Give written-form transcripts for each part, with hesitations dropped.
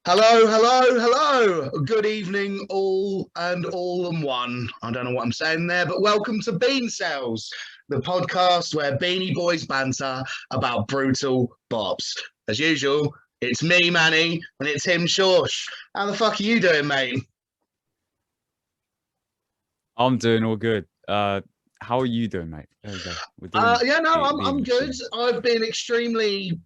Hello, hello, hello. Good evening, all and one. I don't know what I'm saying there, but welcome to Bean Cells, the podcast where Beanie Boys banter about brutal bops. As usual, it's me, Manny, and it's him, Shorsh. How the fuck are you doing, mate? I'm doing all good. How are you doing, mate? There we go. We're doing Yeah, no, the I'm English good. thing. I've been extremely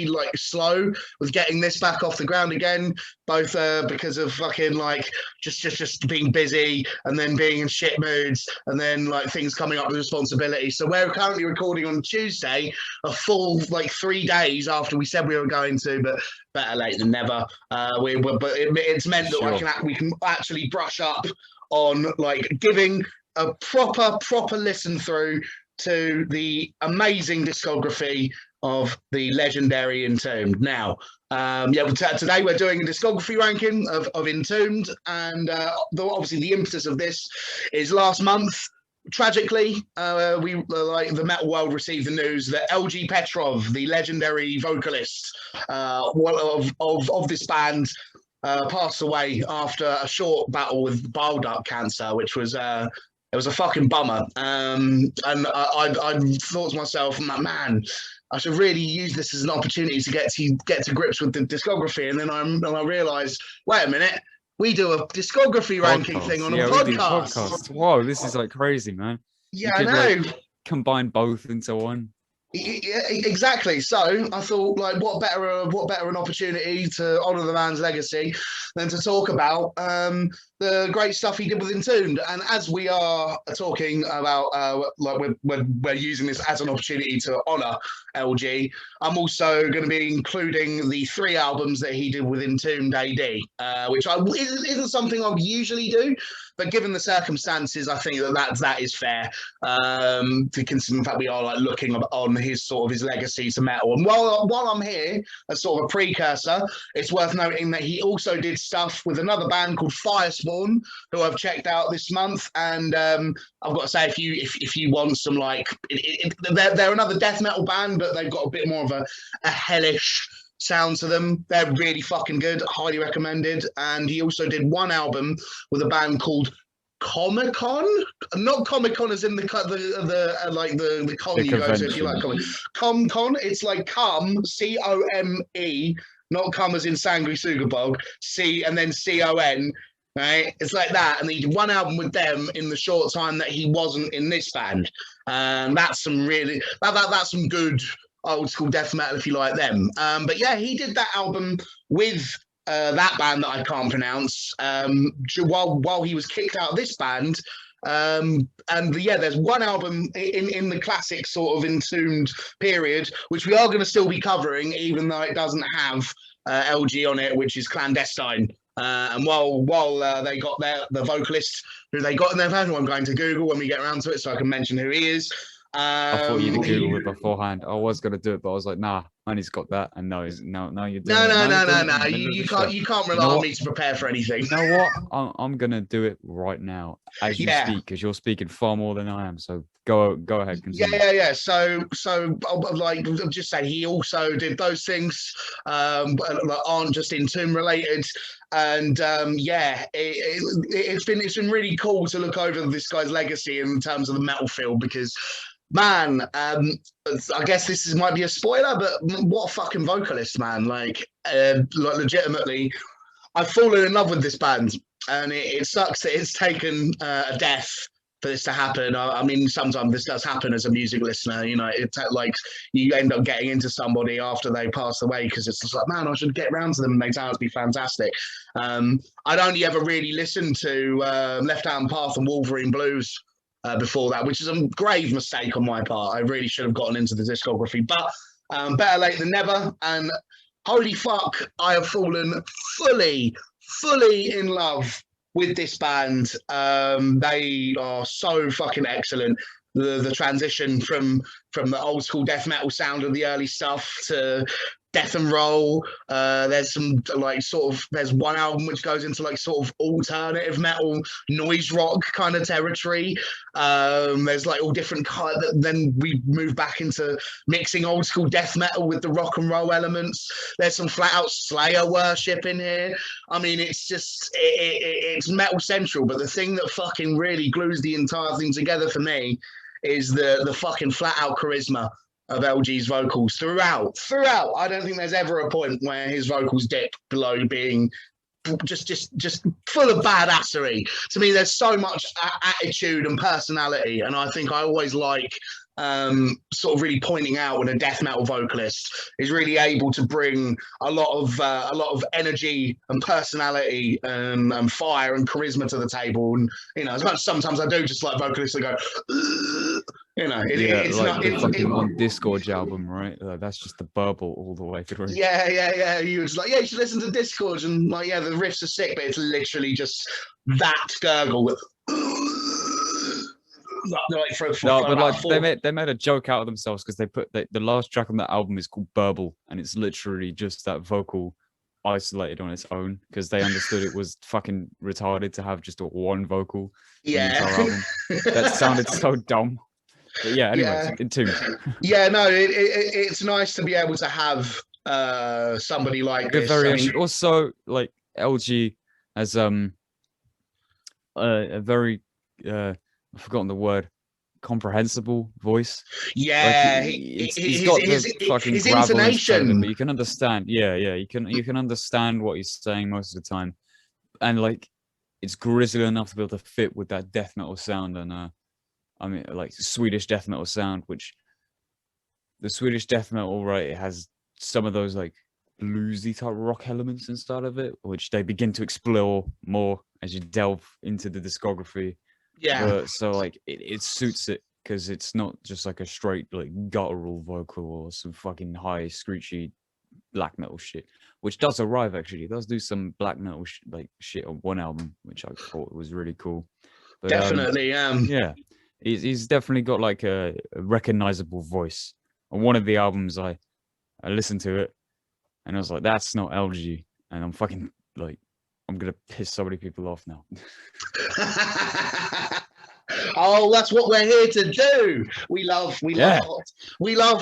like slow with getting this back off the ground again, both because of fucking like just being busy and then being in shit moods and then like things coming up with responsibility. So we're currently recording on Tuesday, a full like 3 days after we said we were going to, but better late than never. It's meant that Sure. we can actually brush up on like giving a proper listen through to the amazing discography of the legendary Entombed. Now, today we're doing a discography ranking of Entombed, and obviously the impetus of this is last month. Tragically, like the metal world received the news that LG Petrov, the legendary vocalist of this band, passed away after a short battle with bile duct cancer, which was it was a fucking bummer. I thought to myself, man, I should really use this as an opportunity to get to grips with the discography. And then I realised, wait a minute, we do a discography ranking thing Podcast. on a Yeah, we do podcast. podcasts. Whoa, this is like crazy, man. Yeah, You I could like know. combine both into one. Exactly. So I thought, like, what better an opportunity to honour the man's legacy than to talk about the great stuff he did with Entombed. And as we are talking about, like, we're using this as an opportunity to honour LG. I'm also going to be including the 3 albums that he did with Entombed AD, which isn't something I would usually do, but given the circumstances, I think that is fair. To consider the fact we are like looking on his legacy to metal. And while I'm here as sort of a precursor, it's worth noting that he also did stuff with another band called Firespawn, who I've checked out this month. And I've got to say, if you want some like, they're another death metal band, but they've got a bit more of a hellish sound to them. They're really fucking good, highly recommended. And he also did one album with a band called Comic Con, not Comic Con as in the like the con The you go to if you like convention. comic. Con, it's like Come, not come as in Sanguisuga Bog, C and then CON. Right, it's like that, and he did one album with them in the short time that he wasn't in this band, and that's some really that's some good old school death metal if you like them. But yeah, he did that album with that band that I can't pronounce while he was kicked out of this band. There's one album in the classic sort of Entombed period, which we are going to still be covering, even though it doesn't have LG on it, which is Clandestine. And while they got the vocalist who they got in their band, who I'm going to Google when we get around to it, so I can mention who he is. I thought you'd He, Google it beforehand. I was gonna do it, but I was like, nah, Manny's got that, and no, no, you're doing no, it. no, Now you're no, doing no, it in no. the You, middle of you the can't show. you can't You rely know on what? me to prepare for anything. You know what? I'm gonna do it right now as you Yeah, speak, because you're speaking far more than I am. So go ahead, yeah, continue. yeah, yeah. So like I'm just saying, he also did those things that aren't just Entomb related, and it's been really cool to look over this guy's legacy in terms of the metal field because. Man, I guess might be a spoiler, but what a fucking vocalist, man! Like legitimately, I've fallen in love with this band, and it sucks that it's taken a death for this to happen. I mean, sometimes this does happen as a music listener. You know, like you end up getting into somebody after they pass away because it's just like, man, I should get around to them and they turn out to be fantastic. I'd only ever really listened to Left Hand Path and Wolverine Blues. Before that, which is a grave mistake on my part. I really should have gotten into the discography, but better late than never. And holy fuck, I have fallen fully in love with this band. They are so fucking excellent. The transition from the old school death metal sound of the early stuff to death and roll. There's some like sort of there's one album which goes into like sort of alternative metal, noise rock kind of territory. There's like all different kind. Then we move back into mixing old school death metal with the rock and roll elements. There's some flat out Slayer worship in here. I mean, it's just it's metal central. But the thing that fucking really glues the entire thing together for me is the fucking flat out charisma of LG's vocals throughout. I don't think there's ever a point where his vocals dip below being just full of badassery. To me, there's so much attitude and personality, and I think I always like sort of really pointing out when a death metal vocalist is really able to bring a lot of energy and personality and fire and charisma to the table. And you know, as much as sometimes I do just like vocalists that go, you know, it's like not the fucking On Discord album, right? That's just the burble all the way through. Yeah. You was like, yeah, you should listen to Discord, and like, yeah, the riffs are sick, but it's literally just that gurgle with. Like No, but like they made a joke out of themselves because they put the last track on that album is called Burble, and it's literally just that vocal isolated on its own because they understood it was fucking retarded to have just a one vocal on the entire album. That sounded so dumb. But yeah, anyways, Entombed. Yeah, no, it's nice to be able to have somebody like this. Variation. I mean, also, like LG has a very I've forgotten the word, comprehensible voice. Yeah, like he's got the fucking his gravel intonation, but you can understand. Yeah, you can understand what he's saying most of the time, and like it's grisly enough to be able to fit with that death metal sound and I mean like Swedish death metal sound, which the Swedish death metal, right, it has some of those like bluesy type rock elements inside of it, which they begin to explore more as you delve into the discography. Yeah. So like it suits it because it's not just like a straight like guttural vocal or some fucking high screechy black metal shit, which does arrive actually. It does do some black metal like shit on one album, which I thought was really cool. But, definitely, yeah, he's definitely got like a recognizable voice. On one of the albums, I listened to it and I was like, that's not LG, and I'm fucking like. I'm gonna piss so many people off now. Oh, that's what we're here to do. We love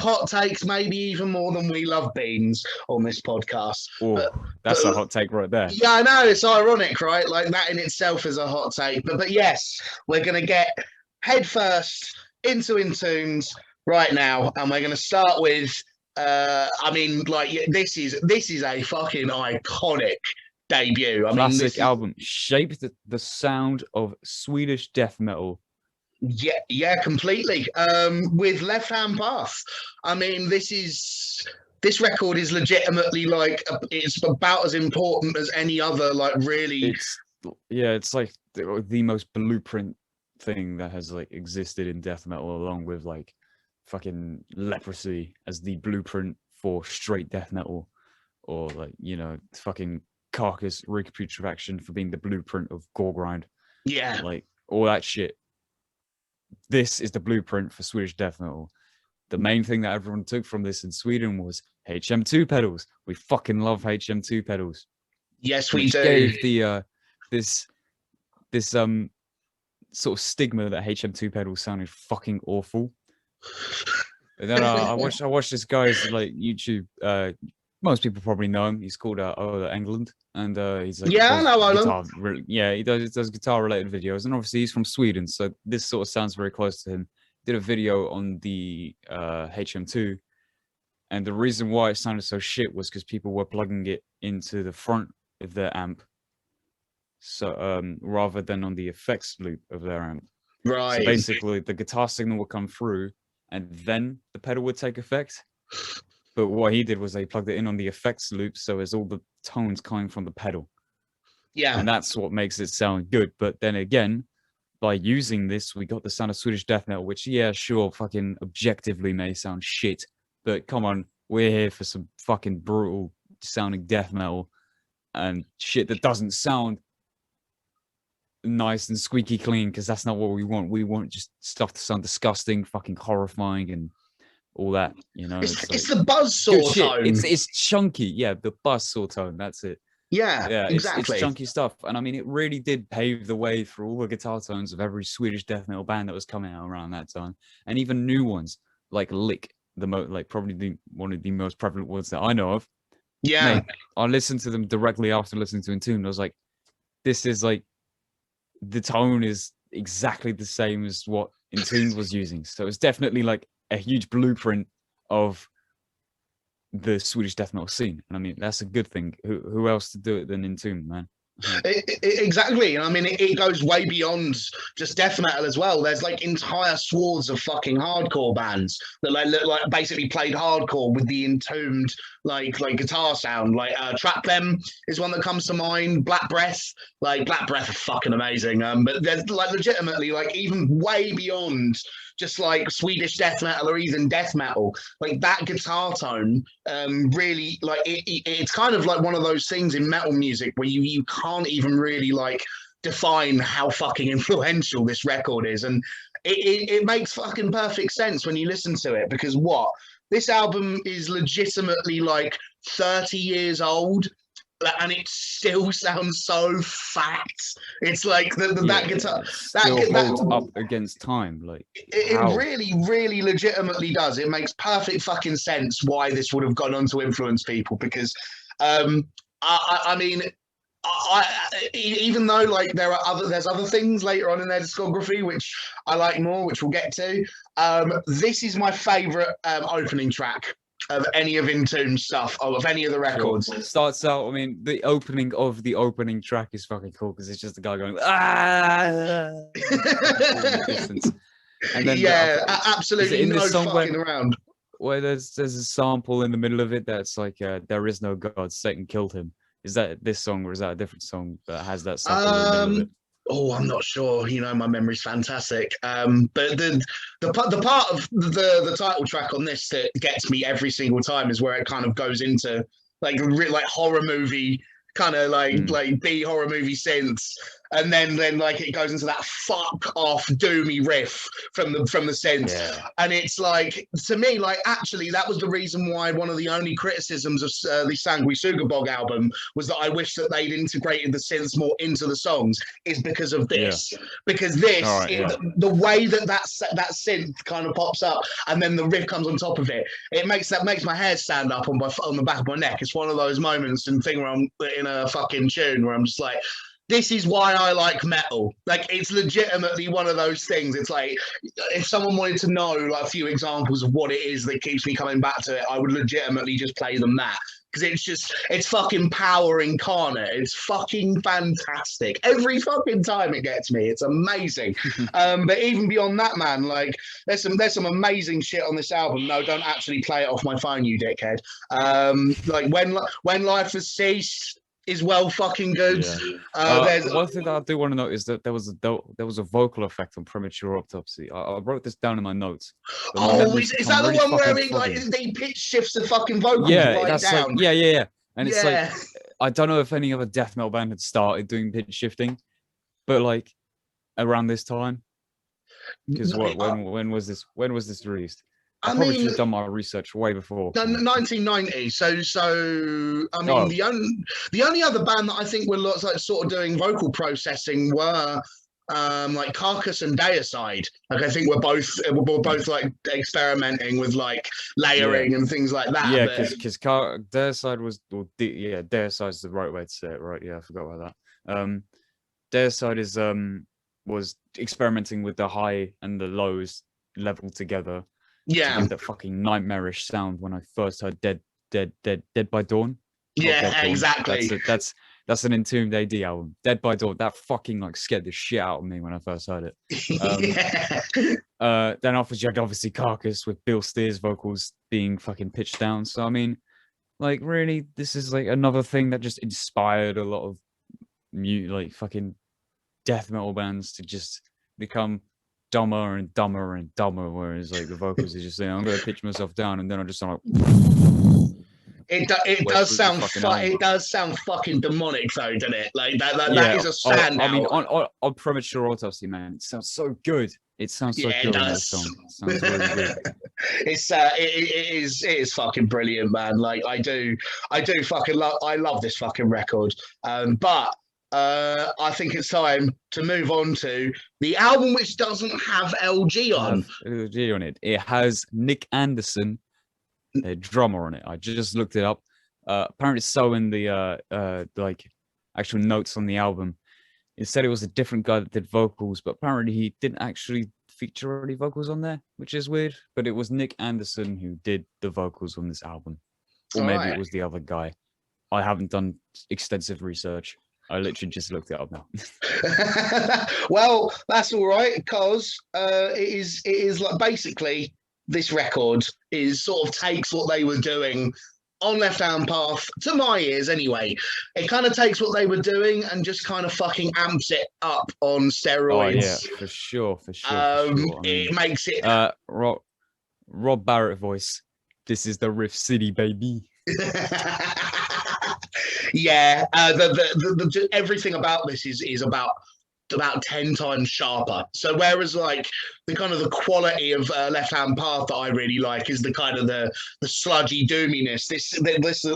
hot takes, maybe even more than we love beans on this podcast. Oh, that's a hot take right there. Yeah, I know, it's ironic, right? Like that in itself is a hot take. But yes, we're gonna get headfirst into Entombed right now, and we're gonna start with I mean, like this is a fucking iconic debut. Classic album, shaped the sound of Swedish death metal. Yeah, completely. With Left Hand Path. I mean, this record is legitimately like it's about as important as any other. Like, really, it's like the most blueprint thing that has like existed in death metal, along with like fucking Leprosy as the blueprint for straight death metal, or like fucking Carcass Recapitulation for being the blueprint of gore grind. Yeah, like all that shit. This is the blueprint for Swedish death metal. The main thing that everyone took from this in Sweden was HM2 pedals. We fucking love HM2 pedals. Yes, we do. Gave the this sort of stigma that HM2 pedals sounded fucking awful. And then I watched this guy's like YouTube. Most people probably know him. He's called England, and he's like I know he does guitar related videos, and obviously he's from Sweden, so this sort of sounds very close to him. Did a video on the HM2, and the reason why it sounded so shit was because people were plugging it into the front of their amp, so rather than on the effects loop of their amp. Right. So basically, the guitar signal would come through, and then the pedal would take effect. But what he did was they plugged it in on the effects loop, so as all the tones coming from the pedal. Yeah. And that's what makes it sound good. But then again, by using this, we got the sound of Swedish death metal, which, yeah, sure, fucking objectively may sound shit. But come on, we're here for some fucking brutal sounding death metal and shit that doesn't sound nice and squeaky clean, because that's not what we want. We want just stuff to sound disgusting, fucking horrifying, and all that, you know. It's Like, the good buzzsaw shit. tone. It's chunky, yeah, the buzzsaw tone, that's it. Yeah, Yeah, exactly. it's chunky stuff, and I mean, it really did pave the way for all the guitar tones of every Swedish death metal band that was coming out around that time, and even new ones like Lick, probably one of the most prevalent ones that I know of. Yeah. Mate, I listened to them directly after listening to Entombed. I was like, this is like, the tone is exactly the same as what Entombed was using. So it's definitely like a huge blueprint of the Swedish death metal scene. And I mean, that's a good thing. Who else to do it than Entombed, man? Exactly. And I mean, it goes way beyond just death metal as well. There's like entire swaths of fucking hardcore bands that like basically played hardcore with the Entombed like guitar sound. Like Trap Them is one that comes to mind. Black Breath are fucking amazing. But there's like legitimately like even way beyond just like Swedish death metal or even death metal, like that guitar tone really like it's kind of like one of those things in metal music where you can't even really like define how fucking influential this record is. And it makes fucking perfect sense when you listen to it, because this album is legitimately like 30 years old, and it still sounds so fat. It's like that guitar still holds up against time. Like it really, really legitimately does. It makes perfect fucking sense why this would have gone on to influence people, because I mean, even though like there's other things later on in their discography which I like more, which we'll get to. This is my favorite opening track of any of Entombed stuff, of any of the records. Sure. Starts out, I mean, the opening of the opening track is fucking cool because it's just a guy going, ah! And then absolutely no fucking around. Where there's a sample in the middle of it that's like, there is no God, Satan killed him. Is that this song, or is that a different song that has that sample in the middle of it? Oh, I'm not sure. You know, my memory's fantastic. But the part of the title track on this that gets me every single time is where it kind of goes into like horror movie kind of like B horror movie synths, and then like it goes into that fuck off doomy riff from the synths. Yeah. And it's like, to me, like actually that was the reason why one of the only criticisms of the Sanguisugabog album was that I wish that they'd integrated the synths more into the songs, is because of this. Yeah. Because this, the way that synth kind of pops up and then the riff comes on top of it, it makes my hair stand up on the back of my neck. It's one of those moments and thing where I'm in a fucking tune where I'm just like, this is why I like metal. Like, it's legitimately one of those things. It's like, if someone wanted to know like a few examples of what it is that keeps me coming back to it, I would legitimately just play them that. Because it's fucking power incarnate. It's fucking fantastic. Every fucking time it gets me. It's amazing. But even beyond that, man, like there's some amazing shit on this album. No, don't actually play it off my phone, you dickhead. Like when life has ceased is well fucking good. Yeah. One thing that I do want to note is that there was a vocal effect on Premature Autopsy. I wrote this down in my notes. Oh, is that the one where they pitch shifts the fucking vocals right down? Like, yeah. And it's like, I don't know if any other death metal band had started doing pitch shifting, but like around this time, because when was this released? I probably should have done my research way before. 1990. So I mean, the only other band that I think were like sort of doing vocal processing were like Carcass and Deicide. Like I think we're both like experimenting with like layering and things like that. Yeah, because Deicide was, Deicide's the right way to say it, right? Yeah, I forgot about that. Deicide was experimenting with the high and the lows leveled together. Yeah, to give that fucking nightmarish sound when I first heard Dead by Dawn. Yeah, Dawn. Exactly. That's an Entombed AD album. Dead by Dawn. That fucking like scared the shit out of me when I first heard it. Then afterwards you had obviously Carcass with Bill Steer's vocals being fucking pitched down. So I mean, like really, this is like another thing that just inspired a lot of like fucking death metal bands to just become dumber and dumber and dumber, whereas like the vocals are just saying, I'm gonna pitch myself down, and then I just sound like It way does through the sound fucking album. it does sound fucking demonic though, doesn't it? Like that Yeah, is a oh, standout. I mean, on Premature Autopsy, man, it sounds so good. It sounds so Yeah, it good on this does. song. It sounds really good. It is fucking brilliant, man. Like I do fucking I love this fucking record. But I think it's time to move on to the album which doesn't have LG on. Have LG on it. It has Nick Anderson, a drummer on it. I just looked it up. Apparently, so in the like actual notes on the album, it said it was a different guy that did vocals, but apparently he didn't actually feature any vocals on there, which is weird. But it was Nick Anderson who did the vocals on this album, or All maybe right. it was the other guy. I haven't done extensive research. I literally just looked it up now. Well, that's all right because it is like basically this record is sort of takes what they were doing on Left Hand Path, to my ears anyway. It kind of takes what they were doing and just kind of fucking amps it up on steroids. Oh yeah, for sure, for sure, for sure. I mean, it makes it Rob Barrett voice. This is the Riff City, baby. yeah, everything about this is about 10 times sharper. So whereas like the kind of the quality of Left Hand Path that I really like is the kind of the sludgy doominess. This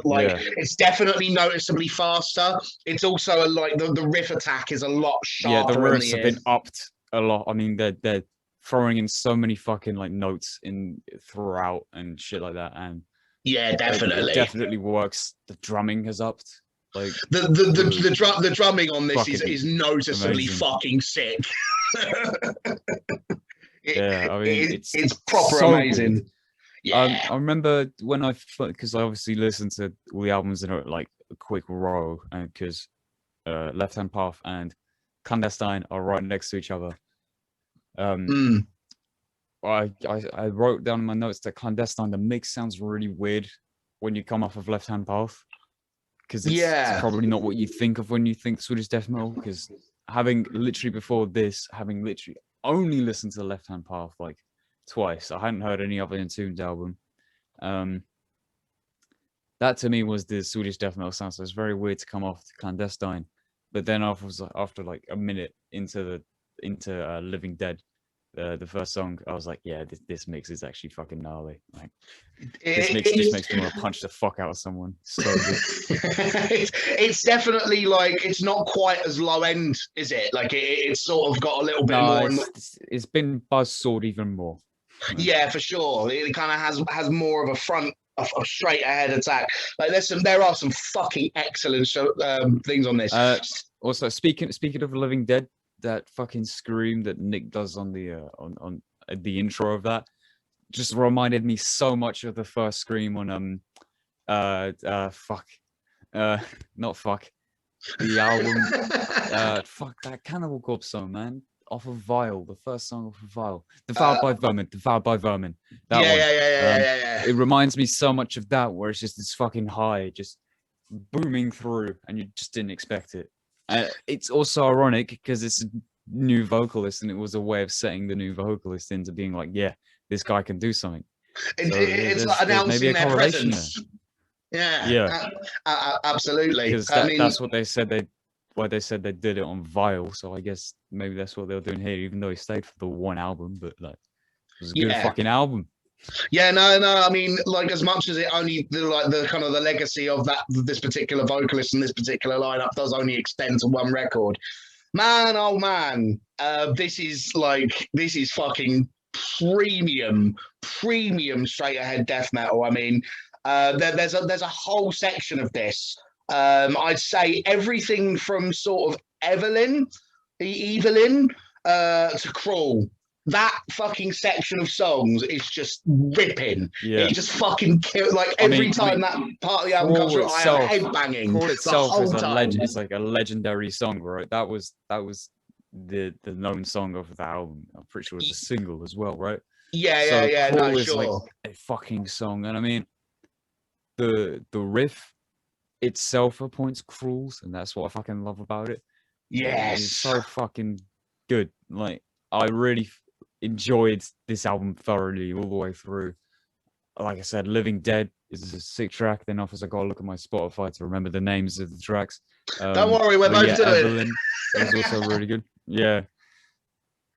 like it's definitely noticeably faster. It's also like the riff attack is a lot sharper. Yeah, the riffs have been upped a lot. I mean, they're throwing in so many fucking like notes in throughout and shit like that, and yeah, definitely, it definitely works. The drumming has upped. Like the drumming on this is noticeably amazing. fucking sick. Yeah, I mean it's proper so amazing. Good. Yeah, I remember when because I obviously listened to all the albums in like a quick row, and because Left Hand Path and Clandestine are right next to each other. I wrote down in my notes that Clandestine, the mix sounds really weird when you come off of Left Hand Path. Because it's probably not what you think of when you think Swedish death metal. Because having literally before this, having literally only listened to the Left Hand Path like twice, I hadn't heard any other Entombed album. That to me was the Swedish death metal sound. So it's very weird to come off to Clandestine, but then after like a minute into Living Dead, the first song, I was like, yeah, this mix is actually fucking gnarly. Like this mix just makes me want to punch the fuck out of someone. So good. It's definitely like it's not quite as low end, is it? Like it's sort of got a little bit more. It's been buzzsawed even more. Yeah, for sure. It kind of has more of a front, a straight ahead attack. Like there are some fucking excellent things on this. Also, speaking of Living Dead, that fucking scream that Nick does on the on the intro of that just reminded me so much of the first scream on not fuck the album fuck that Cannibal Corpse song, man, off of Vile, the first song off of Vile, Devoured by Vermin. That one. Yeah. It reminds me so much of that, where it's just this fucking high just booming through and you just didn't expect it. It's also ironic because it's a new vocalist, and it was a way of setting the new vocalist into being like, yeah, this guy can do something. It's like announcing their presence. Yeah, absolutely. Because that's what they said why they said they did it on Vile. So I guess maybe that's what they were doing here, even though he stayed for the one album. But like, it was a good fucking album. Yeah, no. I mean, like, as much as it only the kind of the legacy of this particular vocalist and this particular lineup does only extend to one record, man, oh man, this is fucking premium straight ahead death metal. I mean, there's a whole section of this. I'd say everything from sort of Evelyn to Crawl. That fucking section of songs is just ripping. Yeah. It just fucking kills. Like every time that part of the album comes through, I am headbanging. Crawl itself is it's like a legendary song, right? That was the known song of the album. I'm pretty sure it's a single as well, right? Yeah. Crawl is like a fucking song, and I mean the riff itself appoints Crawls, and that's what I fucking love about it. Yes, it's so fucking good. Like I really enjoyed this album thoroughly all the way through. like I said, Living Dead is a sick track. Then offers I gotta look at my Spotify to remember the names of the tracks. Don't worry, we're both doing Evelyn was also really good. Yeah.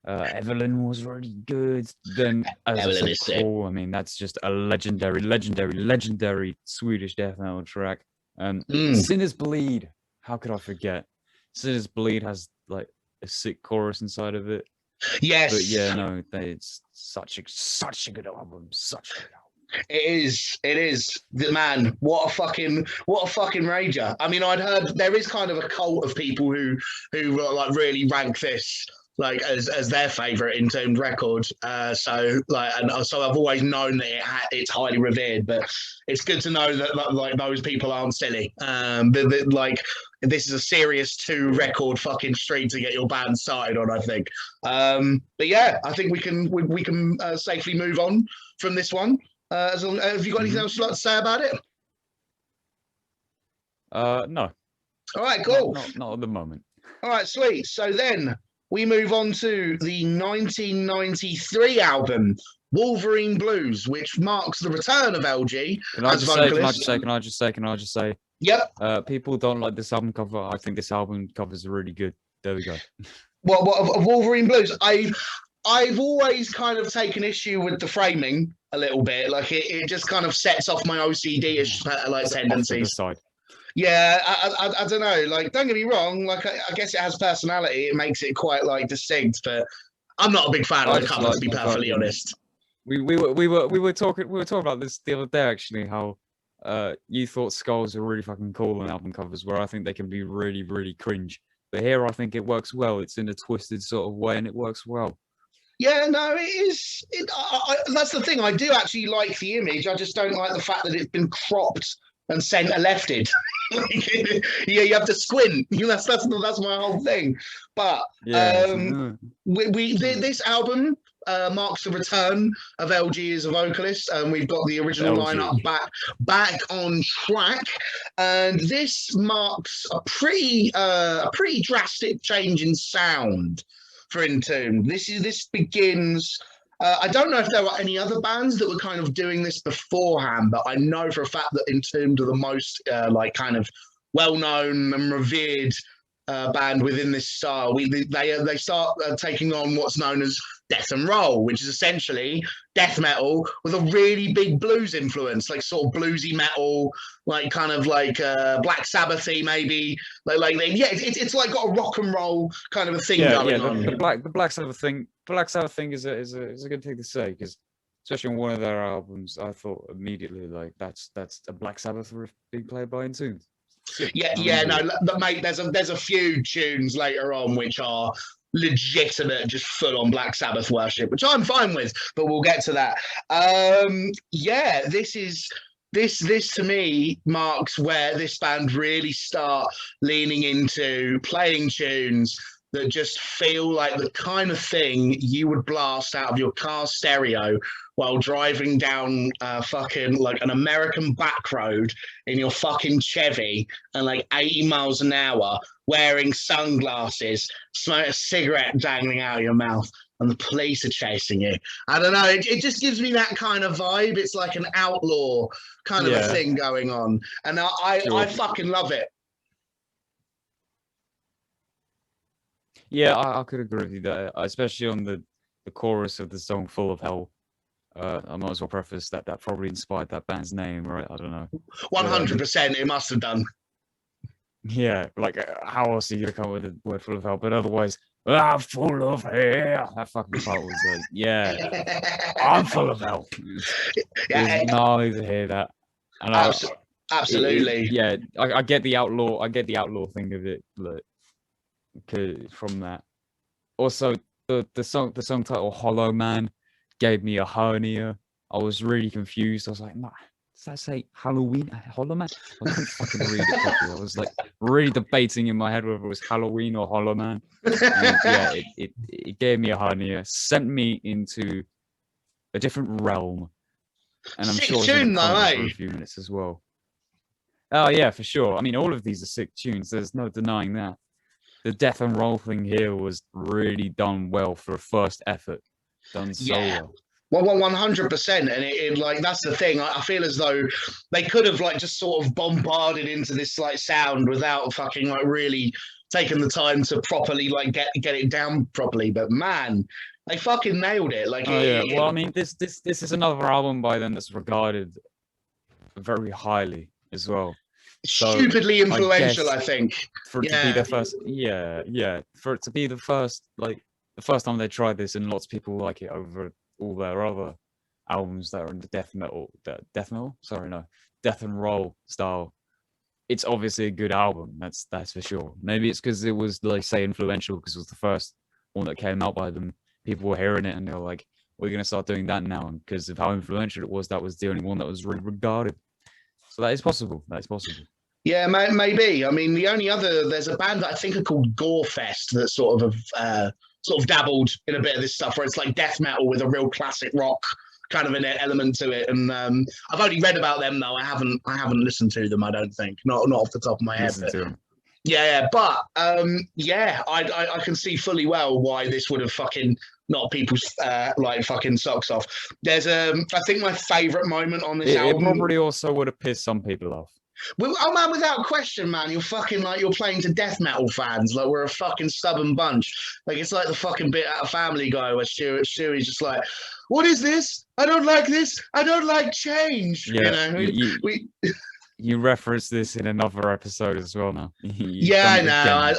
Evelyn was really good. Then, as Evelyn I is said, sick. Call. I mean, that's just a legendary Swedish death metal track. Sinners Bleed. How could I forget? Sinners Bleed has like a sick chorus inside of it. Yes. But yeah, no, it's such a good album. Such a good album. It is. Man, what a fucking rager. I mean, I'd heard there is kind of a cult of people who like really rank this like as their favorite Entombed record. So I've always known that it's highly revered, but it's good to know that like those people aren't silly. Like this is a serious 2-record fucking streak to get your band started on, I think. But yeah, I think we can safely move on from this one. Have you got anything else you'd like to say about it? No. All right, cool. Not at the moment. All right, sweet. So then we move on to the 1993 album Wolverine Blues, which marks the return of LG as vocalist. Can I just say? Yep. People don't like this album cover. I think this album cover is really good. There we go. What of Wolverine Blues? I've always kind of taken issue with the framing a little bit. Like it just kind of sets off my OCD-ish like tendencies. Yeah, I don't know. Like, don't get me wrong. Like, I guess it has personality. It makes it quite like distinct. But I'm not a big fan of the cover, to be perfectly honest. We were talking about this the other day actually. How you thought skulls are really fucking cool on album covers, where I think they can be really really cringe. But here I think it works well. It's in a twisted sort of way, and it works well. Yeah, no, it is. That's the thing. I do actually like the image. I just don't like the fact that it's been cropped and centre lefted. Yeah, you have to squint. That's my whole thing. But this album marks the return of LG as a vocalist, and we've got the original lineup back on track. And this marks a pretty drastic change in sound for Entombed. This begins. I don't know if there were any other bands that were kind of doing this beforehand, but I know for a fact that Entombed are the most like kind of well-known and revered band within this style. They start taking on what's known as death and roll, which is essentially death metal with a really big blues influence, like sort of bluesy metal, like kind of like Black Sabbathy maybe. It's like got a rock and roll kind of a thing going on. The Black Sabbath thing. Black Sabbath thing is a good thing to say, because especially on one of their albums, I thought immediately like that's a Black Sabbath riff being played by Entombed. Mate, there's a few tunes later on which are legitimate, just full on Black Sabbath worship, which I'm fine with, but we'll get to that. This to me marks where this band really start leaning into playing tunes that just feel like the kind of thing you would blast out of your car stereo while driving down fucking like an American back road in your fucking Chevy and like 80 miles an hour, wearing sunglasses, smoke a cigarette dangling out of your mouth, and the police are chasing you. I don't know. It just gives me that kind of vibe. It's like an outlaw kind of a thing going on. And I fucking love it. Yeah, I could agree with you there, especially on the chorus of the song "Full of Hell." I might as well preface that probably inspired that band's name, right? I don't know. 100%, it must have done. Yeah, like how else are you gonna come with the word "full of hell"? But otherwise, I'm full of hell. That fucking part was like, yeah, I'm full of hell. There's no need to hear that. And absolutely. I get the outlaw. I get the outlaw thing of it. Like, from that. Also, the song title "Hollow Man" gave me a hernia. I was really confused. I was like, "No, does that say Halloween? Hollow Man?" I couldn't fucking read it properly. I was like really debating in my head whether it was Halloween or Hollow Man. And, it gave me a hernia, sent me into a different realm, and I'm sure it's going to come for a few minutes as well. Oh yeah, for sure. I mean, all of these are sick tunes. There's no denying that. The death and roll thing here was really done well for a first effort. Done so well. Well, 100%, and it like that's the thing. I feel as though they could have like just sort of bombarded into this like sound without fucking like really taking the time to properly like get it down properly. But man, they fucking nailed it. Like, Oh yeah. Well, I mean, this is another album by them that's regarded very highly as well. So stupidly influential, guess I think. for it to be Yeah, their first, yeah, for it to be the first, like the first time they tried this, and lots of people like it over all their other albums that are in the death metal, sorry, no, death and roll style. It's obviously a good album. That's for sure. Maybe it's because it was, like, say, influential because it was the first one that came out by them. People were hearing it and they were like, "We're gonna start doing that now." And because of how influential it was, that was the only one that was really regarded. So that is possible. That is possible. yeah, maybe. I mean, there's a band that I think are called Gorefest that sort of dabbled in a bit of this stuff where it's like death metal with a real classic rock kind of an element to it. And I've only read about them though. I haven't listened to them. I don't think not off the top of my head. Listen to them. Yeah, but yeah, I can see fully well why this would have fucking knocked people's like fucking socks off. There's I think my favorite moment on this It album. probably also would have pissed some people off. Well, oh man, without question, man, you're fucking like you're playing to death metal fans. Like we're a fucking stubborn bunch. Like it's like the fucking bit out of Family Guy where Stewie's just like, "What is this? I don't like this. I don't like change." Yeah, you know, you referenced this in another episode as well. Now, yeah, I know.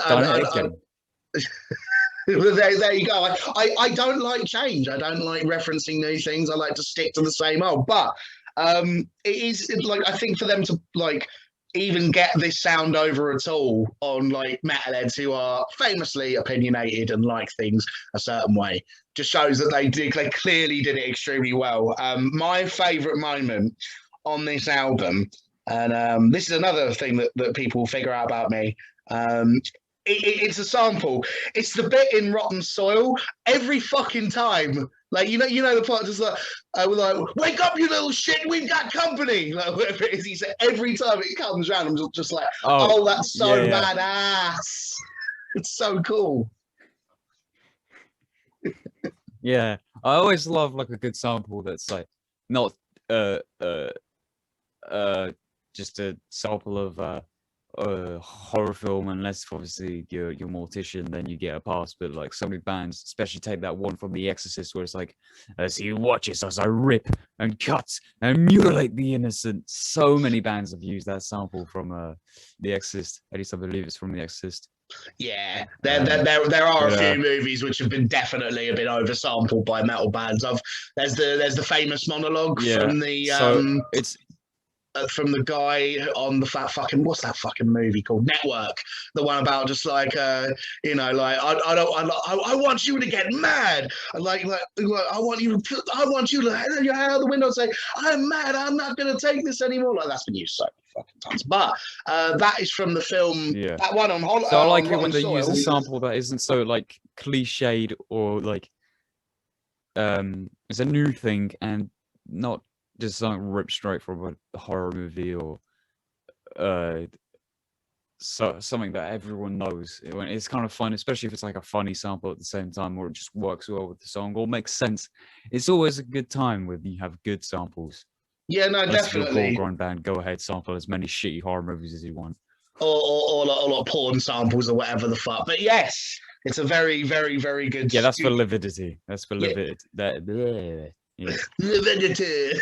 There you go. I don't like change. I don't like referencing new things. I like to stick to the same old. But it is like I think for them to like even get this sound over at all on like metalheads who are famously opinionated and like things a certain way just shows that they clearly did it extremely well. My favorite moment on this album, and this is another thing that people figure out about me. It's a sample. It's the bit in Rotten Soil every fucking time. Like you know the part just like we're like, "Wake up, you little shit! We've got company." Like whatever it is, he said every time it comes around, I'm just like, "Oh, that's so badass!" It's so cool. Yeah, I always love like a good sample that's like not just a sample of horror film, unless obviously you're Mortician, then you get a pass. But like so many bands, especially take that one from The Exorcist, where it's like, as he watches as I rip and cut and mutilate the innocent. So many bands have used that sample from The Exorcist. At least I believe it's from The Exorcist. Yeah, there are a few movies which have been definitely a bit oversampled by metal bands. There's the famous monologue from the it's from the guy on the what's that fucking movie called? Network. The one about just like you know, like I want you to get mad. Like I want you to head your hand out the window and say, "I'm mad. I'm not gonna take this anymore." Like that's been used so many fucking times. But that is from the film. Yeah. That one on Hollywood. So I like it when they use a sample that isn't so like cliched or like it's a new thing and not just something ripped straight from a horror movie or something that everyone knows. It's kind of fun, especially if it's like a funny sample at the same time, or it just works well with the song or makes sense. It's always a good time when you have good samples. Yeah, no, definitely. Core grind band, go ahead, sample as many shitty horror movies as you want, or like porn samples or whatever the fuck. But yes, it's a very, very, very good. Yeah, that's for lividity. That's for lividity. Yeah. Lividity.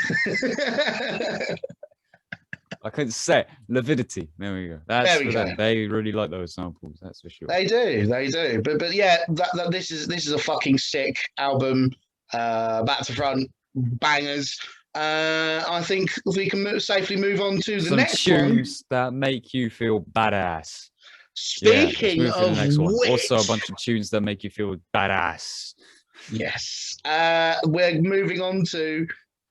I couldn't say it. Lividity. There we go. That's for them. They really like those samples. That's for sure. They do. But yeah, this is a fucking sick album. Back to front bangers. I think we can safely move on to the next tunes that make you feel badass. Speaking of the next one. Which, also a bunch of tunes that make you feel badass. Yes. We're moving on to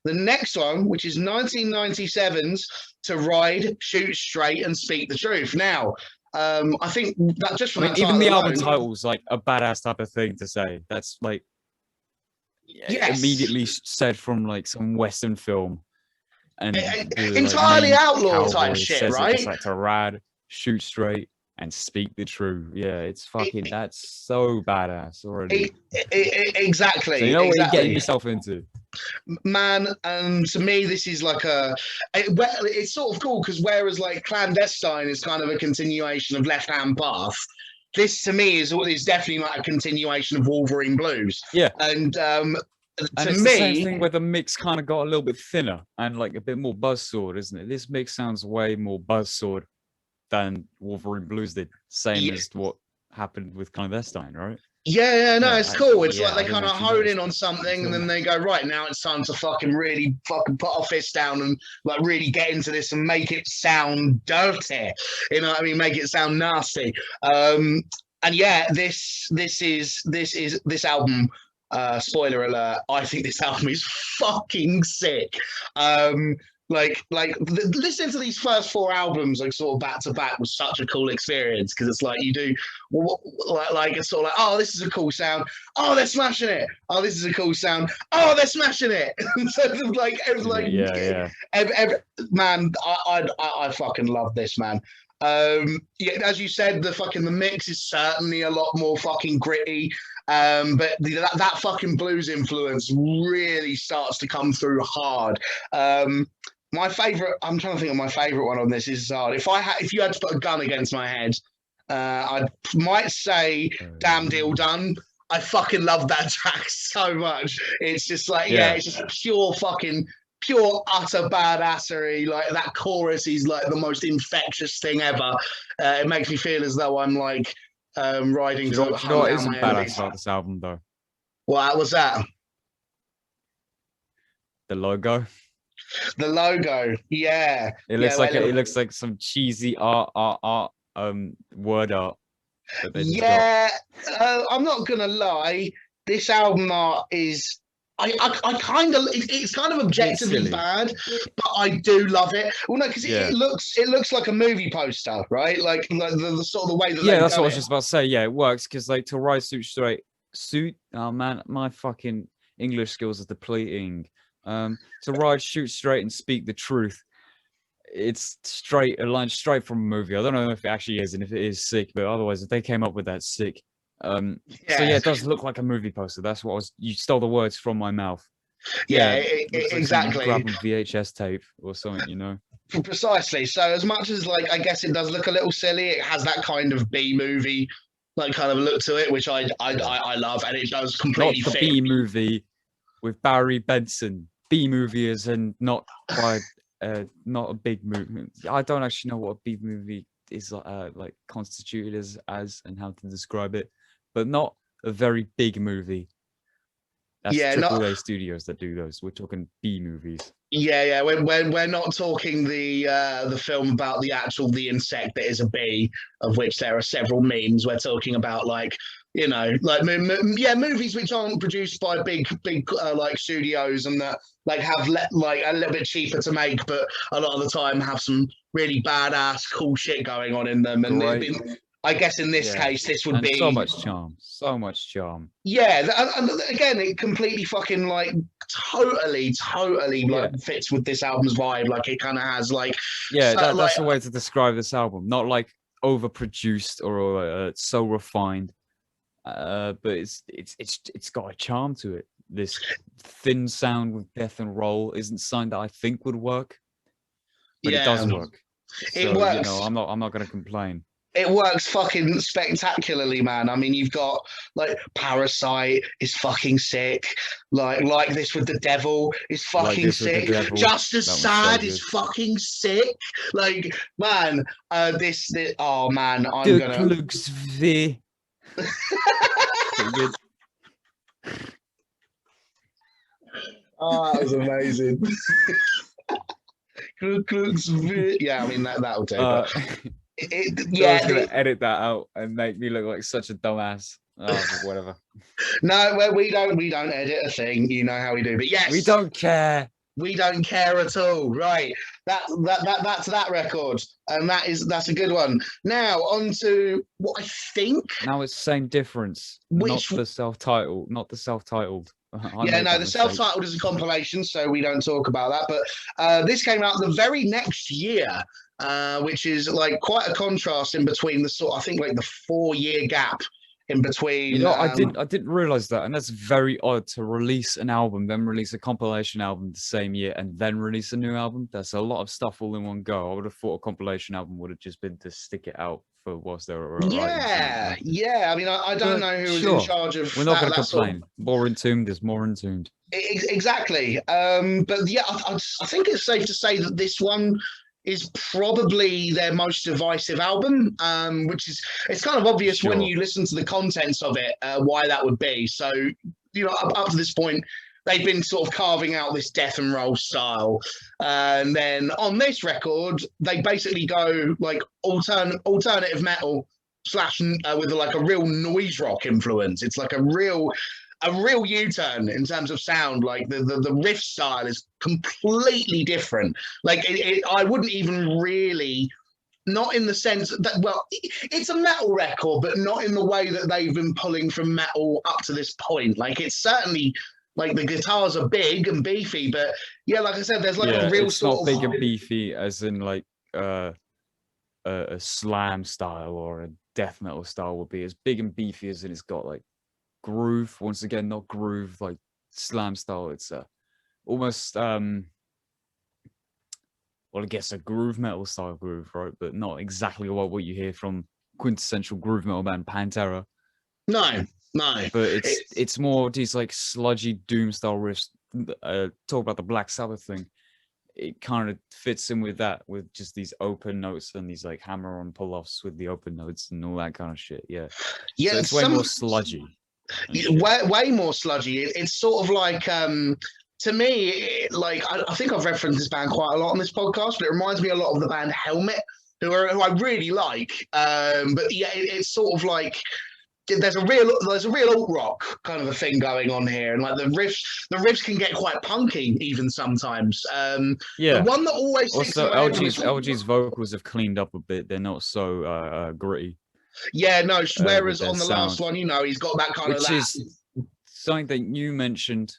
the next one, which is 1997's To Ride, Shoot Straight and Speak the Truth. Now, I think that just from even the album title's like a badass type of thing to say. That's like immediately said from like some Western film. And entirely like, outlaw type shit, right? It's like to ride, shoot straight, and speak the truth. Yeah, it's fucking that's so badass already. Exactly. So you know what you're getting yourself into. Man, and to me, this is like it's sort of cool because whereas like Clandestine is kind of a continuation of Left Hand Path, this to me is definitely like a continuation of Wolverine Blues. Yeah. And And to it's me, the same thing where the mix kind of got a little bit thinner and like a bit more buzzsawed, isn't it? This mix sounds way more buzzsawed than Wolverine Blues did. Same as what happened with Clandestine, right? Yeah, no, Yeah, it's cool. It's like I they didn't kind of actually hone notice in on that something and until then they go, right, now it's time to really put our fists down and like really get into this and make it sound dirty. You know what I mean? Make it sound nasty. And yeah, this album, spoiler alert, I think this album is fucking sick. Listening to these first 4 albums like sort of back to back was such a cool experience because it's like you do like it's sort of like, oh, this is a cool sound, oh, they're smashing it, oh, this is a cool sound, oh, they're smashing it. So like it was like man, I fucking love this, man. Yeah, as you said, the mix is certainly a lot more fucking gritty. But that fucking blues influence really starts to come through hard. My favorite, I'm trying to think of my favorite one on this is hard. If you had to put a gun against my head, I might say "Damn Deal Done." I fucking love that track so much. It's just like, it's just pure utter badassery. Like that chorus is like the most infectious thing ever. It makes me feel as though I'm like riding to hunt down what isn't badass about this album though? What was that? The logo. The logo, yeah. It looks like some cheesy word art. Yeah, I'm not gonna lie. This album art is, I kind of, it's kind of objectively bad, but I do love it. Well, no, because it looks like a movie poster, right? Like the sort of the way that. Yeah, that's what I was just about to say. Yeah, it works because like to ride suit. Oh man, my fucking English skills are depleting. To ride, shoot straight, and speak the truth. It's a line straight from a movie. I don't know if it actually is, and if it is sick, but otherwise, if they came up with that, sick. So yeah, it does look like a movie poster. That's what you stole the words from my mouth. Exactly. Grab a VHS tape or something, you know. Precisely. So as much as like I guess it does look a little silly, it has that kind of B movie like kind of look to it, which I love, and it does completely not the B movie with Barry Benson. B movie is and not quite not a big movement. I don't actually know what a B movie is like constituted as and how to describe it, but not a very big movie. That's AAA studios that do those. We're talking B movies. Yeah. We're not talking the film about the insect that is a bee, of which there are several memes. We're talking about like, you know, like movies which aren't produced by big like studios and that like have like a little bit cheaper to make, but a lot of the time have some really badass cool shit going on in them. And I guess in this case, this would be so much charm. Yeah, and again, it completely fucking like totally like fits with this album's vibe. Like it kind of has like that's the way to describe this album. Not like overproduced or so refined, but it's got a charm to it. This thin sound with death and roll isn't something that I think would work, but it does work. It works. You know, I'm not going to complain. It works fucking spectacularly, man. I mean, you've got like Parasite is fucking sick. Like this with the devil is fucking sick. Just as Sad is fucking sick. Like, man, this oh man, I'm gonna. Looks v. Oh, that was amazing. Yeah, I mean that'll do. I was gonna edit that out and make me look like such a dumbass. Oh, whatever. No, we don't edit a thing. You know how we do. But yes, we don't care. We don't care at all. Right. That's that record, and that's a good one. Now on to what I think. Now it's same difference. Not the self-titled. The self-titled is a compilation, so we don't talk about that. But this came out the very next year, which is like quite a contrast in between the I think like the 4-year gap in between. You know, I didn't realize that, and that's very odd to release an album, then release a compilation album the same year, and then release a new album. That's a lot of stuff all in one go. I would have thought a compilation album would have just been to stick it out for whilst they were writing something. Yeah. I mean, I don't know who was in charge of. We're not going to Sort complain. of... More Entombed is more Entombed. Exactly. But yeah, I think it's safe to say that this one is probably their most divisive album, which is, it's kind of obvious when you listen to the contents of it, why that would be. So, you know, up to this point, they've been sort of carving out this death and roll style. And then on this record, they basically go like alternative metal slash with like a real noise rock influence. It's like a real U-turn in terms of sound. Like the riff style is completely different. Like I wouldn't even really, not in the sense that, well, it's a metal record, but not in the way that they've been pulling from metal up to this point. Like it's certainly, like the guitars are big and beefy, but yeah, like I said, there's like a real sort of... It's not big and beefy as in like a slam style or a death metal style would be. As big and beefy as in it's got like groove. Once again, not groove like slam style. It's almost well, I guess a groove metal style groove, right? But not exactly what you hear from quintessential groove metal band Pantera. No. But it's more these like sludgy doom style riffs. Talk about the Black Sabbath thing. It kind of fits in with that, with just these open notes and these like hammer on pull offs with the open notes and all that kind of shit. Yeah. So it's way more sludgy. Way more sludgy. It's sort of like, to me, like I think I've referenced this band quite a lot on this podcast, but it reminds me a lot of the band Helmet, who I really like. But yeah, it's sort of like there's a real alt rock kind of a thing going on here, and like the riffs can get quite punky even sometimes. The one that always sticks also LG's vocals have cleaned up a bit. They're not so gritty. Yeah, no. Whereas on the last one, you know, he's got that kind of which is something that you mentioned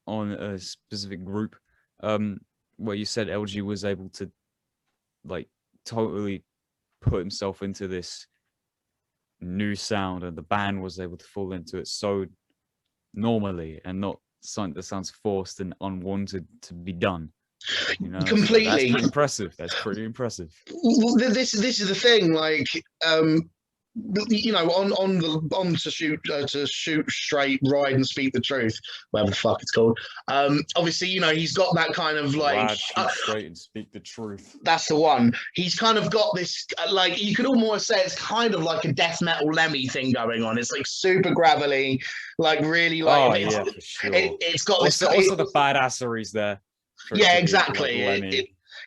on a specific group, where you said LG was able to like totally put himself into this new sound, and the band was able to fall into it so normally and not something that sounds forced and unwanted to be done. You know, completely. So that's pretty impressive. That's pretty impressive. This is the thing, like, you know, on to shoot straight, ride and speak the truth, whatever the fuck it's called. Obviously, you know, he's got that kind of like shoot straight and speak the truth. That's the one. He's kind of got this, like, you could almost say it's kind of like a death metal Lemmy thing going on. It's like super gravelly, like really like. Oh yeah, for sure. It's got also, this. Also the badasseries there. Yeah, exactly.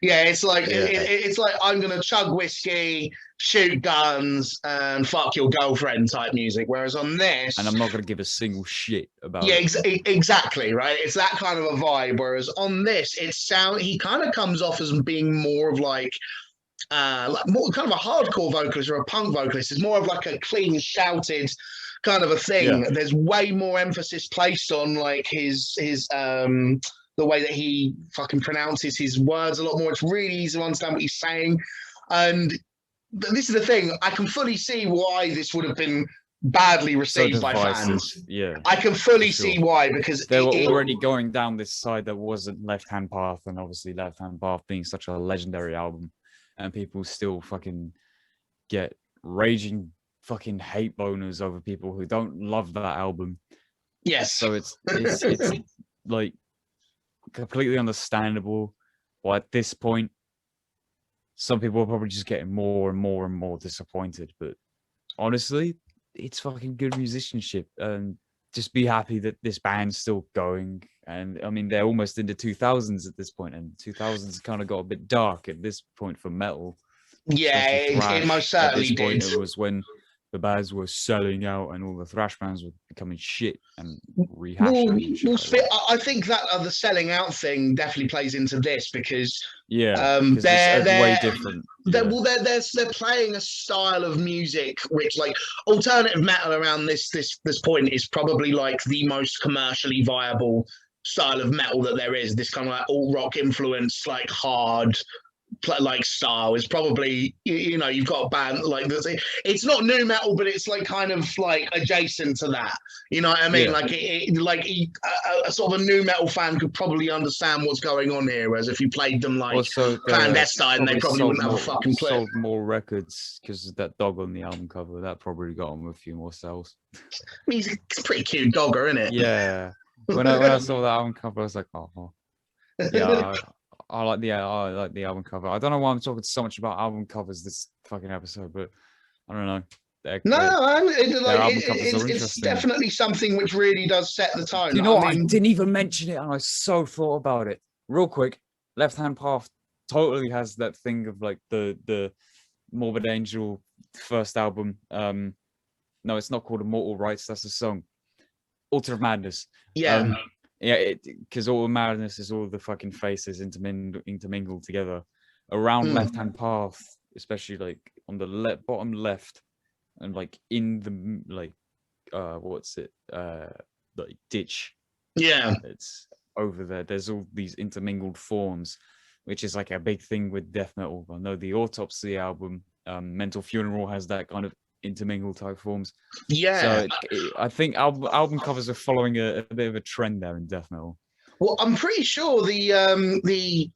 Yeah, it's like it's like I'm gonna chug whiskey, shoot guns, and fuck your girlfriend type music. Whereas on this, and I'm not gonna give a single shit about. Yeah, exactly, right. It's that kind of a vibe. Whereas on this, he kind of comes off as being more of like more kind of a hardcore vocalist or a punk vocalist. It's more of like a clean shouted kind of a thing. Yeah. There's way more emphasis placed on like his the way that he fucking pronounces his words a lot more. It's really easy to understand what he's saying. And this is the thing. I can fully see why this would have been badly received by fans. Yeah, I can fully see why, because they were already going down this side that wasn't Left Hand Path, and obviously Left Hand Path being such a legendary album, and people still fucking get raging fucking hate boners over people who don't love that album. Yes. So it's like completely understandable why at this point some people are probably just getting more and more and more disappointed. But honestly, it's fucking good musicianship, and just be happy that this band's still going. And I mean, they're almost into 2000s at this point, and 2000s kind of got a bit dark at this point for metal. Yeah, it most certainly did. Point, it was when the bands were selling out and all the thrash bands were becoming shit and rehashing. I think that the selling out thing definitely plays into this, because they're way different. They're playing a style of music which, like, alternative metal around this point is probably like the most commercially viable style of metal that there is. This kind of like alt rock influence, like hard like style is probably, you know, you've got a band like this. It's not new metal, but it's like kind of like adjacent to that. You know what I mean? Yeah. Like a sort of a new metal fan could probably understand what's going on here, whereas if you played them like Also, clandestine, they probably wouldn't have a fucking clue. Sold more records because of that dog on the album cover. That probably got them a few more sales. I mean, he's a pretty cute dogger, isn't it? Yeah. When I saw that album cover, I was like, oh. Yeah, I like the album cover. I don't know why I'm talking so much about album covers this fucking episode, but I don't know. It's definitely something which really does set the tone. You know, I didn't even mention it, and I so thought about it real quick. Left Hand Path totally has that thing of like the Morbid Angel first album. No, it's not called Immortal Rights. That's a song. Altar of Madness. Yeah. Yeah, because all the madness is all the fucking faces intermingled together around Left Hand Path, especially like on the bottom left, and like in the like like ditch. Yeah, it's over there. There's all these intermingled forms, which is like a big thing with death metal. I know the Autopsy album, Mental Funeral, has that kind of intermingled type forms. Yeah, so I think album covers are following a bit of a trend there in death metal. Well, I'm pretty sure both the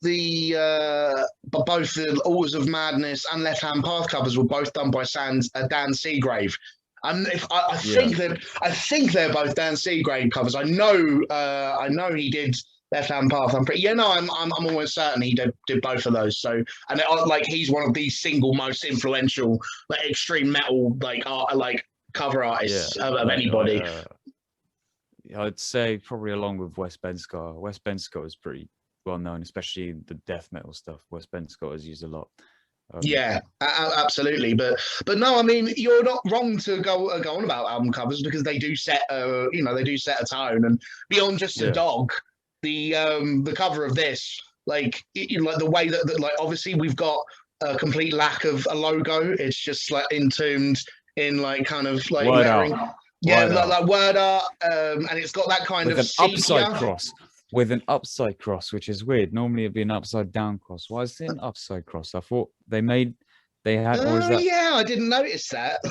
Altars of Madness and Left Hand Path covers were both done by Dan Seagrave. And I think they're both Dan Seagrave covers. I know he did Left Hand Path. I'm almost certain he did both of those. So, and like he's one of the single most influential like extreme metal like cover artists of anybody. I'd say probably along with Wes Benscott. Wes Benscott is pretty well known, especially the death metal stuff. Wes Benscott is used a lot. Yeah, absolutely. But no, I mean, you're not wrong to go on about album covers because they do set a tone. And beyond just a dog, the cover of this, like the way that like obviously we've got a complete lack of a logo. It's just like Entombed in like kind of like lettering. Yeah, like word art, and it's got that kind with of an upside cross. With an upside cross, which is weird. Normally it'd be an upside down cross. Why is it an upside cross? I thought they had. Yeah, I didn't notice that.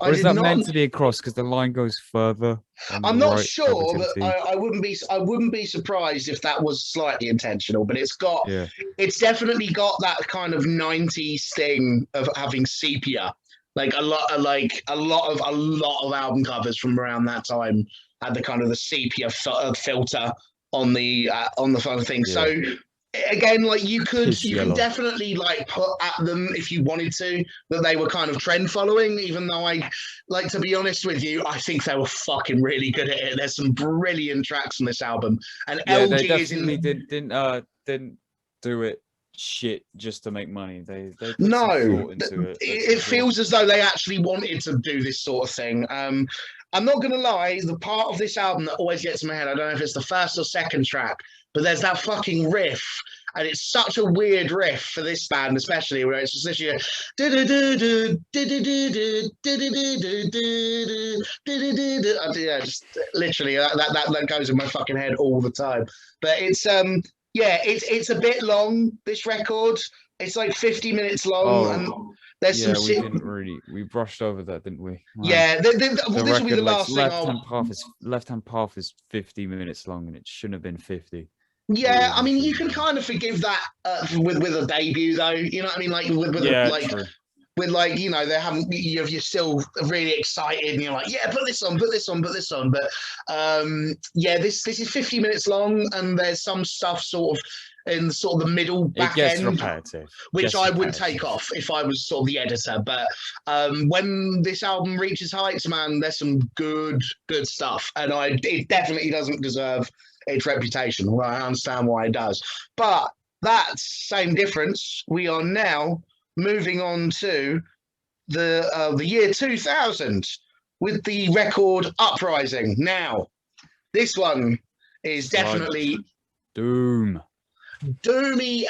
Or is that meant to be a cross because the line goes further? I'm not sure, but I wouldn't be surprised if that was slightly intentional. But it's definitely got that kind of 90s thing of having sepia. Like a lot of album covers from around that time had the kind of the sepia filter on the front thing. Yeah. So again, like you can definitely like put at them if you wanted to that they were kind of trend following. Even though I like to be honest with you, I think they were fucking really good at it. There's some brilliant tracks on this album, and LG they definitely didn't do it shit just to make money. They put some thought into it. It feels as though they actually wanted to do this sort of thing. I'm not gonna lie, the part of this album that always gets in my head, I don't know if it's the first or second track, but there's that fucking riff, and it's such a weird riff for this band, especially where it's just literally just literally that goes in my fucking head all the time. But it's it's a bit long, this record. It's like 50 minutes long, and there's we brushed over that, didn't we? Right. Yeah, this will be the last thing. Left Hand Path is 50 minutes long, and it shouldn't have been 50. Yeah, I mean, you can kind of forgive that with a debut, though. You know what I mean? Like true. With like you're still really excited, and you're like, yeah, put this on. But this is 50 minutes long, and there's some stuff sort of in sort of the middle back end, repetitive, which I would take off if I was sort of the editor. But when this album reaches heights, man, there's some good stuff, and it definitely doesn't deserve its reputation. Well, I understand why it does, but that's same difference. We are now moving on to the year 2000 with the record Uprising. Now, this one is definitely doomy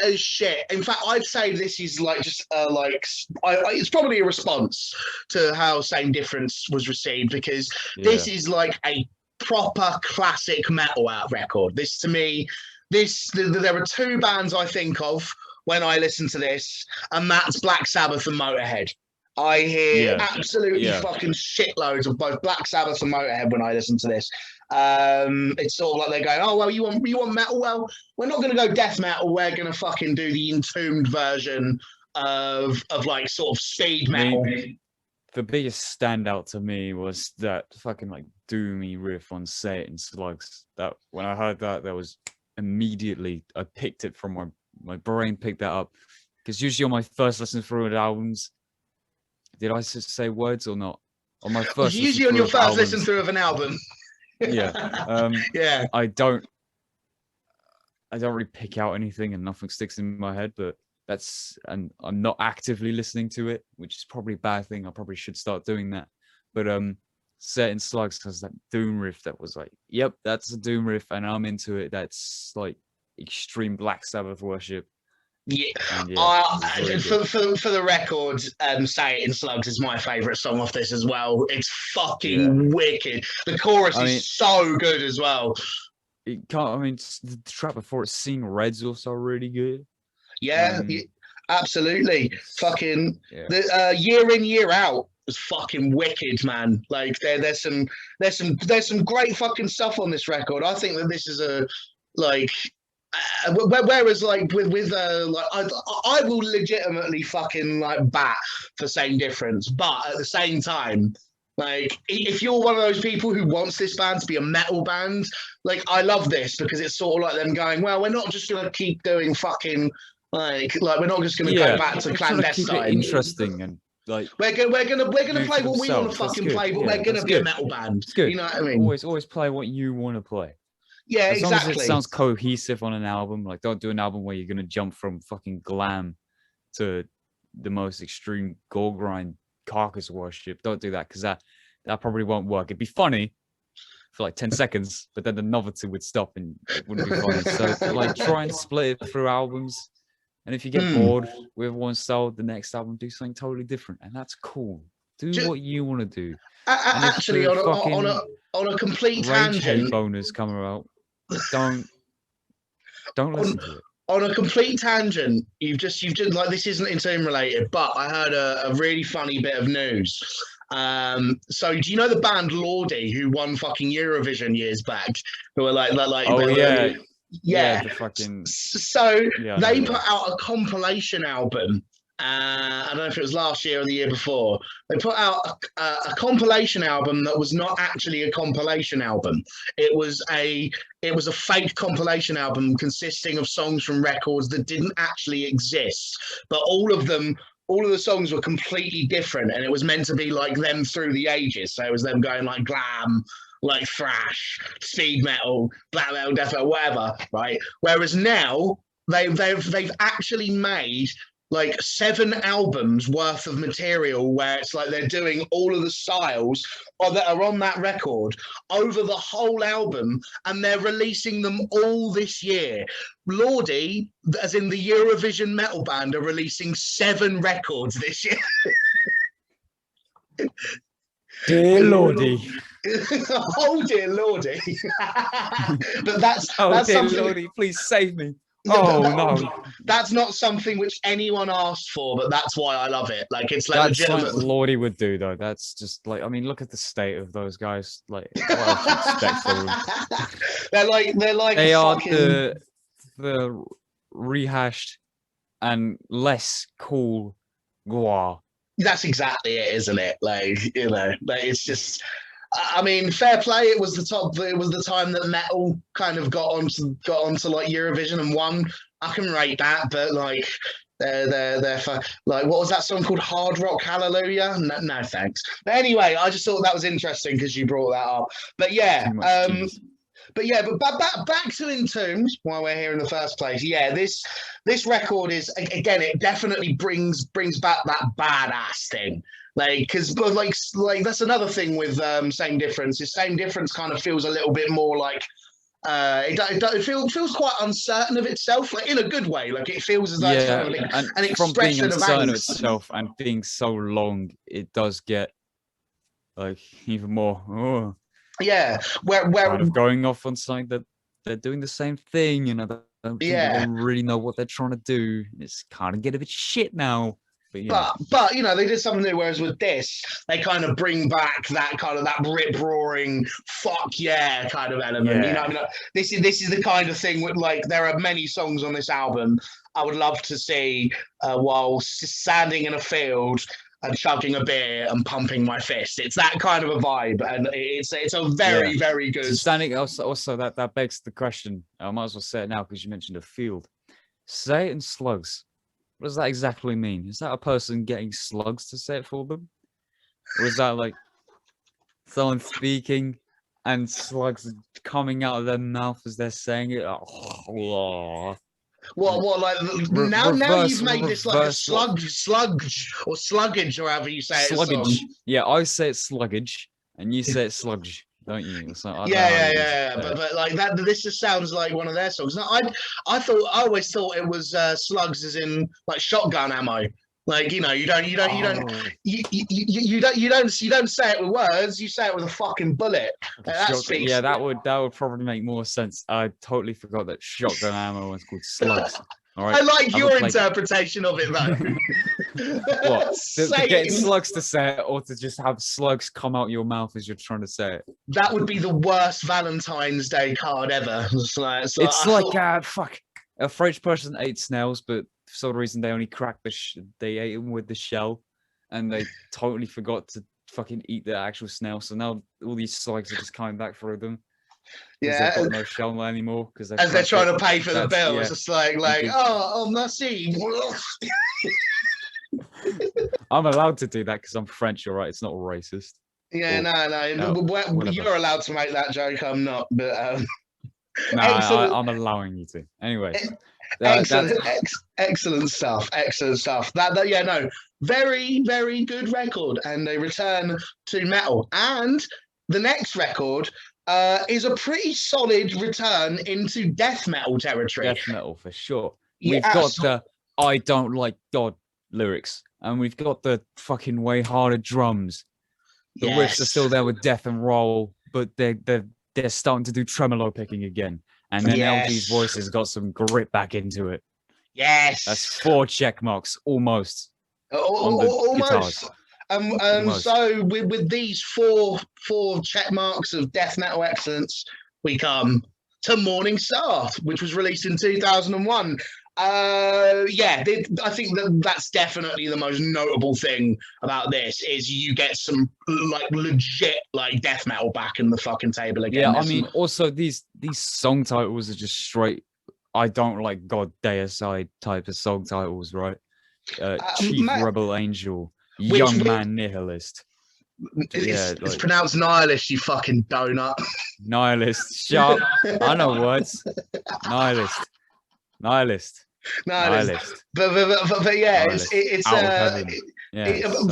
as shit. In fact, I'd say this is like just it's probably a response to how Same Difference was received, because this is like a proper classic metal out record. This, to me, there are two bands I think of when I listen to this, and that's Black Sabbath and Motorhead. I hear absolutely fucking shitloads of both Black Sabbath and Motorhead when I listen to this. It's sort of like they're going, oh well, you want metal? Well, we're not going to go death metal. We're going to fucking do the Entombed version of like sort of speed metal. The biggest standout to me was that fucking like doomy riff on Satan Slugs. That when I heard that was immediately I picked it from my brain picked that up, because usually on my first listen through of albums, did I just say words or not? On my first, usually on your first listen through of an album. Yeah. I don't really pick out anything and nothing sticks in my head, but and I'm not actively listening to it, which is probably a bad thing. I probably should start doing that. But Satan Slugs has that doom riff that was like, yep, that's a doom riff, and I'm into it. That's like extreme Black Sabbath worship. Yeah, for the record, Satan Slugs is my favourite song off this as well. It's fucking wicked. The chorus is so good as well. The track before it, Seeing Red's also really good. Yeah, absolutely. Fucking the Year In Year Out was fucking wicked, man. Like there's some great fucking stuff on this record. I think that this is a like. Whereas like with like I will legitimately fucking like bat for Same Difference, but at the same time, like if you're one of those people who wants this band to be a metal band, like I love this because it's sort of like them going, well, we're not just gonna keep doing fucking like we're not just gonna go back to clandestine. Keep it interesting and like we're gonna play what we want to fucking play, but we're gonna be a metal band. You know what I mean? Always play what you want to play. Yeah, as exactly. Long as it sounds cohesive on an album. Like, don't do an album where you're gonna jump from fucking glam to the most extreme gore grind Carcass worship. Don't do that, because that probably won't work. It'd be funny for like 10 seconds, but then the novelty would stop and it wouldn't be funny. So like, try and split it through albums. And if you get bored with one style, the next album, do something totally different, and that's cool. Do what you want to do. Actually, on a complete tangent, boners come out. Don't listen to it. On a complete tangent, you've just like, this isn't Entombed related, but I heard a really funny bit of news. So do you know the band Lordi, who won fucking Eurovision years back? Who were like the fucking. So they put out a compilation album. I don't know if it was last year or the year before. They put out a compilation album that was not actually a compilation album. It was a fake compilation album consisting of songs from records that didn't actually exist, but all of the songs were completely different, and it was meant to be like them through the ages. So it was them going like glam, like thrash, speed metal, black metal, death metal, whatever, right? Whereas now they've actually made like 7 albums worth of material where it's like they're doing all of the styles that are on that record over the whole album, and they're releasing them all this year. Lordi, as in the Eurovision metal band, are releasing 7 records this year. Dear Lordi. Oh dear Lordi. But that's dear something... Lordi, please save me. No. That's not something which anyone asked for, but that's why I love it. Like, it's like that's legitimate. Something Lordi would do, though. That's just like, I mean, look at the state of those guys. Like, what else do you expect from them? They are fucking... the rehashed and less cool bois. That's exactly it, isn't it? Like, you know, like, it's just. I mean, fair play. It was the time that metal kind of got onto like Eurovision and won. I can rate that, but like they're for, like, what was that song called? Hard Rock Hallelujah? No thanks. But anyway, I just thought that was interesting because you brought that up. But yeah, but back to Entombed while we're here in the first place. Yeah, this record is, again, it definitely brings back that badass thing. Like, because like that's another thing with Same Difference. Is Same Difference kind of feels a little bit more like it feels quite uncertain of itself, like in a good way. Like, it feels as though it's kind of an expression from being uncertain of of itself and being so long, it does get like even more. Yeah, where kind of going off on something that they're doing the same thing, you know. They don't think that they really know what they're trying to do. It's kind of get a bit shit now. But you know, they did something new. Whereas with this, they kind of bring back that kind of that rip roaring fuck yeah kind of element. You know, I mean, this is the kind of thing with, like, there are many songs on this album I would love to see while standing in a field and chugging a beer and pumping my fist. It's that kind of a vibe, and it's a very very good. So standing also that begs the question. I might as well say it now because you mentioned a field. Say it in slugs. What does that exactly mean? Is that a person getting slugs to say it for them? Or is that like someone speaking and slugs coming out of their mouth as they're saying it? Oh. What like now you've made this like a sludge or sluggage or however you say it. Sluggage. Yeah, I say it's sluggage and you say it's sludge, don't you? So yeah. But like that, this just sounds like one of their songs. No, I always thought it was slugs as in like shotgun ammo. Like, you know, you don't say it with words, you say it with a fucking bullet. Yeah, that would probably make more sense. I totally forgot that shotgun ammo was called slugs. All right. I like your interpretation of it though. What? To get slugs to say it, or to just have slugs come out your mouth as you're trying to say it? That would be the worst Valentine's Day card ever. It's like fuck. A French person ate snails, but for some reason they only cracked they ate them with the shell, and they totally forgot to fucking eat the actual snail. So now all these slugs are just coming back through them. Yeah, they've got no shell anymore because they're trying to pay for the bill. It's just like oh merci. I'm allowed to do that because I'm French, all right? It's not racist. Yeah, no. You're allowed to make that joke. I'm not, but. No, I'm allowing you to. Anyway, excellent stuff. Very very good record, and they return to metal. And the next record is a pretty solid return into death metal territory. Death metal for sure. We've got the "I don't like God" lyrics, and we've got the fucking way harder drums. The riffs are still there with death and roll, but they're starting to do tremolo picking again. And then LG's voice has got some grit back into it. Yes. That's 4 check marks, almost. Almost. So with these four check marks of death metal excellence, we come to Morningstar, which was released in 2001. I think that's definitely the most notable thing about this is you get some like legit like death metal back in the fucking table again. Yeah, I mean, also these song titles are just straight "I don't like God" deicide type of song titles, right? Chief Rebel Angel, Young Man Nihilist. It's pronounced nihilist, you fucking donut. Nihilist, sharp. I know words. Nihilist. But yeah, it's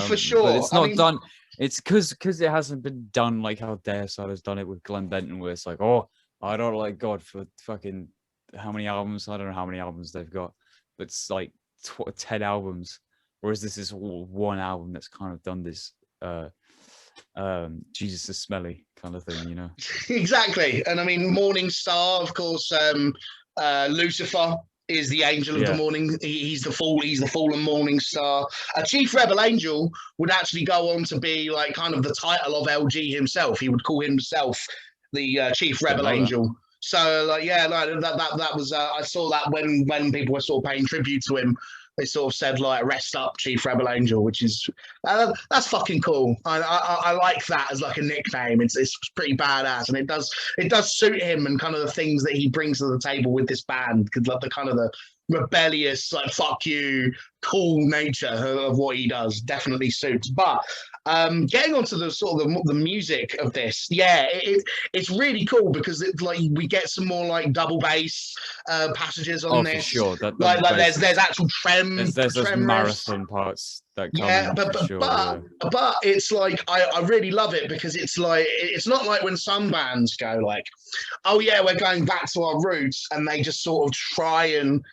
for sure. But it's not done. It's because it hasn't been done like how Deicide has done it with Glenn Benton, where it's like, oh, I don't like God for fucking how many albums? I don't know how many albums they've got, but it's like 10 albums. Whereas this is all one album that's kind of done this. Jesus is smelly kind of thing, you know. Exactly. And I mean, Morningstar, of course, Lucifer is the angel of the morning. He's the fallen morning star. A chief rebel angel would actually go on to be like kind of the title of LG himself. He would call himself the chief rebel angel. So like that was I saw that when people were sort of paying tribute to him. They sort of said like "Rest up, Chief Rebel Angel," which is that's fucking cool. I like that as like a nickname. It's pretty badass, and it does suit him and kind of the things that he brings to the table with this band. Because like the kind of the rebellious, like fuck you, cool nature of what he does definitely suits. But getting onto the sort of the music of this, it's really cool because it's like we get some more like double bass passages on this. For sure. Like there's actual trem. There's those marathon parts that come but it's like I really love it because it's like it's not like when some bands go like, oh yeah, we're going back to our roots, and they just sort of try and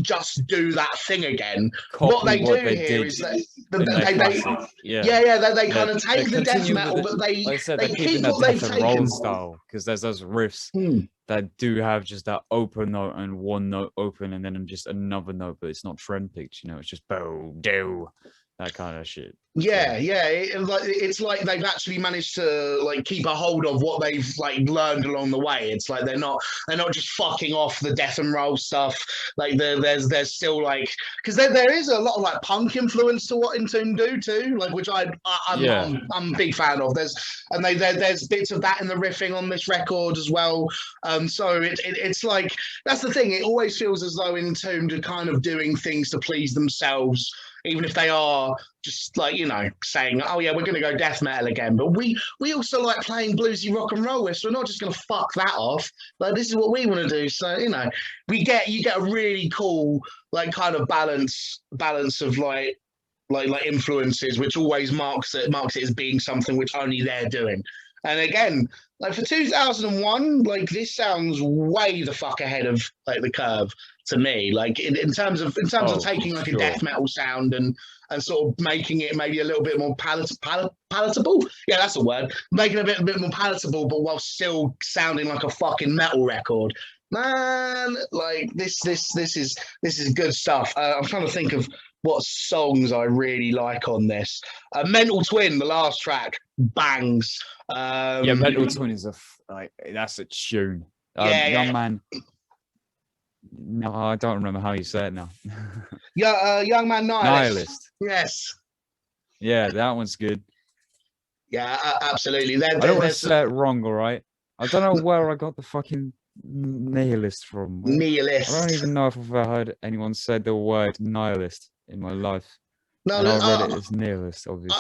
just do that thing again. What they do here is that they kind of take the death metal, but they keep what they've taken. Style, because there's those riffs that do have just that open note and one note open and then just another note, but it's not trend pitch, you know, it's just bow, do, that kind of shit. Yeah, yeah. It's like they've actually managed to like keep a hold of what they've like learned along the way. It's like they're not just fucking off the death and roll stuff. Like there's still like, because there is a lot of like punk influence to what Entombed do too, like which I'm a big fan of. There's bits of that in the riffing on this record as well. So it's like, that's the thing. It always feels as though Entombed are kind of doing things to please themselves, even if they are just like, you know, saying, oh yeah, we're going to go death metal again. But we also like playing bluesy rock and roll, so we're not just going to fuck that off. Like, this is what we want to do. So, you know, you get a really cool like kind of balance of like influences, which always marks it as being something which only they're doing. And again, like for 2001, like this sounds way the fuck ahead of like the curve to me. Like in terms of taking like a death metal sound and sort of making it maybe a little bit more palatable. Yeah, that's a word. Making it a bit more palatable, but while still sounding like a fucking metal record. Man, like this is good stuff. I'm trying to think of what songs I really like on this. Mental Twin, the last track, bangs. Yeah, Mental Twin is that's a tune. Young Man. No, I don't remember how you say it now. Yeah, Young Man Nihilist. Nihilist. Yes. Yeah, that one's good. Yeah, absolutely. I don't want to say it wrong, all right? I don't know where I got the fucking nihilist from. Nihilist. I don't even know if I've ever heard anyone say the word nihilist in my life. No, and I read it as nihilist, obviously.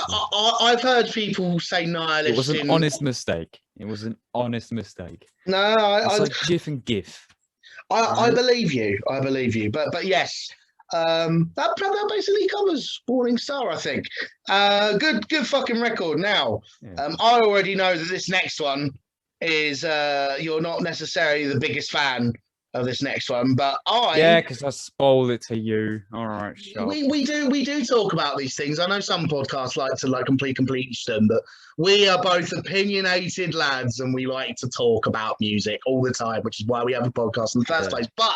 I've heard people say nihilist. It was an honest mistake. It was an honest mistake. No, it's like GIF and GIF. I believe you. I believe you. But yes, that basically covers Morningstar, I think. Good fucking record. Now, I already know that this next one is you're not necessarily the biggest fan of this next one, but because I spoiled it to you. All right, we do talk about these things. I know some podcasts like to complete them, but we are both opinionated lads and we like to talk about music all the time, which is why we have a podcast in the first place. But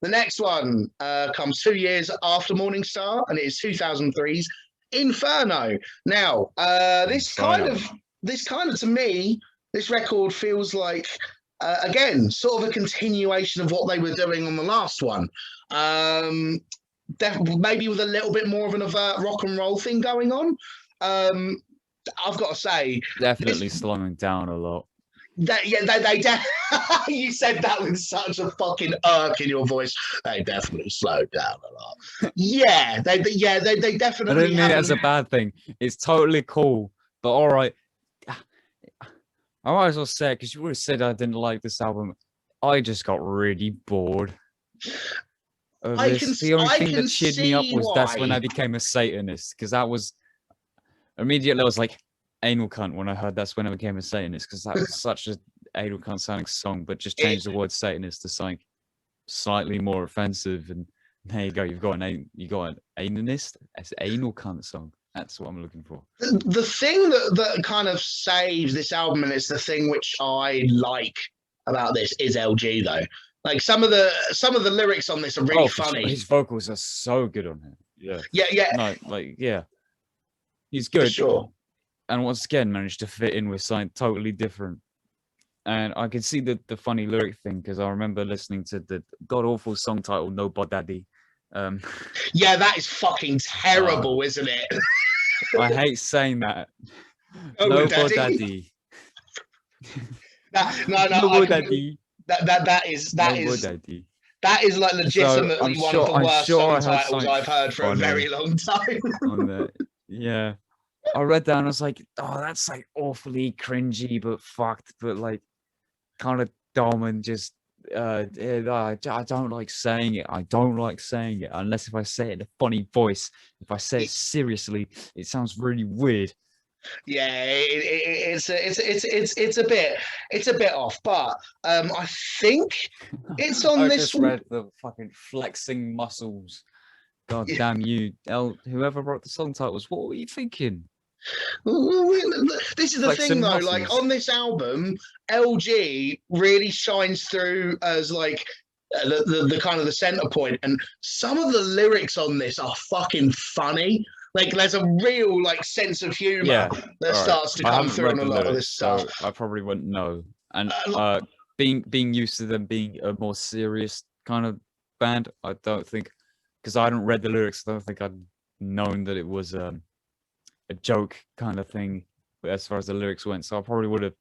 the next one comes 2 years after Morningstar, and it is 2003's Inferno. Now, this kind of to me, this record feels like, again, sort of a continuation of what they were doing on the last one. Maybe with a little bit more of an overt rock and roll thing going on. I've got to say, definitely slowing down a lot. You said that with such a fucking irk in your voice. They definitely slowed down a lot. Yeah, they definitely. I don't mean it as a bad thing. It's totally cool, but all right. I might as well say it because you would have said I didn't like this album. I just got really bored of this. The only thing that cheered me up was that's when I became a Satanist, because that was immediately I was like anal cunt when I heard that's when I became a Satanist, because that was such an anal cunt sounding song, but just changed the word Satanist to something slightly more offensive, and there you go. You got an analist. It's an anal cunt song. That's what I'm looking for. The thing that kind of saves this album, and it's the thing which I like about this, is LG though. Like some of the lyrics on this are really funny. His vocals are so good on here. Yeah. No, he's good. For sure. And once again, managed to fit in with something totally different. And I can see the funny lyric thing, because I remember listening to the god awful song titled "No Daddy." Yeah, that is fucking terrible, isn't it? I hate saying that. No Daddy. No, Daddy. That is like legitimately one of the worst song titles I've heard for a very long time. Yeah. I read that and I was like, oh, that's like awfully cringy, but fucked, but like kind of dumb, and just I don't like saying it. I don't like saying it unless if I say it in a funny voice. If I say it seriously, it sounds really weird. Yeah, it's a bit off, but I think it's on this. I just read the fucking flexing muscles. God damn you, whoever wrote the song titles. What were you thinking? This is the thing, Flexing though. Like muscles. on this album, LG really shines through as like the kind of the center point, and some of the lyrics on this are fucking funny. Like there's a real like sense of humor Yeah. that All right. starts to I come haven't through read on a the lot of this lyrics, stuff. so I probably wouldn't know. And Uh, being used to them being a more serious kind of band, I don't think, because I hadn't read the lyrics, I don't think I'd known that it was a joke kind of thing as far as the lyrics went. So I probably would have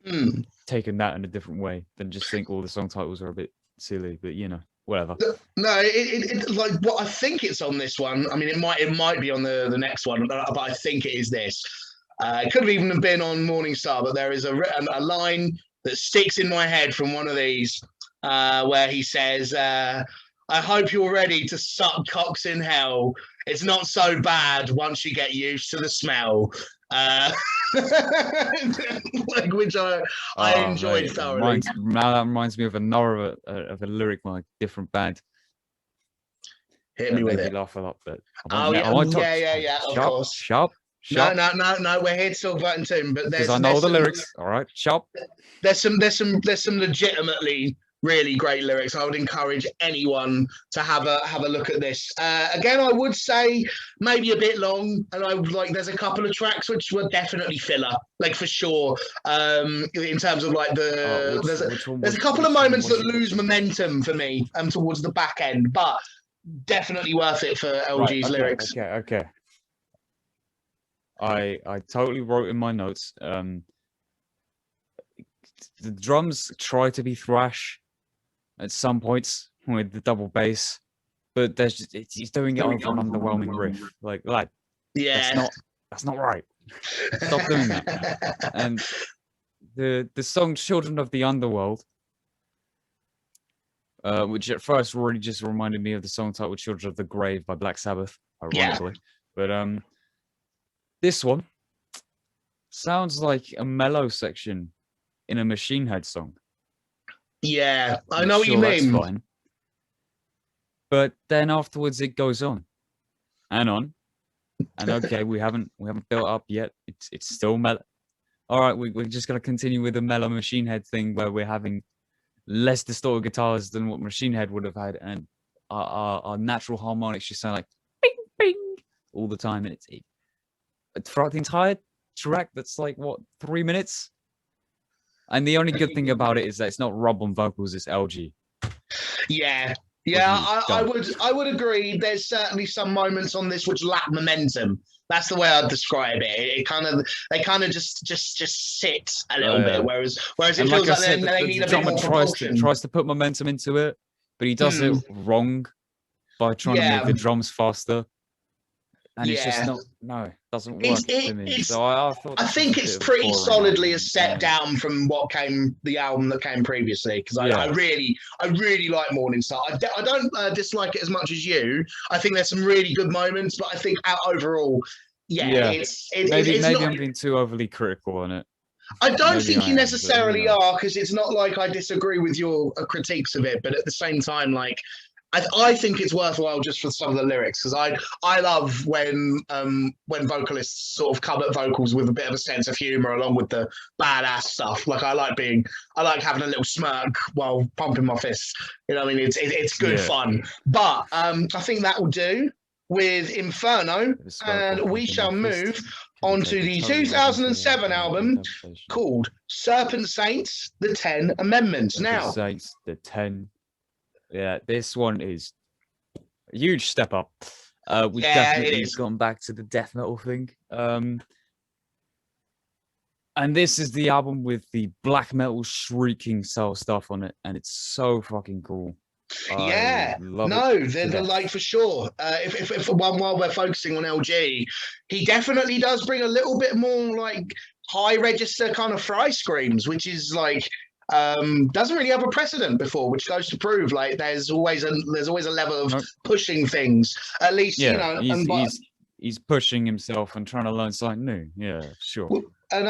hmm. taken that in a different way than just think all the song titles are a bit silly. But you know, whatever. No, like what I think it's on this one. I mean, it might be on the next one, but I think it is this. It could have even been on Morningstar, but there is a line that sticks in my head from one of these where he says, "I hope you're ready to suck cocks in hell. It's not so bad once you get used to the smell." Like which I Oh, enjoyed mate, thoroughly. that reminds me of another of a lyric by a different band Hit that me with made me it. laugh a lot. But Oh I won't talk. yeah. Of Sharp, course. sharp, No, sharp. no. We're here to talk about Entombed, but Because I know the lyrics. All right, sharp. there's some legitimately really great lyrics. I would encourage anyone to have a look at this. Again, I would say maybe a bit long, and I would like. There's a couple of tracks which were definitely filler, like for sure. In terms of like there's a couple of moments that lose momentum for me towards the back end, but definitely worth it for LG's lyrics. Okay. I totally wrote in my notes. The drums try to be thrash at some points with the double bass, but he's doing it over an underwhelming riff. Like Yeah, that's not right. Stop doing that. And the song "Children of the Underworld," which at first really just reminded me of the song titled "Children of the Grave" by Black Sabbath, ironically. But this one sounds like a mellow section in a Machine Head song. Yeah, I know what you That's mean. fine. But then afterwards it goes on and on. And okay, we haven't built up yet. It's still mellow. All right, we're just gonna continue with the mellow Machine Head thing where we're having less distorted guitars than what Machine Head would have had, and our natural harmonics just sound like bing bing all the time. And throughout the entire track, that's like what, 3 minutes. And the only good thing about it is that it's not Rob on vocals, it's LG. Yeah, I would agree. There's certainly some moments on this which lack momentum. That's the way I'd describe it. They kind of just sit a little bit, whereas it feels like they need a bit more propulsion. Tries to put momentum into it, but he does it wrong by trying to make the drums faster. And it's just doesn't work to me. So I think it's pretty solidly a step down from the album that came previously, because I really like Morningstar. I don't dislike it as much as you. I think there's some really good moments, but I think overall, maybe I'm being too overly critical on it. I don't think you necessarily are, because it's not like I disagree with your critiques of it, but at the same time, like I think it's worthwhile just for some of the lyrics, because I love when vocalists sort of come at vocals with a bit of a sense of humor along with the badass stuff. Like I like having a little smirk while pumping my fists. You know what I mean? It's good fun. But I think that will do with Inferno, and we shall move onto the 2007 album called Serpent Saints: The 10 Amendments. Now, Saints, the 10. Yeah, this one is a huge step up. We've definitely gone back to the death metal thing. And this is the album with the black metal shrieking soul stuff on it, and it's so fucking cool. They're like for sure. If while we're focusing on LG, he definitely does bring a little bit more like high register kind of fry screams, which is like doesn't really have a precedent before, which goes to prove like there's always a level of pushing things, at least. He's pushing himself and trying to learn something new. Yeah, sure. And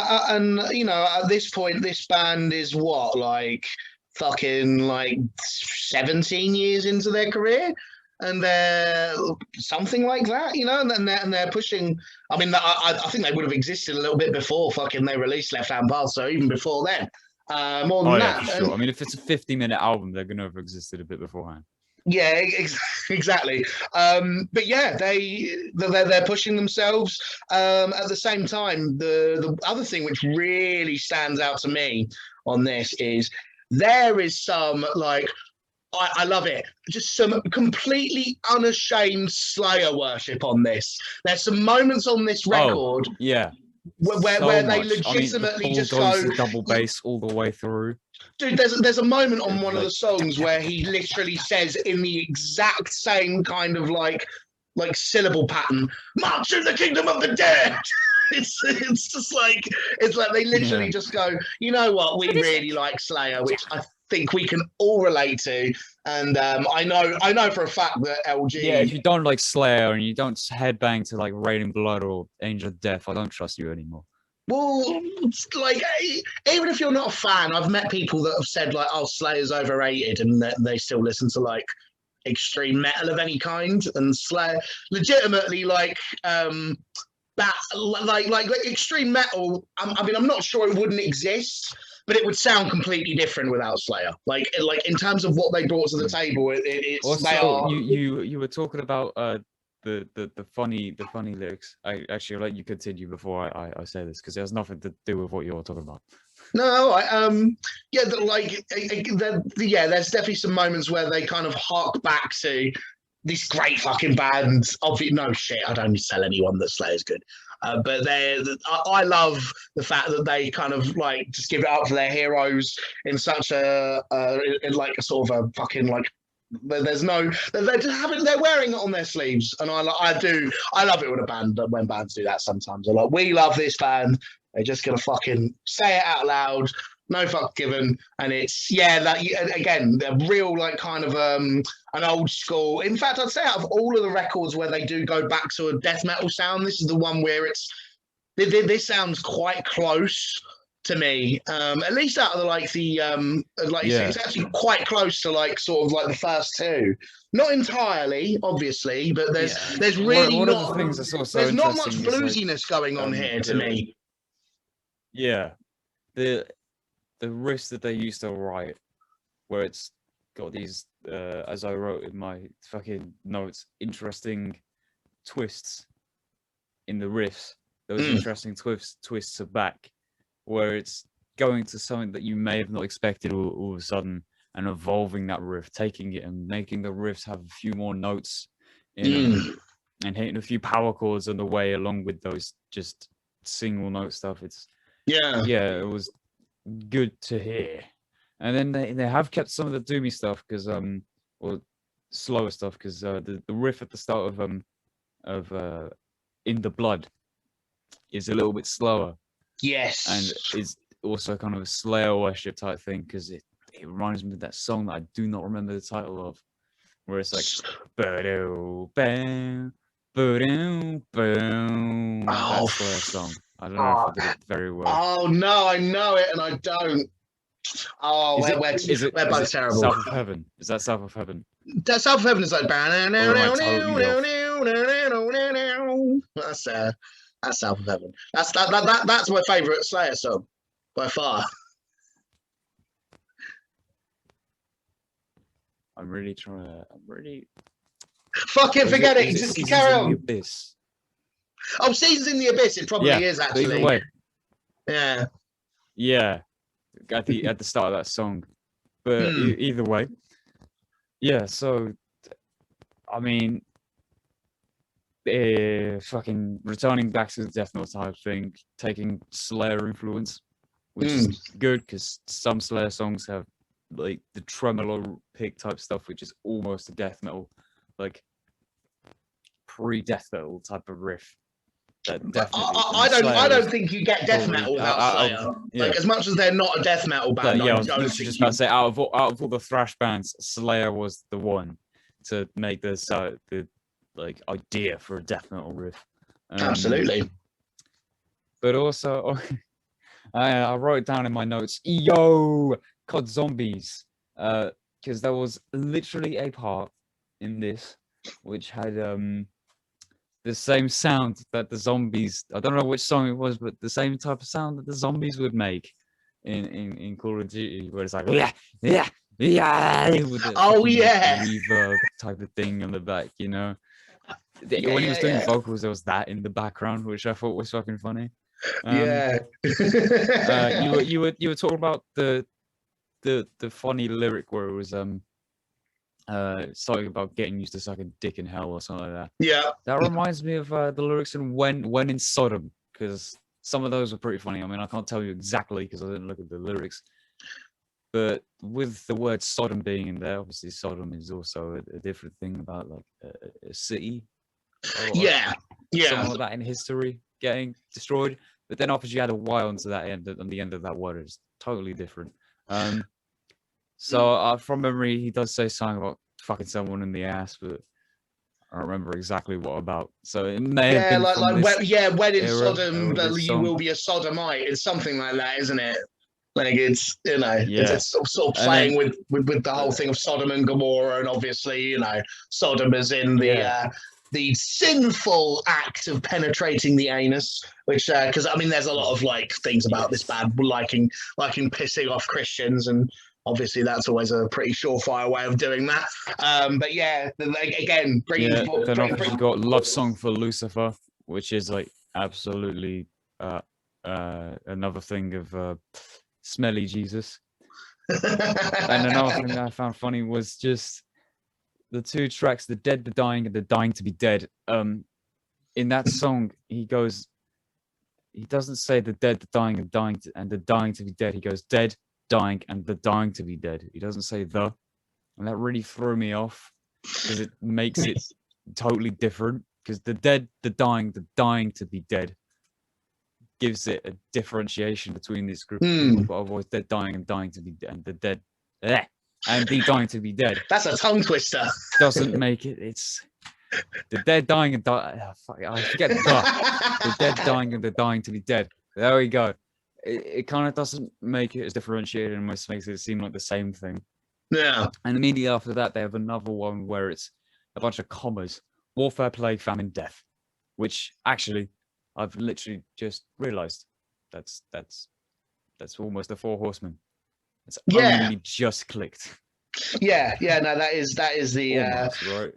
at this point this band is what, like fucking like 17 years into their career. and they're something like that, you know, and they're pushing. I mean, I think they would have existed a little bit before fucking they released Left Hand Path, so even before then, more than Oh yeah, that. for sure. I mean, if it's a 50-minute album, they're gonna have existed a bit beforehand. Yeah, exactly. But yeah, they're pushing themselves. At the same time, the other thing which really stands out to me on this is there is some like I love it. Just some completely unashamed Slayer worship on this. There's some moments on this record yeah, where they much. I mean, the legitimately ball just goes go, to double bass all the way through. dude, there's a moment on one of the Like, songs where he literally says in the exact same kind of like syllable pattern, "March in the kingdom of the dead." It's just like they literally yeah. just go, you know what, we really like Slayer, which I think we can all relate to. And I know for a fact that LG. Yeah, if you don't like Slayer and you don't headbang to like Raining Blood or Angel of Death, I don't trust you anymore. Well, it's like even if you're not a fan, I've met people that have said like, "Oh, Slayer's overrated," and they still listen to like extreme metal of any kind. And Slayer, legitimately, like that, like extreme metal. I mean, I'm not sure it wouldn't exist, but it would sound completely different without Slayer. Like in terms of what they brought to the table, it's Also, they are. you were talking about the funny lyrics. I actually let you continue before I say this because it has nothing to do with what you're talking about. No, yeah, yeah. There's definitely some moments where they kind of hark back to this great fucking band. Obviously, no shit. I don't need to tell anyone that Slayer's good, but I love the fact that they kind of like just give it up for their heroes in such in like a sort of a fucking like. There's no, they're just having, they're wearing it on their sleeves, and I love it when bands do that. Sometimes they're like, we love this band. They're just gonna fucking say it out loud, no fuck given, and it's like again, they're real like kind of an old school. In fact, I'd say out of all of the records where they do go back to a death metal sound, this is the one where this sounds quite close to me, at least out of it's actually quite close to like sort of like the first two. Not entirely, obviously, but there's really one not. of the things that's also there's not much interesting is, bluesiness going on here to me. Yeah, the riffs that they used to write, where it's got these, as I wrote in my fucking notes, interesting twists in the riffs. Those interesting twists are back, where it's going to something that you may have not expected all of a sudden and evolving that riff, taking it and making the riffs have a few more notes in them and hitting a few power chords on the way along with those just single note stuff. It was good to hear. And then they have kept some of the doomy stuff because or slower stuff because the riff at the start of In the Blood is a little bit slower. Yes. And is also kind of a Slayer worship type thing because it reminds me of that song that I do not remember the title of, where it's like that Slayer song. I don't know if I did it very well. Oh no, I know it and I don't. Oh, we're both terrible. South of Heaven? Is that South of Heaven? South of Heaven is like. That's South of Heaven. That's my favourite Slayer song by far. I'm really trying to. Fuck it, forget it. Just carry on. The Abyss. Oh, Seasons in the Abyss. It probably is actually. Either way. Yeah. Yeah. At the start of that song, but either way. Yeah. So, I mean, fucking returning back to the death metal type thing, taking Slayer influence, which is good because some Slayer songs have like the tremolo pick type stuff, which is almost a death metal, like pre-death metal type of riff. I don't think you get death metal without Slayer. Like as much as they're not a death metal band, I was just about to say out of all the thrash bands, Slayer was the one to make the like idea for a death metal riff. Absolutely. But also, I wrote it down in my notes. Yo, COD Zombies, because there was literally a part in this which had the same sound that the zombies. I don't know which song it was, but the same type of sound that the zombies would make in Call of Duty, where it's like yeah, with the Oh fucking, yeah. reverb type of thing on the back, you know. Yeah, When he was doing yeah, vocals, there was that in the background, which I thought was fucking funny. yeah. You were talking about the funny lyric where it was something about getting used to sucking dick in hell or something like that. Yeah. That reminds me of the lyrics in when in Sodom, because some of those were pretty funny. I mean, I can't tell you exactly because I didn't look at the lyrics, but with the word Sodom being in there, obviously Sodom is also a different thing about like a city or Yeah. Yeah. something like that in history getting destroyed. But then obviously you add a Y onto that end, on the end of that word, it's totally different. So from memory, he does say something about fucking someone in the ass, but I don't remember exactly what about. So it may have Yeah, been from this when in era Sodom, or this you will song. be a sodomite. It's something like that, isn't it? Like it's Yeah, it's sort of and then playing with the whole thing of Sodom and Gomorrah, and obviously Sodom is in yeah, the sinful act of penetrating the anus, which because I mean there's a lot of like things about this yes, band liking pissing off Christians, and obviously that's always a pretty surefire way of doing that. But yeah, again, yeah. Then obviously you got Love Song for Lucifer, which is like absolutely another thing of smelly Jesus. And another thing that I found funny was just the two tracks, The Dead, The Dying, and The Dying to Be Dead. In that song, he doesn't say the dead, the dying, and the dying to be dead. He goes dead, dying, and the dying to be dead. He doesn't say the, and that really threw me off because it makes it totally different. Because the dead, the dying to be dead gives it a differentiation between this group of people. But otherwise, dead, dying, and dying to be dead, and the dead, and the dying to be dead. That's a tongue twister. Doesn't make it. It's the dead, dying, and dying. I forget the dead, dying, and the dying to be dead. There we go. It kind of doesn't make it as differentiated, and almost makes it seem like the same thing. Yeah. And immediately after that, they have another one where it's a bunch of commas: warfare, plague, famine, death. Which actually, I've literally just realised that's almost the Four Horsemen. It's only just clicked. Yeah, no, that is the Almost, right?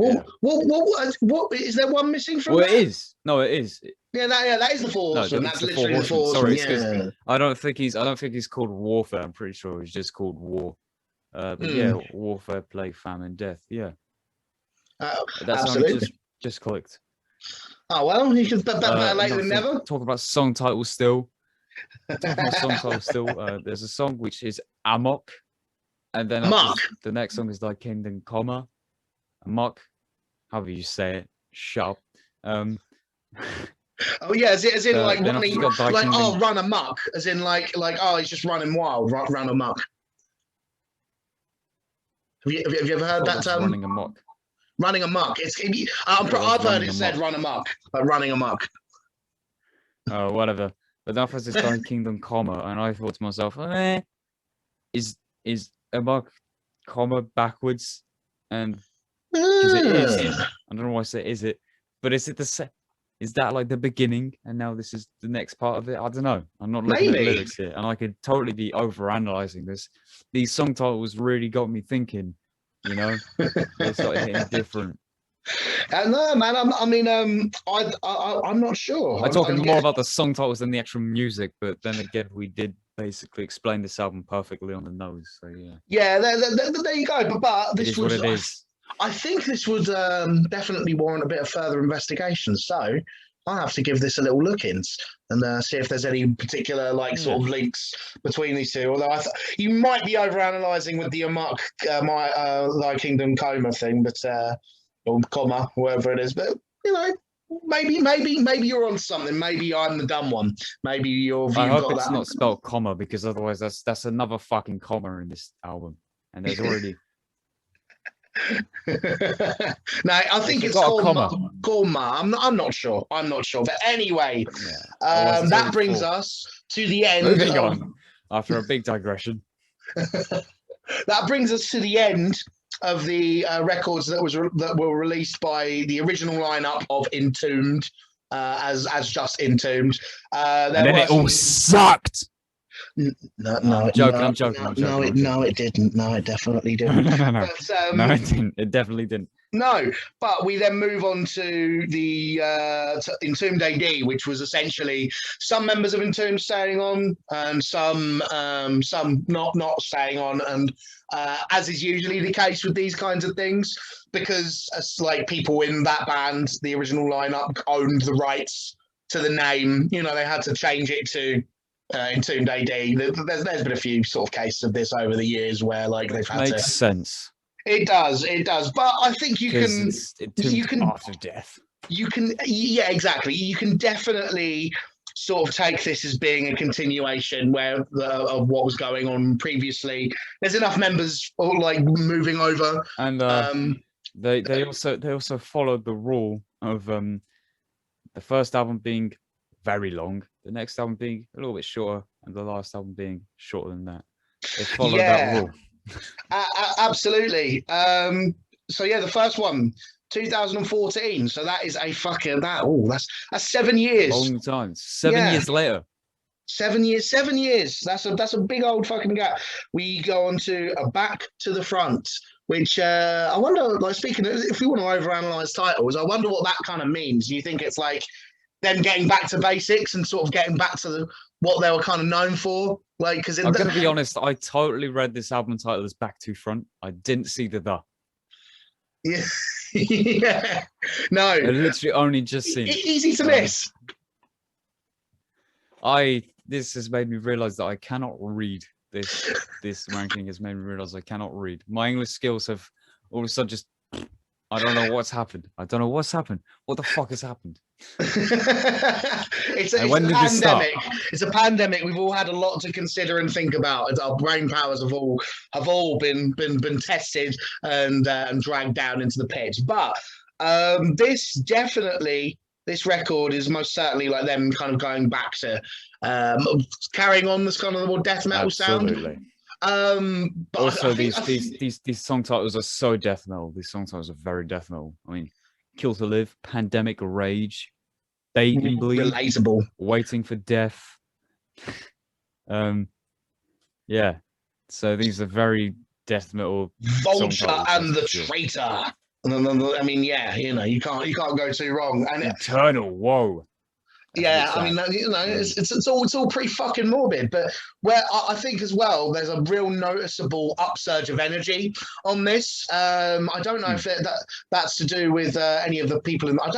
what is there one missing from Well, that? it is. No, it is. Yeah, that is the Four Horsemen. No, That's the Four literally the Horsemen. Four Sorry, Horsemen. it's because Yeah. I don't think he's called Warfare. I'm pretty sure he's just called War. But yeah, warfare, plague, famine, death. Yeah, that's absolutely. only just clicked. Oh well, you can better late than never. Talk about song titles still. There's a song which is Amok, and then the next song is like Kingdom Comma, Amok, however you say it. Shut up. Oh yeah, as in like running, like run amok, as in like oh he's just running wild, run amok. Have you ever heard that term? Running amok. Running amok. I've heard it said run amok, like running amok. Oh, whatever. But that was this guy Kingdom Comma, and I thought to myself, is amok comma backwards? And because it is, I don't know why I say is it, but is it is that like the beginning, and now this is the next part of it? I don't know. I'm not looking at the lyrics here, and I could totally be over-analyzing this. These song titles really got me thinking, you know? They started hitting different. No, man. I'm not sure. I'm talking more about the song titles than the actual music, but then again, we did basically explain this album perfectly on the nose. So yeah. Yeah, there you go. But this what it is. I think this would definitely warrant a bit of further investigation. So I'll have to give this a little look in and see if there's any particular sort of links between these two. Although you might be overanalyzing with the Amok, Thy Kingdom Coma thing, but or comma, whatever it is. But maybe you're on something. Maybe I'm the dumb one. Maybe your view. I hope it's not spelled comma, because otherwise that's another fucking comma in this album, and there's already. No, I think it's called comma. I'm not sure. But anyway, that brings us to the end. Moving on after a big digression. That brings us to the end of the records that were released by the original lineup of Entombed, as just Entombed. And then it all sucked. No, I'm joking. No, it didn't. No, it definitely didn't. No, But, no, it didn't. It definitely didn't. No, but we then move on to the Entombed AD, which was essentially some members of Entombed staying on and some not staying on, and as is usually the case with these kinds of things, because like people in that band, the original lineup owned the rights to the name. You know, they had to change it to Entombed AD. There's been a few sort of cases of this over the years where like they've had Makes sense. It does. But I think you can after death. Yeah, exactly. You can definitely sort of take this as being a continuation of what was going on previously. There's enough members like moving over, and they also followed the rule of the first album being very long, the next album being a little bit shorter, and the last album being shorter than that. They followed that rule. Absolutely. So yeah, the first one, 2014. So that is a fucking that's 7 years. Long time. 7 years later. 7 years. 7 years. That's a big old fucking gap. We go on to a Back to the Front, which I wonder, like, speaking of, if we want to overanalyze titles, I wonder what that kind of means. Do you think it's like them getting back to basics and sort of getting back to what they were kind of known for? Like, because I'm gonna be honest, I totally read this album title as Back to Front. I didn't see the. Yeah. Yeah. No. I literally only just seen it. Easy to miss. This has made me realize that I cannot read. This ranking has made me realize I cannot read. My English skills have all of a sudden just, I don't know what's happened. I don't know what's happened. What the fuck has happened? It's a pandemic. It's a pandemic. We've all had a lot to consider and think about. Our brain powers have all been tested and dragged down into the pit. But this record is most certainly like them kind of going back to carrying on this kind of the more death metal sound. But also these song titles are so death metal. These song titles are very death metal. I mean, Kill to Live, Pandemic Rage, Bait and Bleed, relatable, Waiting for Death. Yeah. So these are very death metal. Vulture and the Traitor. I mean, yeah, you know, you can't go too wrong. And Eternal Woe. Yeah, I mean, you know, it's all pretty fucking morbid, but where I think as well, there's a real noticeable upsurge of energy on this. I don't know if that's to do with any of the people I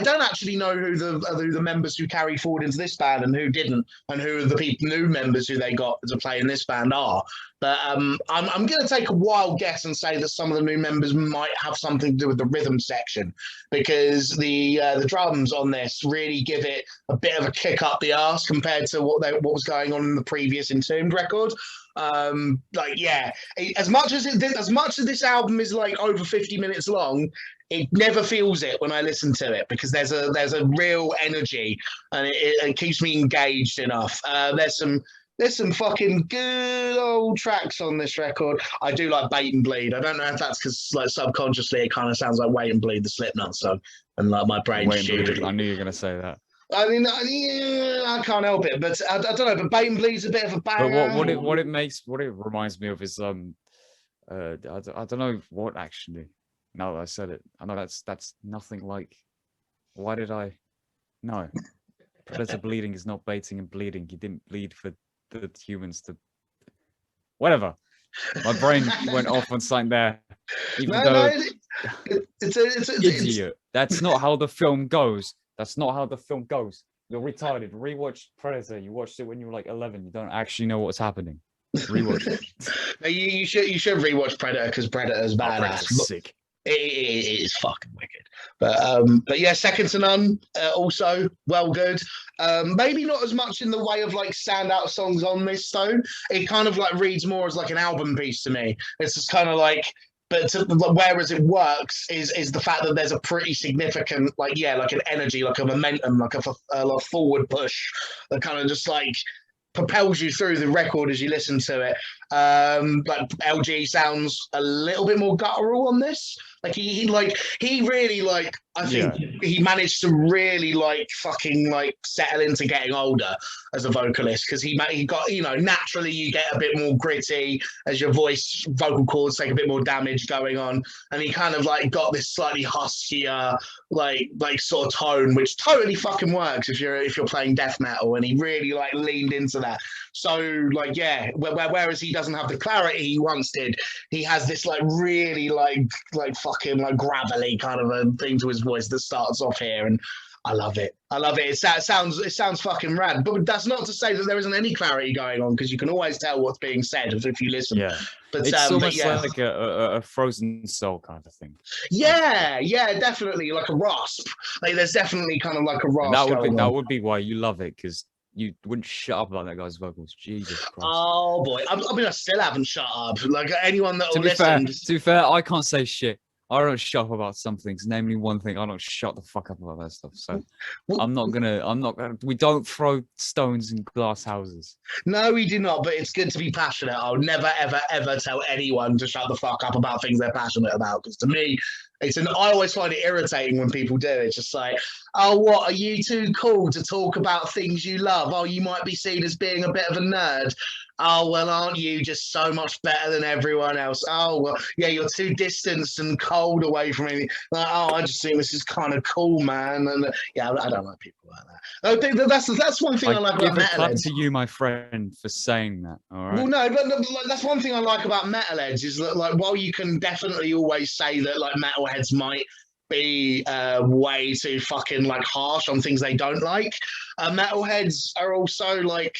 don't actually know who the members who carried forward into this band and who didn't, and who the new members who they got to play in this band are. But I'm going to take a wild guess and say that some of the new members might have something to do with the rhythm section, because the drums on this really give it a bit of a kick up the arse compared to what was going on in the previous Entombed record. Like, yeah, as much as this album is like over 50 minutes long, it never feels it when I listen to it, because there's a real energy and it keeps me engaged enough. There's some fucking good old tracks on this record. I do like Bait and Bleed. I don't know if that's because like subconsciously it kind of sounds like Wait and Bleed, the Slipknot song, and like my brain's stupid. I knew you were gonna say that. I mean, I can't help it, but I don't know. But Bait and Bleed's a bit of a banger. But what it reminds me of is I don't know what actually. Now that I said it, I know that's nothing like. Why did I? No, Predator bleeding is not baiting and bleeding. You didn't bleed for the humans to. Whatever. My brain went off on something there. Idiot. That's not how the film goes. That's not how the film goes. You're retarded. Rewatch Predator. You watched it when you were like 11. You don't actually know what's happening. Rewatch it. No, you should rewatch Predator, because Predator's badass. Predator's sick. It is fucking wicked. But yeah, Second to None, also well good. Maybe not as much in the way of like standout songs on this though. It kind of like reads more as like an album piece to me. It's just kind of like, whereas it works is the fact that there's a pretty significant like an energy, like a momentum, like a forward push that kind of just like propels you through the record as you listen to it. But LG sounds a little bit more guttural on this. Like he really like, I think he managed to really like fucking like settle into getting older as a vocalist, because he got, you know, naturally you get a bit more gritty as your vocal cords take a bit more damage going on, and he kind of like got this slightly huskier like sort of tone, which totally fucking works if you're playing death metal, and he really like leaned into that. So like, yeah, whereas he doesn't have the clarity he once did, he has this like really like fucking like gravelly kind of a thing to his voice that starts off here, and I love it. It sounds fucking rad. But that's not to say that there isn't any clarity going on, because you can always tell what's being said if you listen. Yeah, but it's almost like a frozen soul kind of thing. Yeah, definitely like a rasp. Like there's definitely kind of like a rasp. And that would be why you love it, because you wouldn't shut up about that guy's vocals. Jesus Christ. Oh boy, I mean, I still haven't shut up. Like anyone that will listen. To be fair, I can't say shit. I don't shut up about some things. Namely, one thing, I don't shut the fuck up about that stuff. So I'm not gonna. We don't throw stones in glass houses. No, we do not. But it's good to be passionate. I'll never, ever, ever tell anyone to shut the fuck up about things they're passionate about. Because to me, I always find it irritating when people do it. It's just like, oh, what, are you too cool to talk about things you love? Oh, you might be seen as being a bit of a nerd. Oh, well, aren't you just so much better than everyone else? Oh, well, yeah, you're too distanced and cold away from me. Like, oh, I just think this is kind of cool, man. And yeah, I don't like people like that. I think that's one thing I like about metalheads. Give a clap to you, my friend, for saying that. All right. Well, no, but that's one thing I like about metalheads, is that like, while you can definitely always say that like metalheads might be way too fucking like harsh on things they don't like, metalheads are also like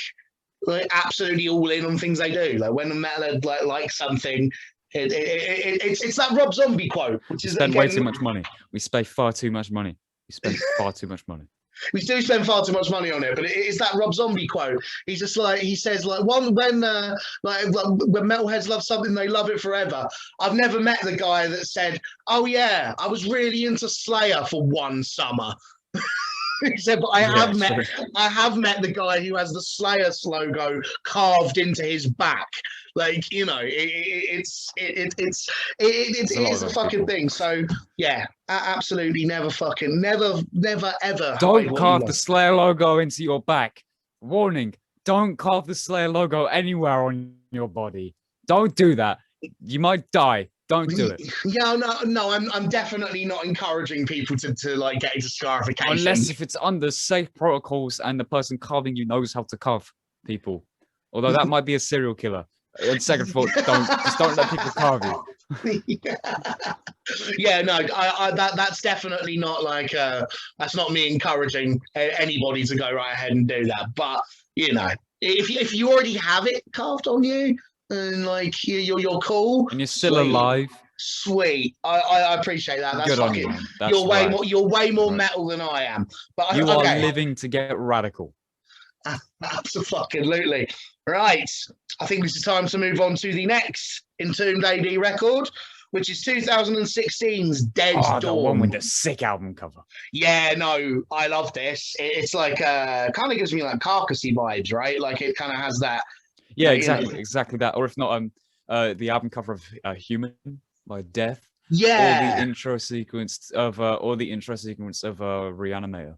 absolutely all in on things they do. Like when a metalhead likes something, it's that Rob Zombie quote, which is spend way too much money. We spend far too much money. We spend far too much money. We do spend far too much money on it, but it's that Rob Zombie quote. He's just like, he says like, when metalheads love something, they love it forever. I've never met the guy that said, oh yeah, I was really into Slayer for one summer. He said, but I have met the guy who has the Slayer logo carved into his back. Like, you know, it is a fucking thing. So yeah, absolutely never ever. Don't carve the Slayer logo into your back. Warning, don't carve the Slayer logo anywhere on your body. Don't do that. You might die. Don't do it. Yeah, no, I'm definitely not encouraging people to like get into scarification. Unless if it's under safe protocols and the person carving you knows how to carve people. Although that might be a serial killer. On second thought, don't let people carve you. Yeah, no, that's definitely not like that's not me encouraging anybody to go right ahead and do that. But you know, if you already have it carved on you, and like you're cool, and you're still alive, sweet. I appreciate that. That's good on you, man. That's you're way more metal than I am. But you are living to get radical. Absolutely. Right. I think this is time to move on to the next Entombed AD record, which is 2016's Dead Dawn. The one with the sick album cover. Yeah, no, I love this. It's like kind of gives me like Carcassy vibes, right? Like it kind of has that. Yeah, exactly that. Or if not, the album cover of Human by Death. Yeah. Or the intro sequence of Reanimator.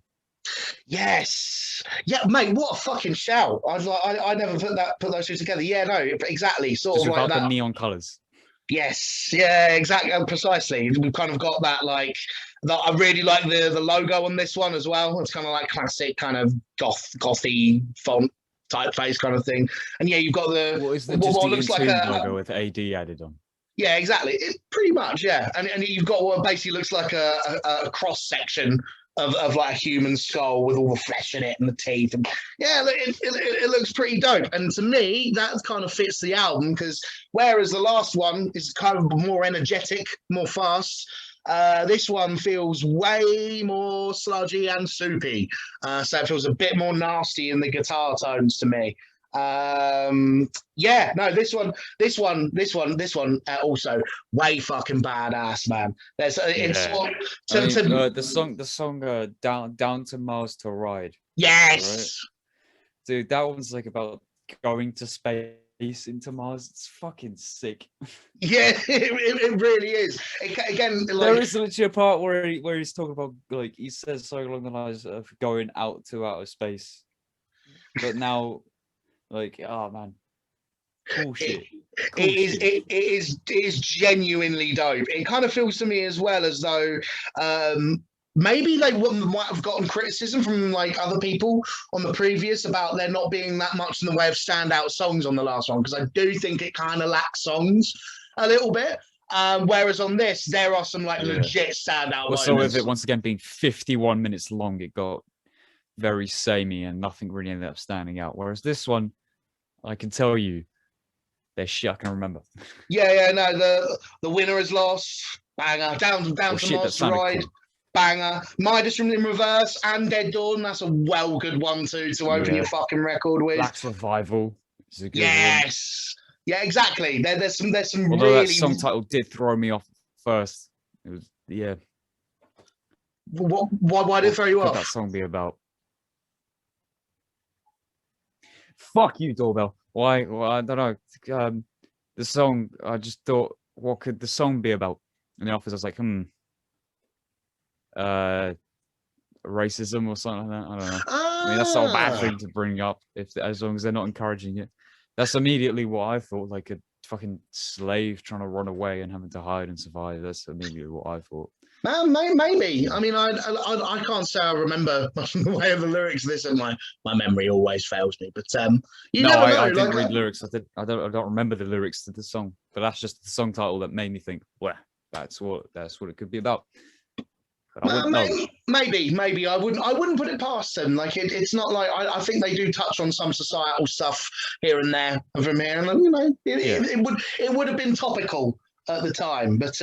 Yes. Yeah, mate, what a fucking shout. I never put those two together. Yeah, no, exactly. Sort just of like that. The neon colours. Yes, yeah, exactly, precisely. We've kind of got that like that. I really like the logo on this one as well. It's kind of like classic kind of gothy font typeface kind of thing. And yeah, you've got the what looks like a logo with AD added on. Yeah, exactly. Pretty much, yeah. And you've got what basically looks like a cross section of like a human skull with all the flesh in it and the teeth, and yeah, it looks pretty dope. And to me, that kind of fits the album, because whereas the last one is kind of more energetic, more fast, this one feels way more sludgy and soupy. So it feels a bit more nasty in the guitar tones to me. Yeah, no, this one also way fucking badass, man. There's the song Down to Mars to Ride. Yes. dude, that one's like about going to space into Mars. It's fucking sick. Yeah, it really is. Again, like, there is literally a part where he's talking about, like, he says something along the lines of going out to outer space, but now, like, oh man, cool shit. Cool shit. It is genuinely dope. It kind of feels to me as well as though maybe they might have gotten criticism from like other people on the previous about there not being that much in the way of standout songs on the last one, because I do think it kind of lacks songs a little bit. Whereas on this, there are some like legit standout also, moments. with it once again being 51 minutes long, it got very samey and nothing really ended up standing out. Whereas this one, I can tell you, there's shit I can remember. Yeah, no, the winner is lost. Banger. Down to Mars to Ride. Cool. Banger. Midas in reverse and Dead Dawn. That's a well good one to open your fucking record with. Black Survival is a good yes. One. Yeah, exactly. There's some Although really... that song title did throw me off first. It was Why did it throw you off? What could that song be about? Fuck you, doorbell. Why? Well, I don't know. The song, I just thought, what could the song be about? In the office, I was like, racism or something like that. I don't know. I mean, that's not a bad thing to bring up as long as they're not encouraging it. That's immediately what I thought, like a fucking slave trying to run away and having to hide and survive. That's immediately what I thought. Maybe. I mean, I can't say I remember the way of the lyrics of this, and my memory always fails me. But you never know. I didn't read lyrics. I don't remember the lyrics to the song. But that's just the song title that made me think, well, that's what it could be about. But I wouldn't know. Maybe I wouldn't put it past them. Like it's not like I think they do touch on some societal stuff here and there from here, and you know, it would have been topical at the time. But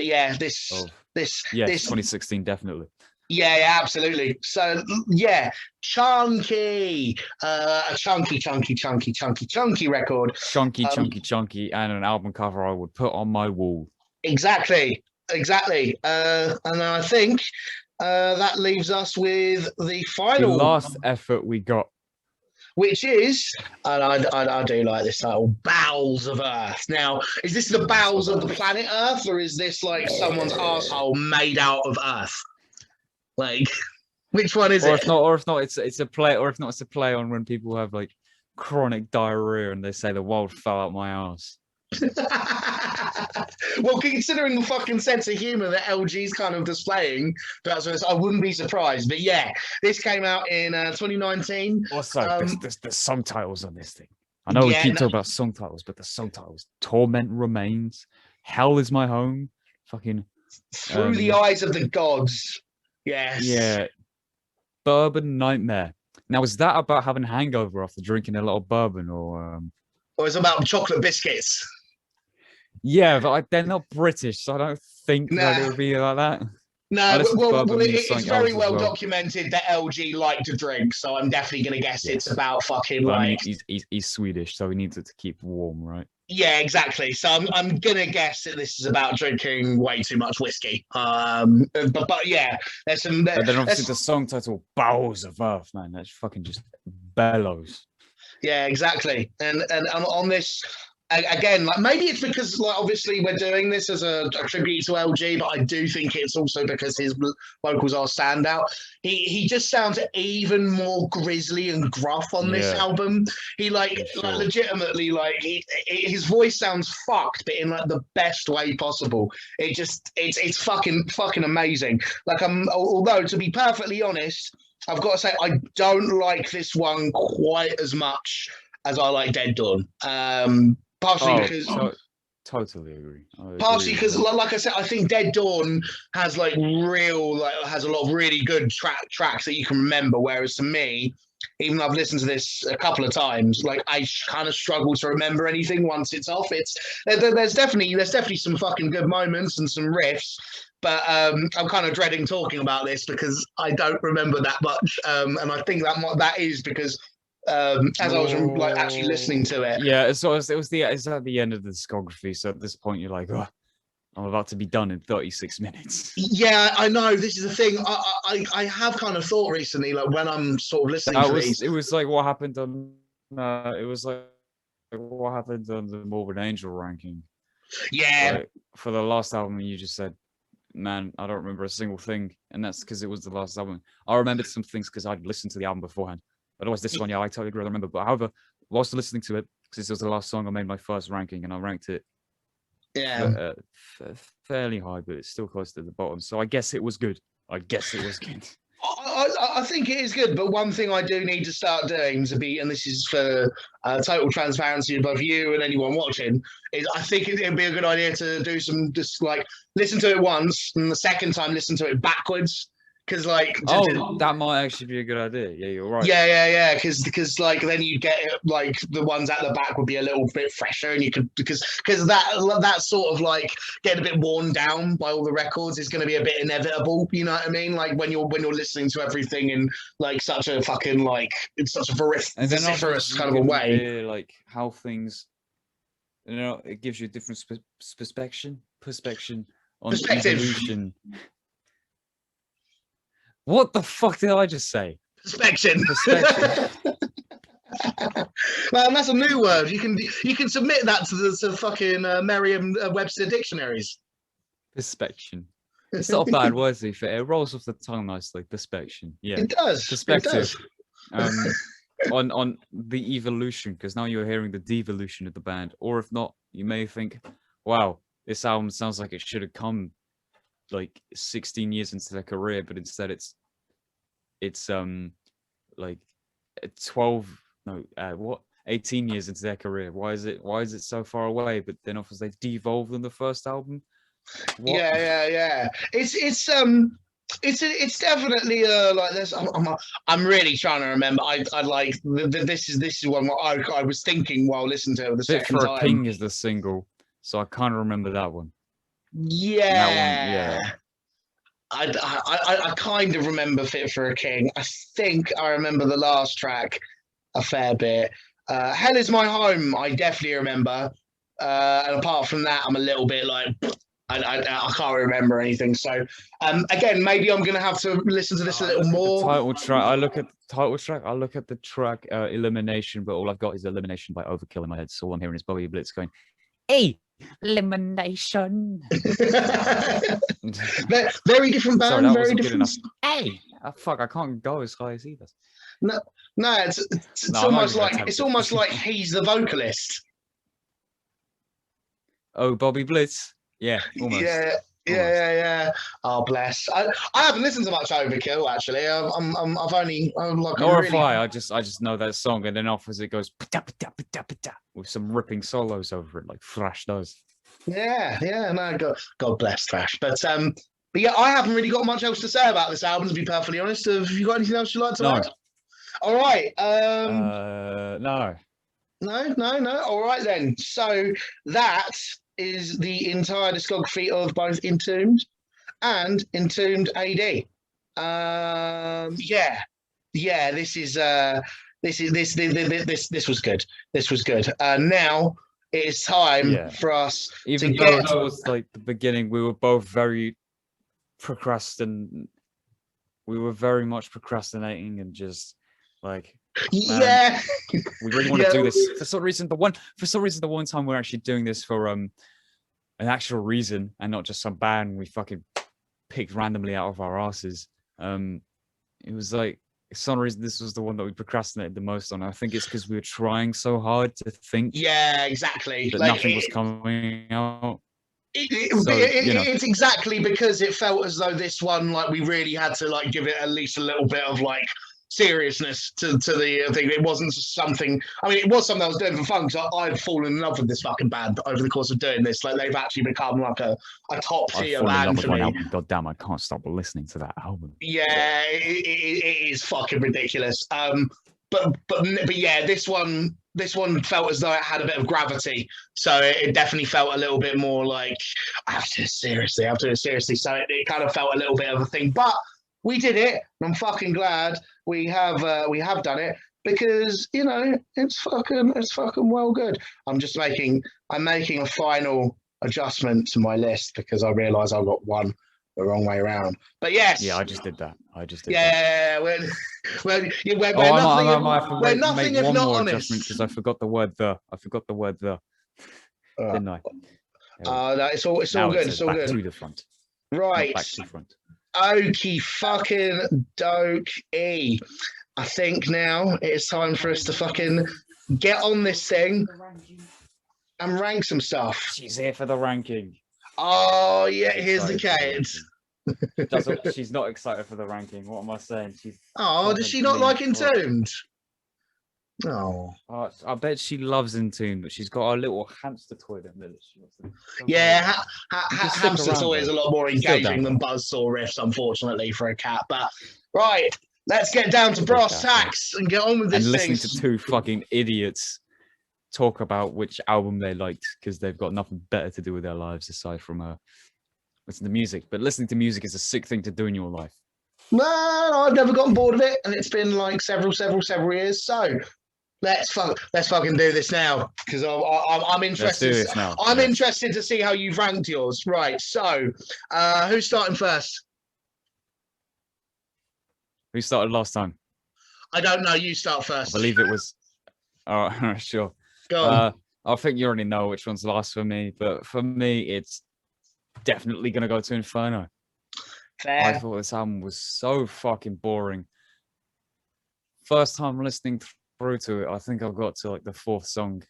yeah, this 2016 definitely. Yeah, absolutely. So yeah, chunky, a chunky record. Chunky, and an album cover I would put on my wall. Exactly. And I think that leaves us with the final, the last effort we got, which is, and I do like this title, Bowels of Earth. Now, is this the bowels of the planet Earth, or is this like someone's asshole made out of Earth? Like, which one is it? Or if not, it's a play. Or if not, it's a play on when people have like chronic diarrhea and they say the world fell out my ass. Well, considering the fucking sense of humor that LG's kind of displaying, I wouldn't be surprised. But yeah, this came out in 2019. Also, there's song titles on this thing. I know we keep talking about song titles, but the song titles: Torment Remains, Hell Is My Home, fucking Through the Eyes of the Gods. Yes. Yeah. Bourbon Nightmare. Now, is that about having a hangover after drinking a lot of bourbon, or it's about chocolate biscuits? Yeah, but they're not British, so I don't think that it would be like that. No, it's very well documented that LG like to drink, so I'm definitely going to guess it's about fucking like... I mean, he's Swedish, so he needs it to keep warm, right? Yeah, exactly. So I'm going to guess that this is about drinking way too much whiskey. But yeah, there's some... But then obviously the song title, Bowels of Earth, man, that's fucking just bellows. Yeah, exactly. And on this... Again, like maybe it's because like obviously we're doing this as a tribute to LG, but I do think it's also because his vocals are standout. He just sounds even more grisly and gruff on this album. He like legitimately like his voice sounds fucked, but in like the best way possible. It's fucking amazing. Like although to be perfectly honest, I've got to say I don't like this one quite as much as I like Dead Dawn. Partially because totally agree. Partially because, like I said, I think Dead Dawn has like has a lot of really good tracks that you can remember. Whereas to me, even though I've listened to this a couple of times, like I kind of struggle to remember anything once it's off. There's definitely some fucking good moments and some riffs. But I'm kind of dreading talking about this because I don't remember that much, and I think that is because. As I was like actually listening to it, it's at the end of the discography, so at this point you're like, oh, I'm about to be done in 36 minutes. Yeah, I know. This is the thing. I have kind of thought recently, like when I'm sort of listening to these. It was like what happened on. It was like what happened on the Morbid Angel ranking. Yeah. Like, for the last album, you just said, "Man, I don't remember a single thing," and that's because it was the last album. I remembered some things because I'd listened to the album beforehand. Otherwise, this one, yeah, I totally agree. I remember. But however, whilst listening to it, because this was the last song, I made my first ranking, and I ranked it Yeah. fairly high, but it's still close to the bottom. So I guess it was good. I guess it was good. I think it is good, but one thing I do need to start doing and this is for total transparency of both you and anyone watching, is I think it'd be a good idea to do just like listen to it once and the second time listen to it backwards. Because like, that might actually be a good idea. Yeah, you're right. Yeah. Because like then you get it, like the ones at the back would be a little bit fresher, and you could because that sort of like getting a bit worn down by all the records is going to be a bit inevitable. You know what I mean? Like when you're listening to everything in like such a fucking like it's such a vociferous kind of a way. Hear, like how things, it gives you a different perspective on evolution. What the fuck did I just say? Perspection. Man, that's a new word. You can submit that to the fucking Merriam-Webster dictionaries. Perspection. It's not a bad word, to be fair. It rolls off the tongue nicely. Perspection. Yeah. It does. Perspective. On the evolution, because now you're hearing the devolution of the band. Or if not, you may think, wow, this album sounds like it should have come like 16 years into their career, but instead it's like 18 years into their career. Why is it so far away? But then offers they devolved on the first album. What? Yeah. It's definitely like this. I'm really trying to remember. I like this is one I was thinking while listening to it the second time. Fit for a King is the single, so I can't remember that one. Yeah. That one, yeah. I kind of remember Fit for a King. I think I remember the last track a fair bit. Hell Is My Home, I definitely remember. And apart from that, I'm a little bit like, I can't remember anything. So, again, maybe I'm going to have to listen to this a little more. Title track. I look at the title track. I look at the track Elimination, but all I've got is Elimination by Overkill in my head. So all I'm hearing is Bobby Blitz going, "Hey, elimination." Very different band. Sorry, that very wasn't different. Good enough. Hey, fuck! I can't go as high as he does. No, it's almost like he's the vocalist. Oh, Bobby Blitz. Yeah, almost. Yeah. Oh, bless. I haven't listened to much Overkill actually. I just know that song, and then offers it goes with some ripping solos over it, like Thrash does. Yeah. No, God bless Thrash. But yeah, I haven't really got much else to say about this album, to be perfectly honest. Have you got anything else you'd like to add? All right. No. No. All right then. So that is the entire discography of both Entombed and Entombed AD. This was good. This was good. Now it is time for us Even though towards like the beginning, we were both very we were very much procrastinating and just like, we really want to do this for some reason. The one time we're actually doing this for an actual reason and not just some band we fucking picked randomly out of our asses. It was like, for some reason this was the one that we procrastinated the most on. I think it's because we were trying so hard to think. Yeah, exactly. That nothing was coming out. It's exactly because it felt as though this one, like, we really had to like give it at least a little bit of like seriousness to the thing. It wasn't just something. I mean, it was something I was doing for fun because I've fallen in love with this fucking band over the course of doing this. Like, they've actually become like a top tier band for me. God damn, I can't stop listening to that album. Yeah, it is fucking ridiculous. But yeah, this one felt as though it had a bit of gravity. So it definitely felt a little bit more like, I have to do it seriously. So it kind of felt a little bit of a thing. But we did it. And I'm fucking glad we have done it, because, you know, it's fucking well good. I'm making a final adjustment to my list because I realised I got one the wrong way around. But yes. Yeah, I just did that. Yeah, we're nothing if one not more honest. adjustment because I forgot the word the. Didn't I? No, it's all Now good. It It's says all back good. to the front. Right. Not back to front. Okie fucking dokey. I think now it is time for us to fucking get on this thing and rank some stuff. She's here for the ranking. Oh yeah, here's the case. She's not excited for the ranking. What am I saying? Does she not like Entombed? Oh, I bet she loves Entombed, but she's got a little hamster toy that she wants to. Yeah, hamster toy is a lot more engaging than BUZZSAW riffs, unfortunately, for a cat. But right, let's get down to brass tacks and get on with this. And listening to two fucking idiots talk about which album they liked because they've got nothing better to do with their lives aside from listening to music. But listening to music is a sick thing to do in your life. Well, I've never gotten bored of it, and it's been like several years. So let's fucking do this now because I'm interested. Let's do this now. I'm interested to see how you've ranked yours. Right. So, who's starting first? Who started last time? I don't know. You start first. I believe it was. All right, sure. Go on. I think you already know which one's last for me, but for me, it's definitely gonna go to Inferno. Fair. I thought this album was so fucking boring. First time listening through to it, I think I got to like the fourth song,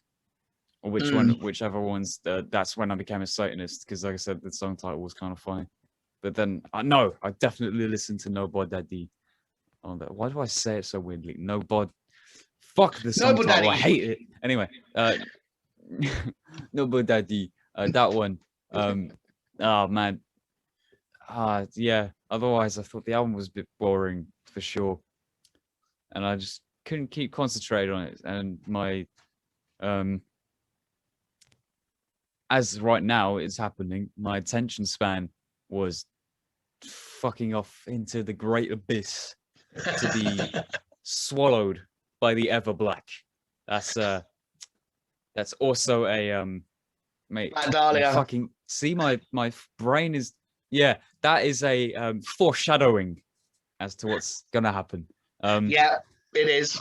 or whichever one's. That's when I became a Satanist because, like I said, the song title was kind of funny. But then I definitely listened to No Bod Daddy. Why do I say it so weirdly? No Bod. Fuck the song title. I hate it. Anyway, No Bod Daddy. That one. Oh man. Yeah. Otherwise, I thought the album was a bit boring for sure, and I just couldn't keep concentrating on it. And my as right now it's happening, my attention span was fucking off into the great abyss to be swallowed by the ever black. That's also a mate. Fucking see my brain is that is a foreshadowing as to what's gonna happen. Yeah, it is.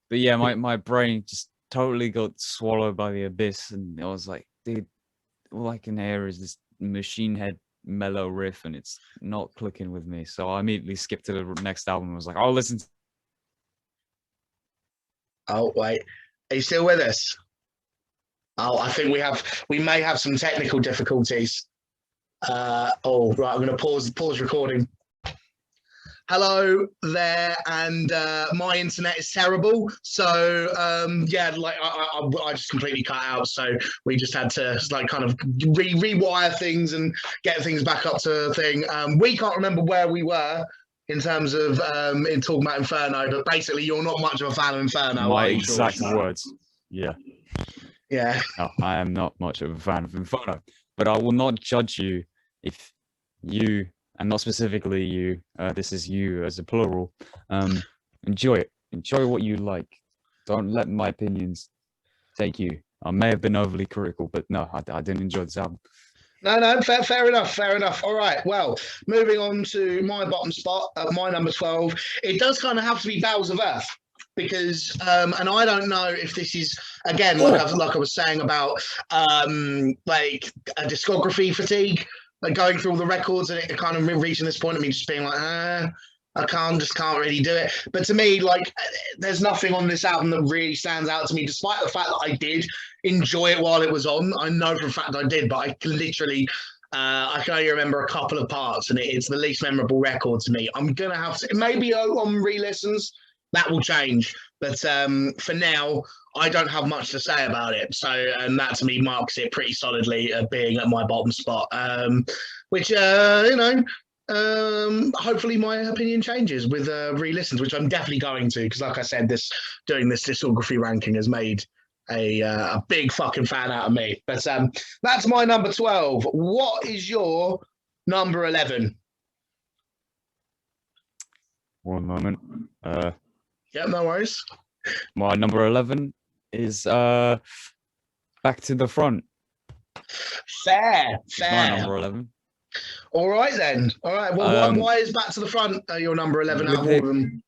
But yeah, my brain just totally got swallowed by the abyss, and I was like, dude, all I can hear is this machine head mellow riff, and it's not clicking with me. So I immediately skipped to the next album and was like, I'll listen to. Oh wait, are you still with us? Oh, I think we may have some technical difficulties. Right, I'm going to pause recording. Hello there, and my internet is terrible, so I just completely cut out. So we just had to like kind of rewire things and get things back up to thing. We can't remember where we were in terms of in talking about Inferno, but basically you're not much of a fan of Inferno. My exact words. Yeah. Yeah. No, I am not much of a fan of Inferno, but I will not judge you if you, and not specifically you, this is you as a plural, enjoy it. Enjoy what you like. Don't let my opinions take you. I may have been overly critical, but no, I didn't enjoy this album. No, fair enough. All right, well, moving on to my bottom spot, my number 12. It does kind of have to be Bowels of Earth. Because and I don't know if this is again like I was saying about like a discography fatigue, like going through all the records and it kind of reaching this point of me just being like, I can't really do it. But to me, like, there's nothing on this album that really stands out to me, despite the fact that I did enjoy it while it was on. I know for a fact I did, but I can literally. I can only remember a couple of parts, and it's the least memorable record to me. I'm gonna have to maybe on re-listens. That will change, but for now, I don't have much to say about it. So, and that to me marks it pretty solidly being at my bottom spot. Which hopefully my opinion changes with re-listens, which I'm definitely going to, because like I said, doing this discography ranking has made a big fucking fan out of me. But that's my number 12. What is your number 11? One moment. Yeah, no worries. My number 11 is Back to the Front Fair, It's my fair. number 11. All right then. All right. Well, why is Back to the Front your number 11 out of all of them?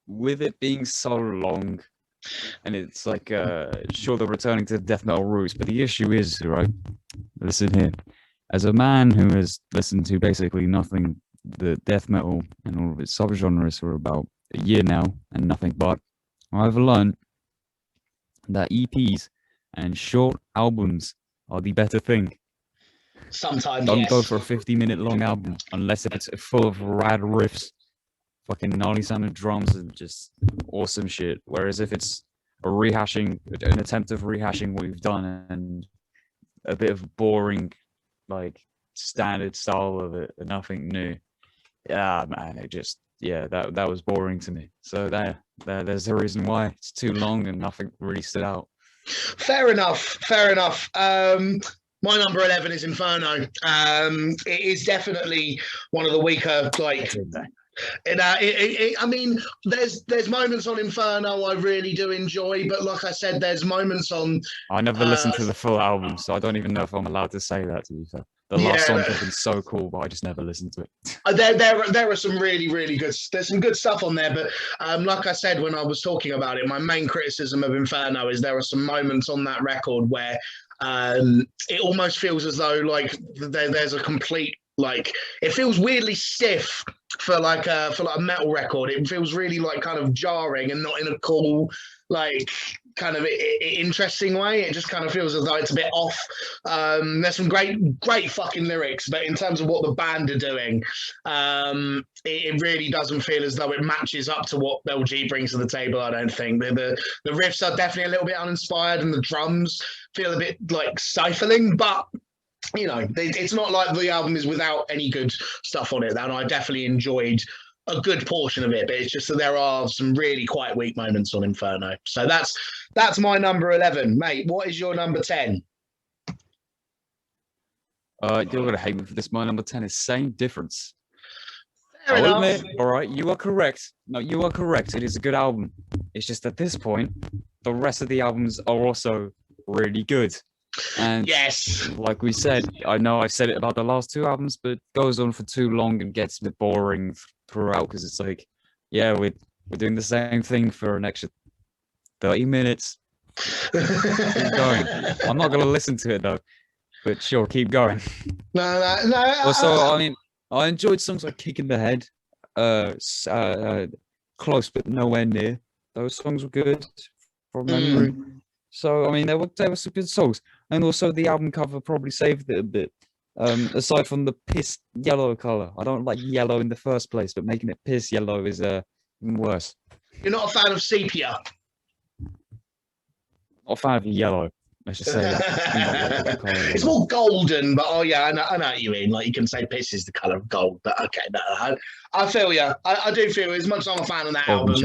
With it being so long, and it's like, sure, they're returning to the death metal roots, but the issue is, right, listen here, as a man who has listened to basically nothing, the death metal and all of its subgenres for about a year now, and nothing but, I've learned that EPs and short albums are the better thing. Sometimes, Don't yes. go for a 50-minute long album unless if it's full of rad riffs, fucking gnarly sounding drums and just awesome shit. Whereas if it's an attempt of rehashing what you've done and a bit of boring, like standard style of it, and nothing new, yeah, man, that was boring to me. So there's a reason why it's too long and nothing really stood out. Fair enough. Fair enough. My number 11 is Inferno. It is definitely one of the weaker, like. I mean, there's moments on Inferno I really do enjoy, but like I said, there's moments on. I never listened to the full album, so I don't even know if I'm allowed to say that. To be fair, the last song has been so cool, but I just never listened to it. There are some really good. There's some good stuff on there, but like I said when I was talking about it, my main criticism of Inferno is there are some moments on that record where it almost feels as though like there's a complete. Like it feels weirdly stiff for like a metal record. It feels really like kind of jarring and not in a cool, like kind of interesting way. It just kind of feels as though it's a bit off. There's some great fucking lyrics, but in terms of what the band are doing, it really doesn't feel as though it matches up to what LG brings to the table. I don't think the riffs are definitely a little bit uninspired, and the drums feel a bit like stifling, but. You know, it's not like the album is without any good stuff on it, and I definitely enjoyed a good portion of it, but it's just that there are some really quite weak moments on Inferno. So that's my number 11. Mate, what is your number 10? You're going to hate me for this. My number 10 is Same Difference. Fair enough. Admit, all right, you are correct. No, you are correct. It is a good album. It's just at this point, the rest of the albums are also really good. And yes, like we said, I know I've said it about the last two albums, but it goes on for too long and gets a bit boring throughout because it's like, yeah, we're doing the same thing for an extra 30 minutes. Keep going. I'm not going to listen to it though, but sure, keep going. No. Also, I mean, I enjoyed songs like Kick in the Head, Close but Nowhere Near. Those songs were good from memory. So, I mean, there were some good songs. And also the album cover probably saved it a bit. Aside from the piss yellow color. I don't like yellow in the first place, but making it piss yellow is even worse. You're not a fan of sepia? Not a fan of yellow. Let's just say that. It's more golden, but I know what you mean. Like you can say piss is the color of gold, but okay, no, I feel you. I do feel as much as I'm a fan of that album.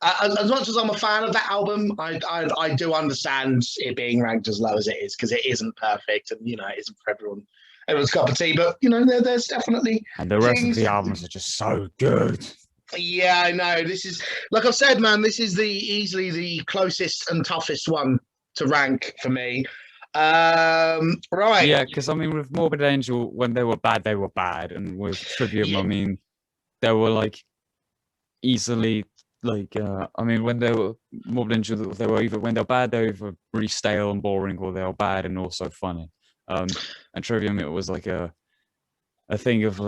As much as I'm a fan of that album, I do understand it being ranked as low as it is because it isn't perfect, and you know it isn't for everyone's cup of tea. But you know there's definitely and the rest of the albums are just so good. Yeah, I know. This is like I've said, man. This is easily the closest and toughest one to rank for me. Right. Yeah, because I mean, with Morbid Angel, when they were bad, and with Trivium, I mean, they were like easily. Like, I mean, when they were Morbid Angel, they were either when they're bad, they were either really stale and boring, or they were bad and also funny. And Trivium, it was like a thing of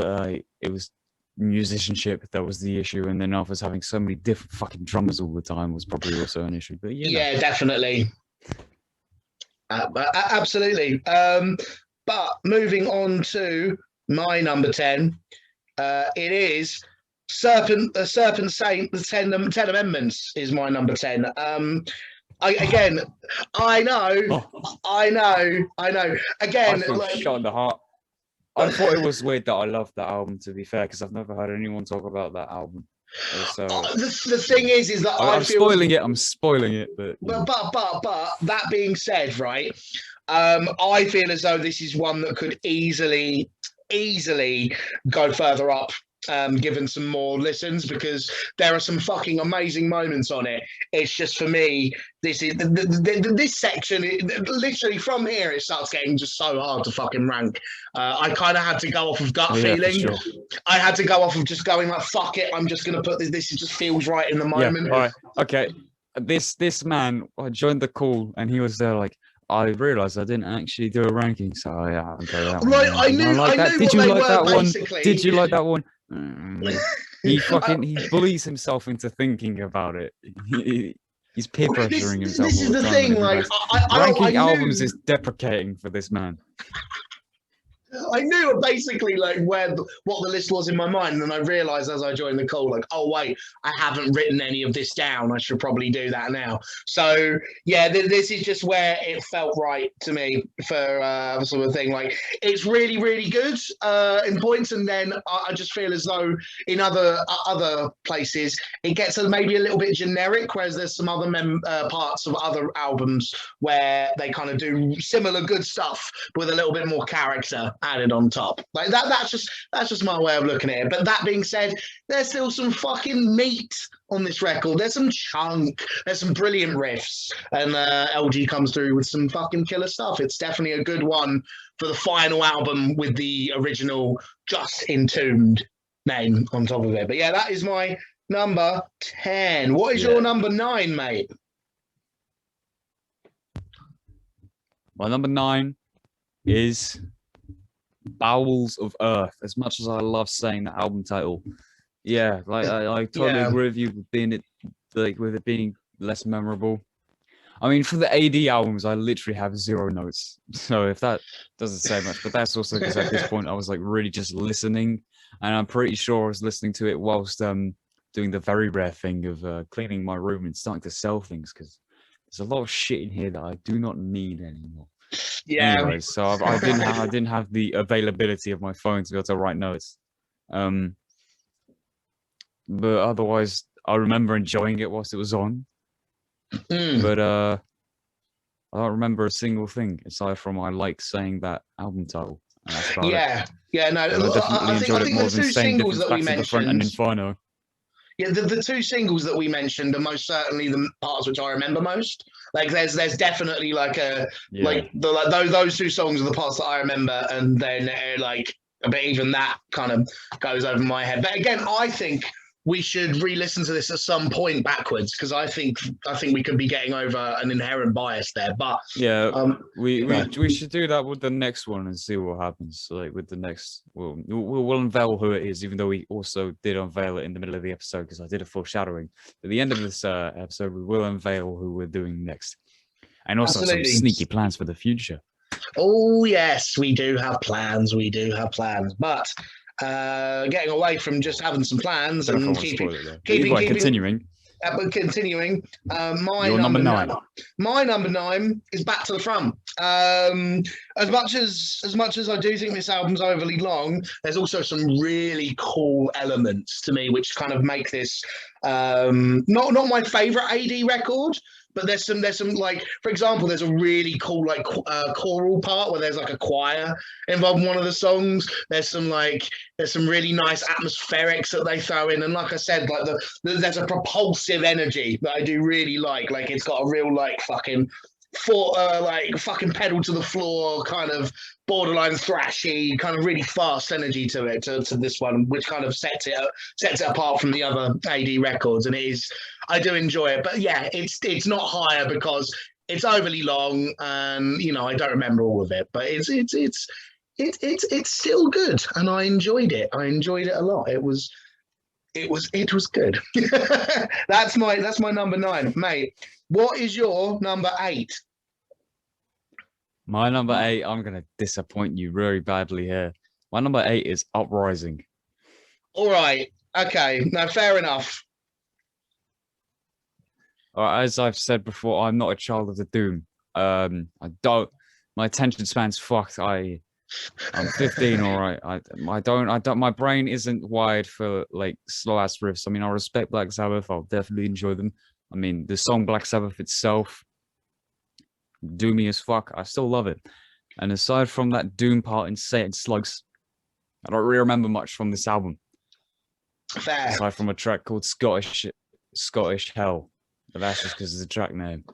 it was musicianship that was the issue, and then offers having so many different fucking drummers all the time was probably also an issue. But yeah, definitely, absolutely. But moving on to my number 10, it is. Serpent Saint, the 10 Amendments is my number 10. I know. Again, I feel shot in the heart. I thought it was weird that I loved that album, to be fair, because I've never heard anyone talk about that album. So the thing is that I'm spoiling it, but that being said, right, I feel as though this is one that could easily go further up given some more listens, because there are some fucking amazing moments on it. It's just, for me, this is this section, literally from here it starts getting just so hard to fucking rank. I kind of had to go off of gut feeling. Sure. I had to go off of just going like, fuck it, I'm just gonna put this just feels right in the moment. All right, okay. This man, I joined the call and he was there like, I realized I didn't actually do a ranking, so yeah, I'll go that one. Right, I knew Did you like that one? basically. Did you like that one? He bullies himself into thinking about it. He's peer pressuring himself. This is the thing, like, ranking albums is deprecating for this man. I knew basically like what the list was in my mind, and then I realized as I joined the call, like, oh wait, I haven't written any of this down. I should probably do that now. So yeah, this is just where it felt right to me for sort of thing. Like, it's really, really good in points, and then I just feel as though in other places it gets maybe a little bit generic, whereas there's some other parts of other albums where they kind of do similar good stuff with a little bit more character added on top. Like that's just my way of looking at it. But that being said, there's still some fucking meat on this record. There's some chunk, there's some brilliant riffs, and LG comes through with some fucking killer stuff. It's definitely a good one for the final album with the original just Entombed name on top of it. But yeah, that is my number 10. What is your number 9, mate? My number 9 is Bowels of Earth. As much as I love saying the album title, yeah, like I totally agree with you with it being less memorable. I mean, for the AD albums, I literally have 0 notes, so if that doesn't say much, but that's also because at this point I was like really just listening, and I'm pretty sure I was listening to it whilst doing the very rare thing of cleaning my room and starting to sell things, because there's a lot of shit in here that I do not need anymore. Yeah. Anyways, so I didn't have the availability of my phone to be able to write notes. But otherwise, I remember enjoying it whilst it was on. But I don't remember a single thing aside from I like saying that album title. Yeah, no, I definitely enjoyed it more than saying different Back to the Front and Inferno. Yeah, the 2 singles that we mentioned are most certainly the parts which I remember most. Like, there's definitely like those 2 songs are the parts that I remember, and then but even that kind of goes over my head. But again, I think we should re-listen to this at some point backwards, because I think we could be getting over an inherent bias there. But yeah, we should do that with the next one and see what happens. So, like, with the next, we'll unveil who it is, even though we also did unveil it in the middle of the episode because I did a foreshadowing. At the end of this episode, we will unveil who we're doing next, and also some sneaky plans for the future. Oh yes, we do have plans. But getting away from just having some plans and continuing. My number 9. My number 9 is Back to the Front. As much as I do think this album's overly long, there's also some really cool elements to me which kind of make this not my favorite AD record. But there's some like, for example, there's a really cool like choral part where there's like a choir involved in one of the songs. There's some really nice atmospherics that they throw in, and like I said, like there's a propulsive energy that I do really like. Like, it's got a real like fucking fucking pedal to the floor kind of borderline thrashy kind of really fast energy to it, to this one, which kind of sets it apart from the other AD records, and I do enjoy it. But yeah, it's not higher because it's overly long, and I don't remember all of it, but it's still good, and I enjoyed it a lot. It was good. That's my number 9, mate. What is your number 8? My number 8, I'm going to disappoint you very badly here. My number 8 is Uprising. All right. Okay. No, fair enough. All right, as I've said before, I'm not a child of the doom. My attention span's fucked. I'm 15, all right. I don't, my brain isn't wired for like slow ass riffs. I mean, I respect Black Sabbath. I'll definitely enjoy them. I mean, the song Black Sabbath itself, doomy as fuck, I still love it. And aside from that doom part in Say It Slugs, I don't really remember much from this album. Fair. aside from a track called Scottish Hell, but that's just because of the track name.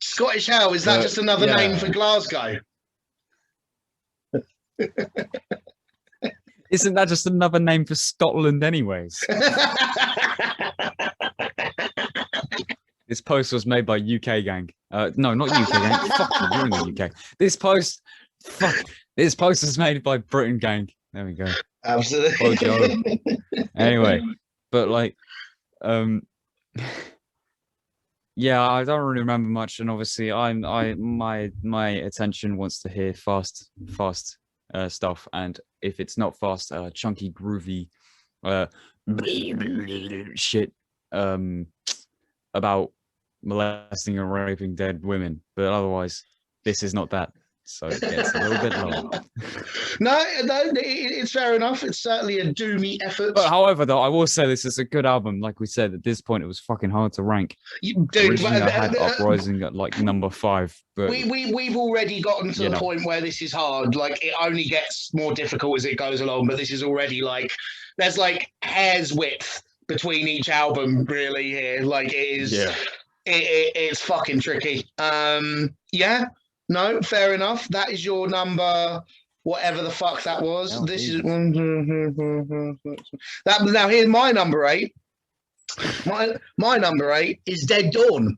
Scottish Hell, is that just another name for Glasgow? Isn't that just another name for Scotland anyways? This post was made by UK Gang. No, not UK Gang. Fuck you, you're in the UK. This post was made by Britain Gang. There we go. Absolutely. Joe. Anyway, but like, yeah, I don't really remember much, and obviously, my attention wants to hear fast stuff, and if it's not fast, chunky, groovy, shit, about molesting and raping dead women. But otherwise, this is not that. So it gets a little bit low. No, it's fair enough. It's certainly a doomy effort. But however, though, I will say this is a good album. Like we said, at this point, it was fucking hard to rank. Originally, I had Uprising at like number 5. But we've already gotten to the point where this is hard. Like, it only gets more difficult as it goes along. But this is already like, there's like hair's width between each album, really. Here, like, it is. Yeah. It's fucking tricky. Yeah. No, fair enough. That is your number, whatever the fuck that was. Oh, this is that. Now here's my number 8. My number 8 is Dead Dawn.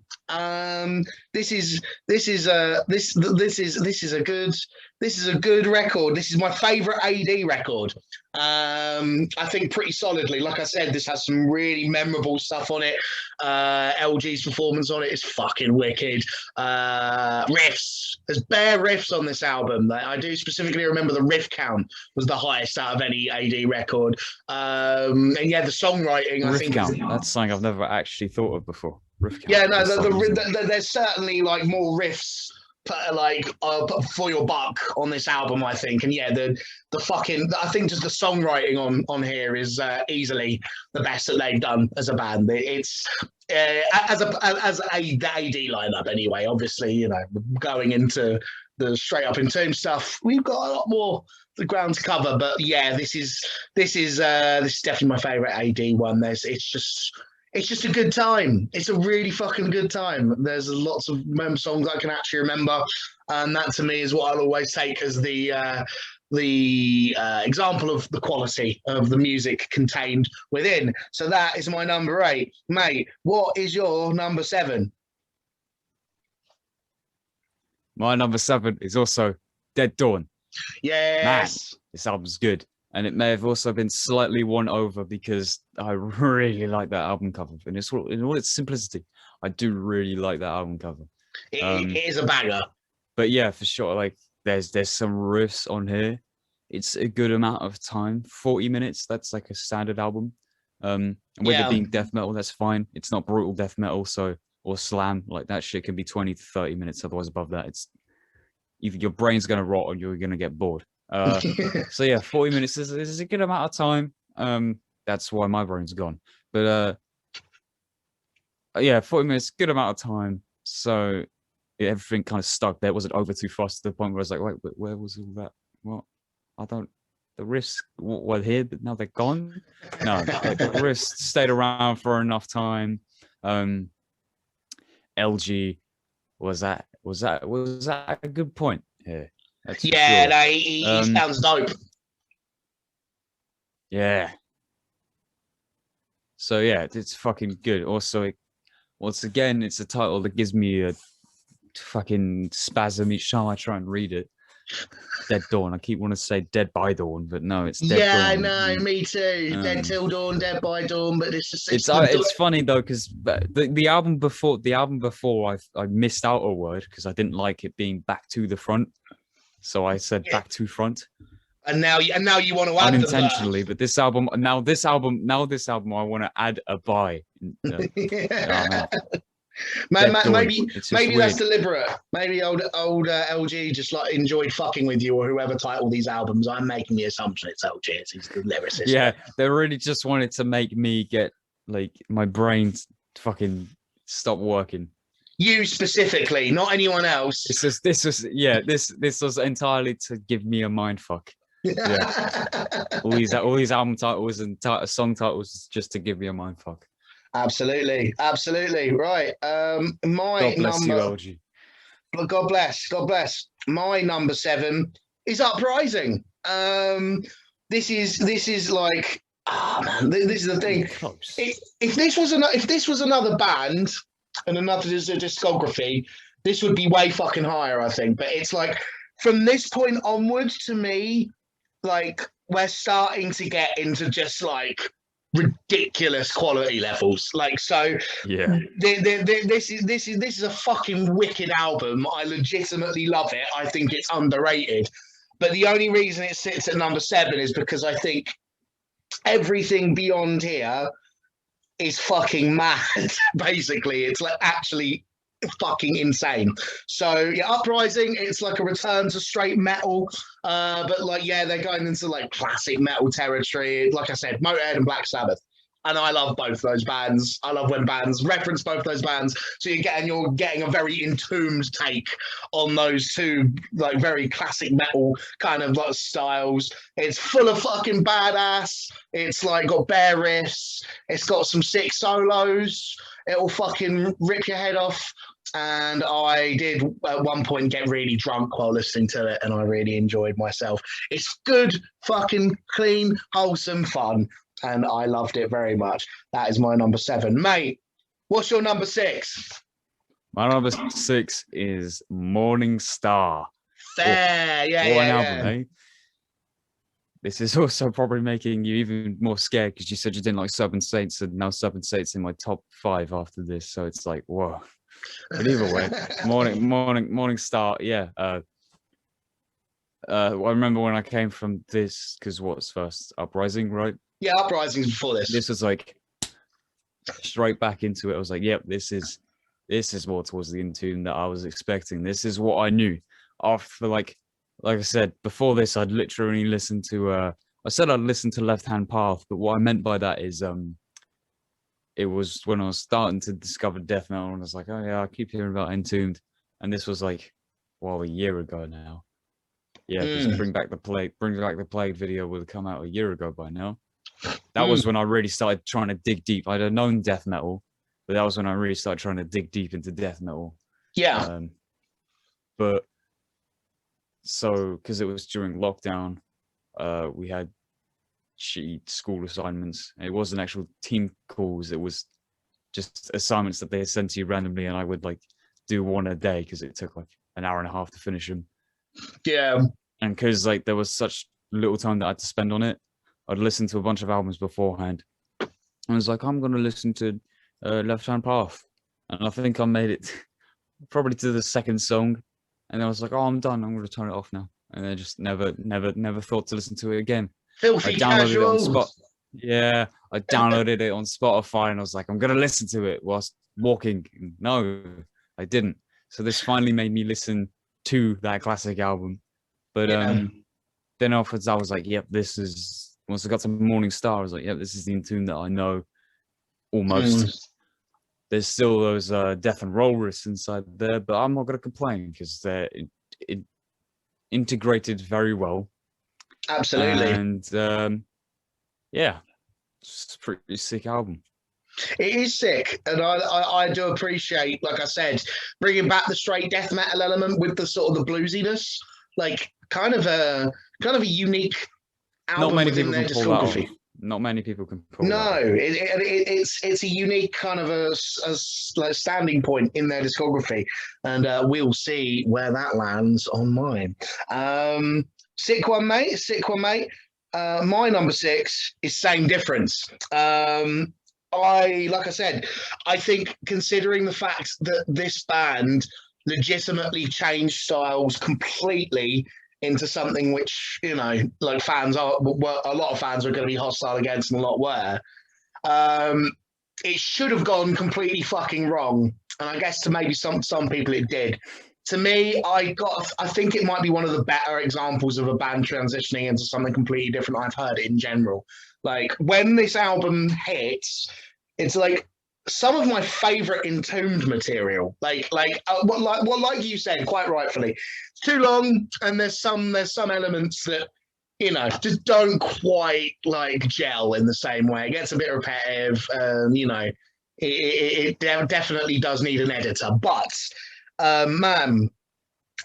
This is a good record. This is my favorite AD record. I think pretty solidly. Like I said, this has some really memorable stuff on it. LG's performance on it is fucking wicked. Riffs. There's bare riffs on this album. I do specifically remember the riff count was the highest out of any AD record. And yeah, the songwriting, I think. Riff count. That's something I've never actually thought of before. Riff count. Yeah, no, there's certainly like more riffs for your buck on this album, I think. And yeah, the fucking, I think just the songwriting on here is easily the best that they've done as a band. It's as the AD lineup anyway. Obviously, you know, going into the straight up Entombed stuff, we've got a lot more the ground to cover. But yeah, this is definitely my favorite AD one. It's just a good time. It's a really fucking good time. There's lots of songs I can actually remember, and that to me is what I'll always take as the example of the quality of the music contained within. So that is my number 8, mate. What is your number 7? My number 7 is also Dead Dawn. Yes, man, this album's good. And it may have also been slightly won over because I really like that album cover. And in all its simplicity, I do really like that album cover. It is a banger. But yeah, for sure, like there's some riffs on here. It's a good amount of time, 40 minutes. That's like a standard album. And with it being death metal, that's fine. It's not brutal death metal, or slam. Like that shit can be 20 to 30 minutes. Otherwise, above that, it's either your brain's gonna rot or you're gonna get bored. So yeah, 40 minutes is a good amount of time. That's why my brain's gone. But yeah, 40 minutes, good amount of time. So yeah, everything kind of stuck there. It wasn't over too fast to the point where I was like, wait, where was all that? What? The risks were here, but now they're gone. No, like, the risks stayed around for enough time. LG, was that a good point here? Yeah, sure. No, he sounds dope. Yeah. So yeah, it's fucking good. Also, once again, it's a title that gives me a fucking spasm each time I try and read it. Dead Dawn. I keep wanting to say Dead by Dawn, but no, it's Dead Dawn. Yeah, I know, me too. Dead till dawn, Dead by dawn, but it's just it's funny though because the album before I missed out a word because I didn't like it being back to the front. So I said back to front, and now you want to add unintentionally. But this album, I want to add a by. Maybe that's deliberate. Maybe old LG just like enjoyed fucking with you, or whoever titled these albums. I'm making the assumption it's LG. He's the lyricist. Yeah, they really just wanted to make me get like my brain fucking stop working. You specifically, not anyone else. This was entirely to give me a mind fuck. All these album titles and song titles just to give me a mind fuck. Absolutely, absolutely right. My God bless number. you, LG. God bless, God bless. My number 7 is Uprising. This is like, man, this is the thing. Close. If this was another band and another discography, this would be way fucking higher, I think. But it's like from this point onwards, to me, like we're starting to get into just like ridiculous quality levels. Like, so yeah, this is a fucking wicked album. I legitimately love it. I think it's underrated, but the only reason it sits at number 7 is because I think everything beyond here is fucking mad. Basically, it's like actually fucking insane. So yeah, Uprising, it's like a return to straight metal, but like, yeah, they're going into like classic metal territory. Like I said, Motorhead and Black Sabbath, and I love both those bands. I love when bands reference both those bands, so you're getting a very Entombed take on those two like very classic metal kind of like styles. It's full of fucking badass. It's like got bare riffs. It's got some sick solos. It'll fucking rip your head off. And I did at one point get really drunk while listening to it, and I really enjoyed myself. It's good, fucking clean, wholesome fun, and I loved it very much. That is my number 7. Mate, what's your number 6? my number 6 is Morningstar. Fair, What yeah. an album, eh? This is also probably making you even more scared because you said you didn't like Serpent Saints, and now Serpent Saints in my top 5 after this. So it's like, whoa. But either way, Morningstar, yeah. I remember when I came from this, because what's first? Uprising, right? Yeah, Uprising's before this. This was like straight back into it. I was like, yep, this is more towards the Entombed that I was expecting. This is what I knew. After like I said, before this, I'd literally listened to I said I'd listen to Left Hand Path, but what I meant by that is it was when I was starting to discover death metal, and I was like, oh yeah, I keep hearing about Entombed, and this was like, well, a year ago now. Yeah, because Bring Back the Plague video would have come out a year ago by now. That was when I really started trying to dig deep. I'd have known death metal, but that was when I really started trying to dig deep into death metal. Yeah. But so, because it was during lockdown, we had shitty school assignments. It wasn't actual team calls. It was just assignments that they sent to you randomly, and I would like do one a day because it took like an hour and a half to finish them. Yeah. And because like there was such little time that I had to spend on it, I'd listen to a bunch of albums beforehand. I was like, I'm going to listen to Left Hand Path. And I think I made it probably to the second song. And I was like, oh, I'm done. I'm going to turn it off now. And I just never thought to listen to it again. Filthy casual. Yeah, I downloaded it on Spotify, and I was like, I'm going to listen to it whilst walking. No, I didn't. So this finally made me listen to that classic album. But then afterwards, I was like, yep, this is... Once I got to Morningstar, I was like, yep, this is the Entombed that I know almost. There's still those death and roll riffs inside there, but I'm not going to complain because they're integrated very well. Absolutely. And yeah, it's a pretty sick album. It is sick, and I do appreciate, like I said, bringing back the straight death metal element with the sort of the bluesiness, like kind of a unique album. Not many people can pull that off. Not many people can pull that off. It's a unique kind of a like standing point in their discography, and we'll see where that lands on mine. Sick one, mate. My number 6 is Same Difference. Like I said, I think considering the fact that this band legitimately changed styles completely into something which, you know, like a lot of fans are going to be hostile against, and a lot were. It should have gone completely fucking wrong, and I guess to maybe some people it did. To me, I think it might be one of the better examples of a band transitioning into something completely different I've heard in general. Like when this album hits, it's like some of my favorite Entombed material. Like you said, quite rightfully, it's too long, and there's some elements that you know, just don't quite like gel in the same way. It gets a bit repetitive. You know, it definitely does need an editor, but man,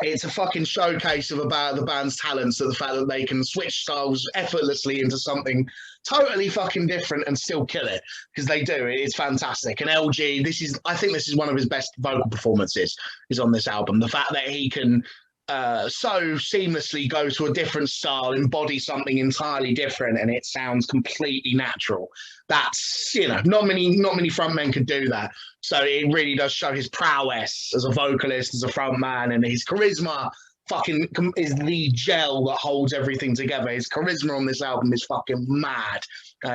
it's a fucking showcase of about the band's talents, of the fact that they can switch styles effortlessly into something totally fucking different and still kill it, because they do. It's fantastic. And LG, I think this is one of his best vocal performances is on this album. The fact that he can so seamlessly go to a different style, embody something entirely different, and it sounds completely natural. That's, you know, not many frontmen could do that. So it really does show his prowess as a vocalist, as a frontman, and his charisma fucking is the gel that holds everything together. His charisma on this album is fucking mad.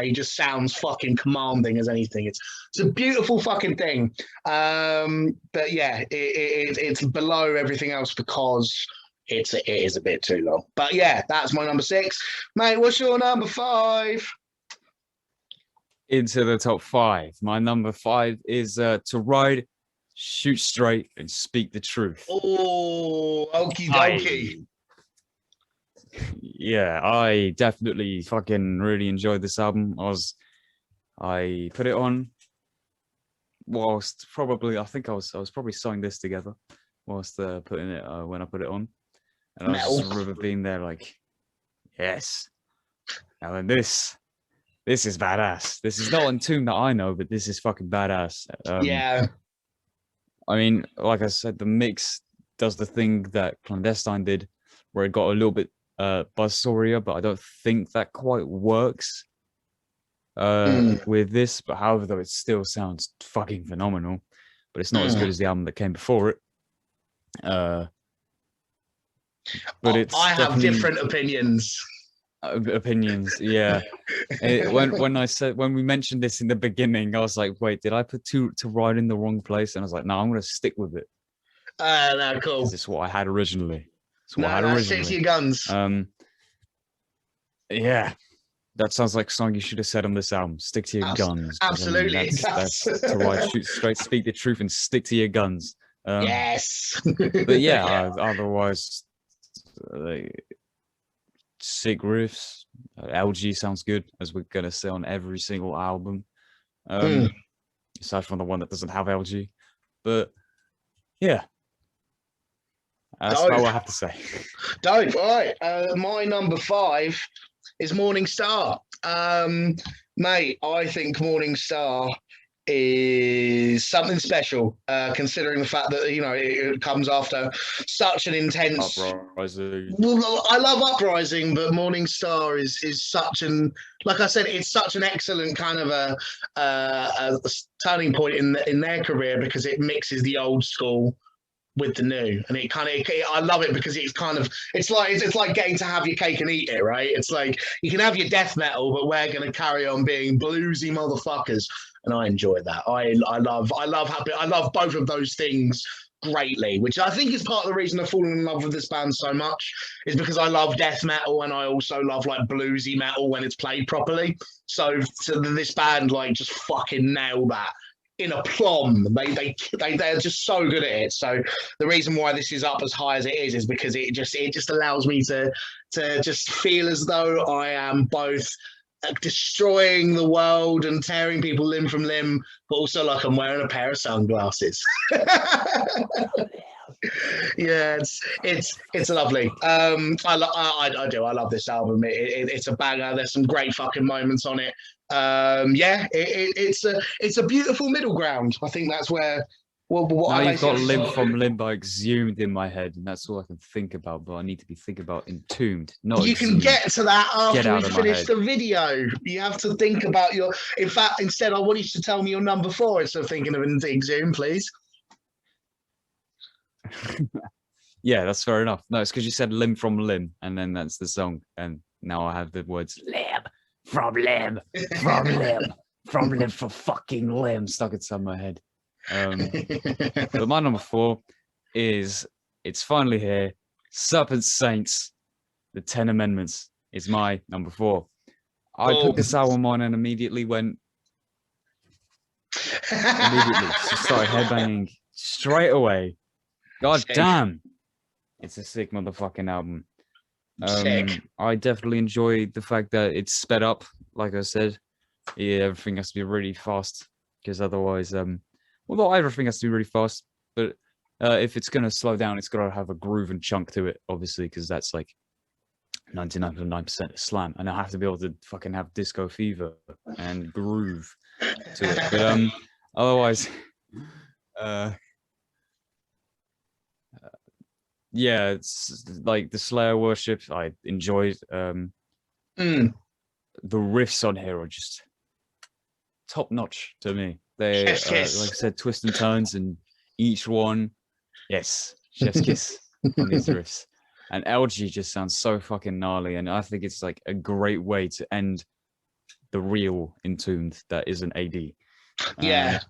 He just sounds fucking commanding as anything. It's a beautiful fucking thing. But yeah, it's below everything else because it is a bit too long. But yeah, that's my number 6. Mate, what's your number 5? Into the top 5. My number 5 is To Ride, Shoot Straight, and Speak the Truth. Oh, okie dokie. Yeah, I definitely fucking really enjoyed this album. I put it on whilst probably, I think I was probably sewing this together whilst putting it when I put it on, and I was just being there like, yes. Now then, this is badass. This is not Entombed that I know, but this is fucking badass. Yeah. I mean, like I said, the mix does the thing that Clandestine did, where it got a little bit buzzsawier, but I don't think that quite works with this. But however, though, it still sounds fucking phenomenal. But it's not as good as the album that came before it. But I have different opinions. Opinions, yeah. When we mentioned this in the beginning, I was like, wait, did I put to Ride in the wrong place? And I was like, no, I'm gonna stick with it. No, cool. This is what I had originally. Stick to your guns. Yeah, that sounds like a song you should have said on this album. Stick to your guns. Absolutely, I mean, that's To Ride, Shoot Straight, Speak the Truth, and Stick to Your Guns. Yes. But yeah, otherwise, sick riffs. LG sounds good, as we're gonna say on every single album, aside from the one that doesn't have LG. But yeah, that's about what I have to say. Dope. All right, my number 5 is Morningstar. Mate, I think Morningstar is something special, considering the fact that, you know, it comes after such an intense Uprising. Well, I love Uprising, but Morningstar is such an, like I said, it's such an excellent kind of a turning point in their career, because it mixes the old school with the new, and it kind of, I love it because it's like getting to have your cake and eat it, right? It's like you can have your death metal, but we're going to carry on being bluesy motherfuckers, and I enjoy that. I love both of those things greatly, which I think is part of the reason I've fallen in love with this band so much, is because I love death metal, and I also love like bluesy metal when it's played properly. So this band like just fucking nail that in a plum. They're just so good at it. So the reason why this is up as high as it is because it just allows me to just feel as though I am both destroying the world and tearing people limb from limb, but also like I'm wearing a pair of sunglasses. Yeah, it's lovely. I do. I love this album. It's a banger. There's some great fucking moments on it. Yeah, it's a beautiful middle ground. I think that's where. Well, now you've got Limb from Limbo exhumed in my head, and that's all I can think about. But I need to be thinking about Entombed. Not you exhumed. can get to that after we finish the video. You have to think about your. In fact, instead, I want you to tell me your number 4 instead of thinking of Exhumed, please. Yeah, that's fair enough. No, it's because you said Limb from Limb, and then that's the song, and now I have the words Limb from Limb from Limb from Limb for fucking Limb stuck inside my head. But my number 4 is, it's finally here, Serpent Saints, the 10 Amendments is my number 4. I put this album on and immediately just started headbanging straight away. God damn, it's a sick motherfucking album. Sick. I definitely enjoy the fact that it's sped up. Like I said, yeah, everything has to be really fast because otherwise, although everything has to be really fast, but if it's gonna slow down, it's gotta have a groove and chunk to it, obviously, because that's like 99.9% of slam, and I have to be able to fucking have disco fever and groove to it. But otherwise, uh, yeah, it's like the Slayer worship. I enjoyed. Mm. The riffs on here are just top notch to me. They, Chef's like I kiss. said, twists and turns, and each one, yes, chef's kiss on these riffs. And LG just sounds so fucking gnarly, and I think it's like a great way to end the real Entombed that isn't AD. Yeah.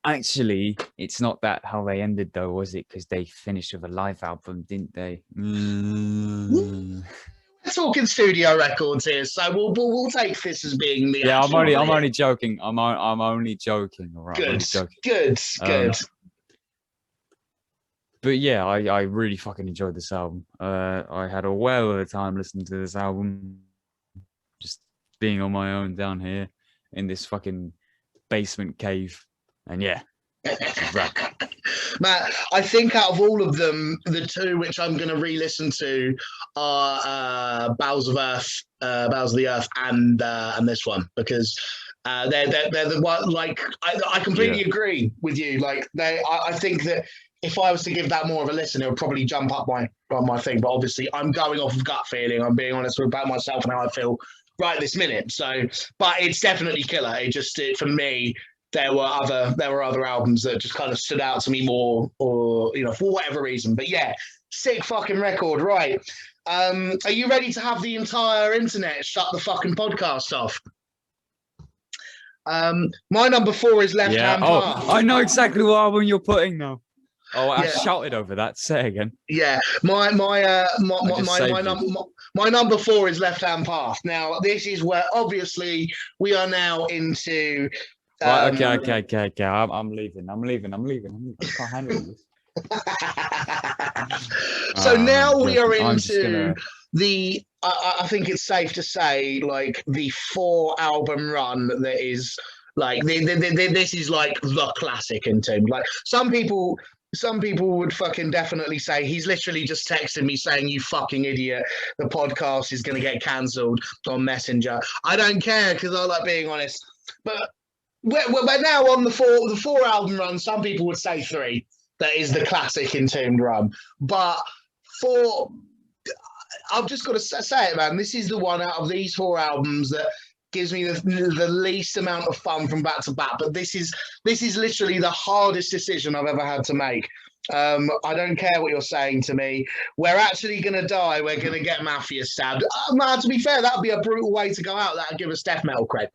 Actually, it's not that how they ended though, was it? Because they finished with a live album, didn't they? We're talking studio records here, so we'll take this as being the Yeah, actual I'm only joking. I'm only joking. All right, I'm good, only joking. good, Um, good. but yeah, I really fucking enjoyed this album. I had a well of a time listening to this album, just being on my own down here in this fucking basement cave. And yeah, it's rad. Matt, I think out of all of them, the two which I'm going to re-listen to are Bowels of Earth, Bowels of the Earth, and this one because they're the one. Like I completely agree with you. Like I think that if I was to give that more of a listen, it would probably jump up my thing. But obviously, I'm going off of gut feeling. I'm being honest about myself and how I feel right this minute. So, but it's definitely killer. For me, there were other albums that just kind of stood out to me more, or for whatever reason. But yeah, sick fucking record, right? Are you ready to have the entire internet shut the fucking podcast off? My number 4 is Left Hand Path. I know exactly what album you're putting now. Oh, I Yeah. shouted over that. Say again. Yeah, my number 4 is Left Hand Path. Now, this is where obviously we are now into. Right, okay. I'm leaving. I can't handle this. So now we are I'm into the. I think it's safe to say, like the 4 album run that is like this is like the classic Entombed. Like some people would fucking definitely say he's literally just texted me saying, "You fucking idiot, the podcast is going to get cancelled on Messenger." I don't care because I like being honest, but. We're now on the 4 album run. Some people would say 3. That is the classic Entombed run. But I've just got to say it, man. This is the one out of these 4 albums that gives me the least amount of fun from back to back. But this is literally the hardest decision I've ever had to make. I don't care what you're saying to me. We're actually going to die. We're going to get Mafia stabbed. Man, to be fair, that would be a brutal way to go out. That would give us death metal cred.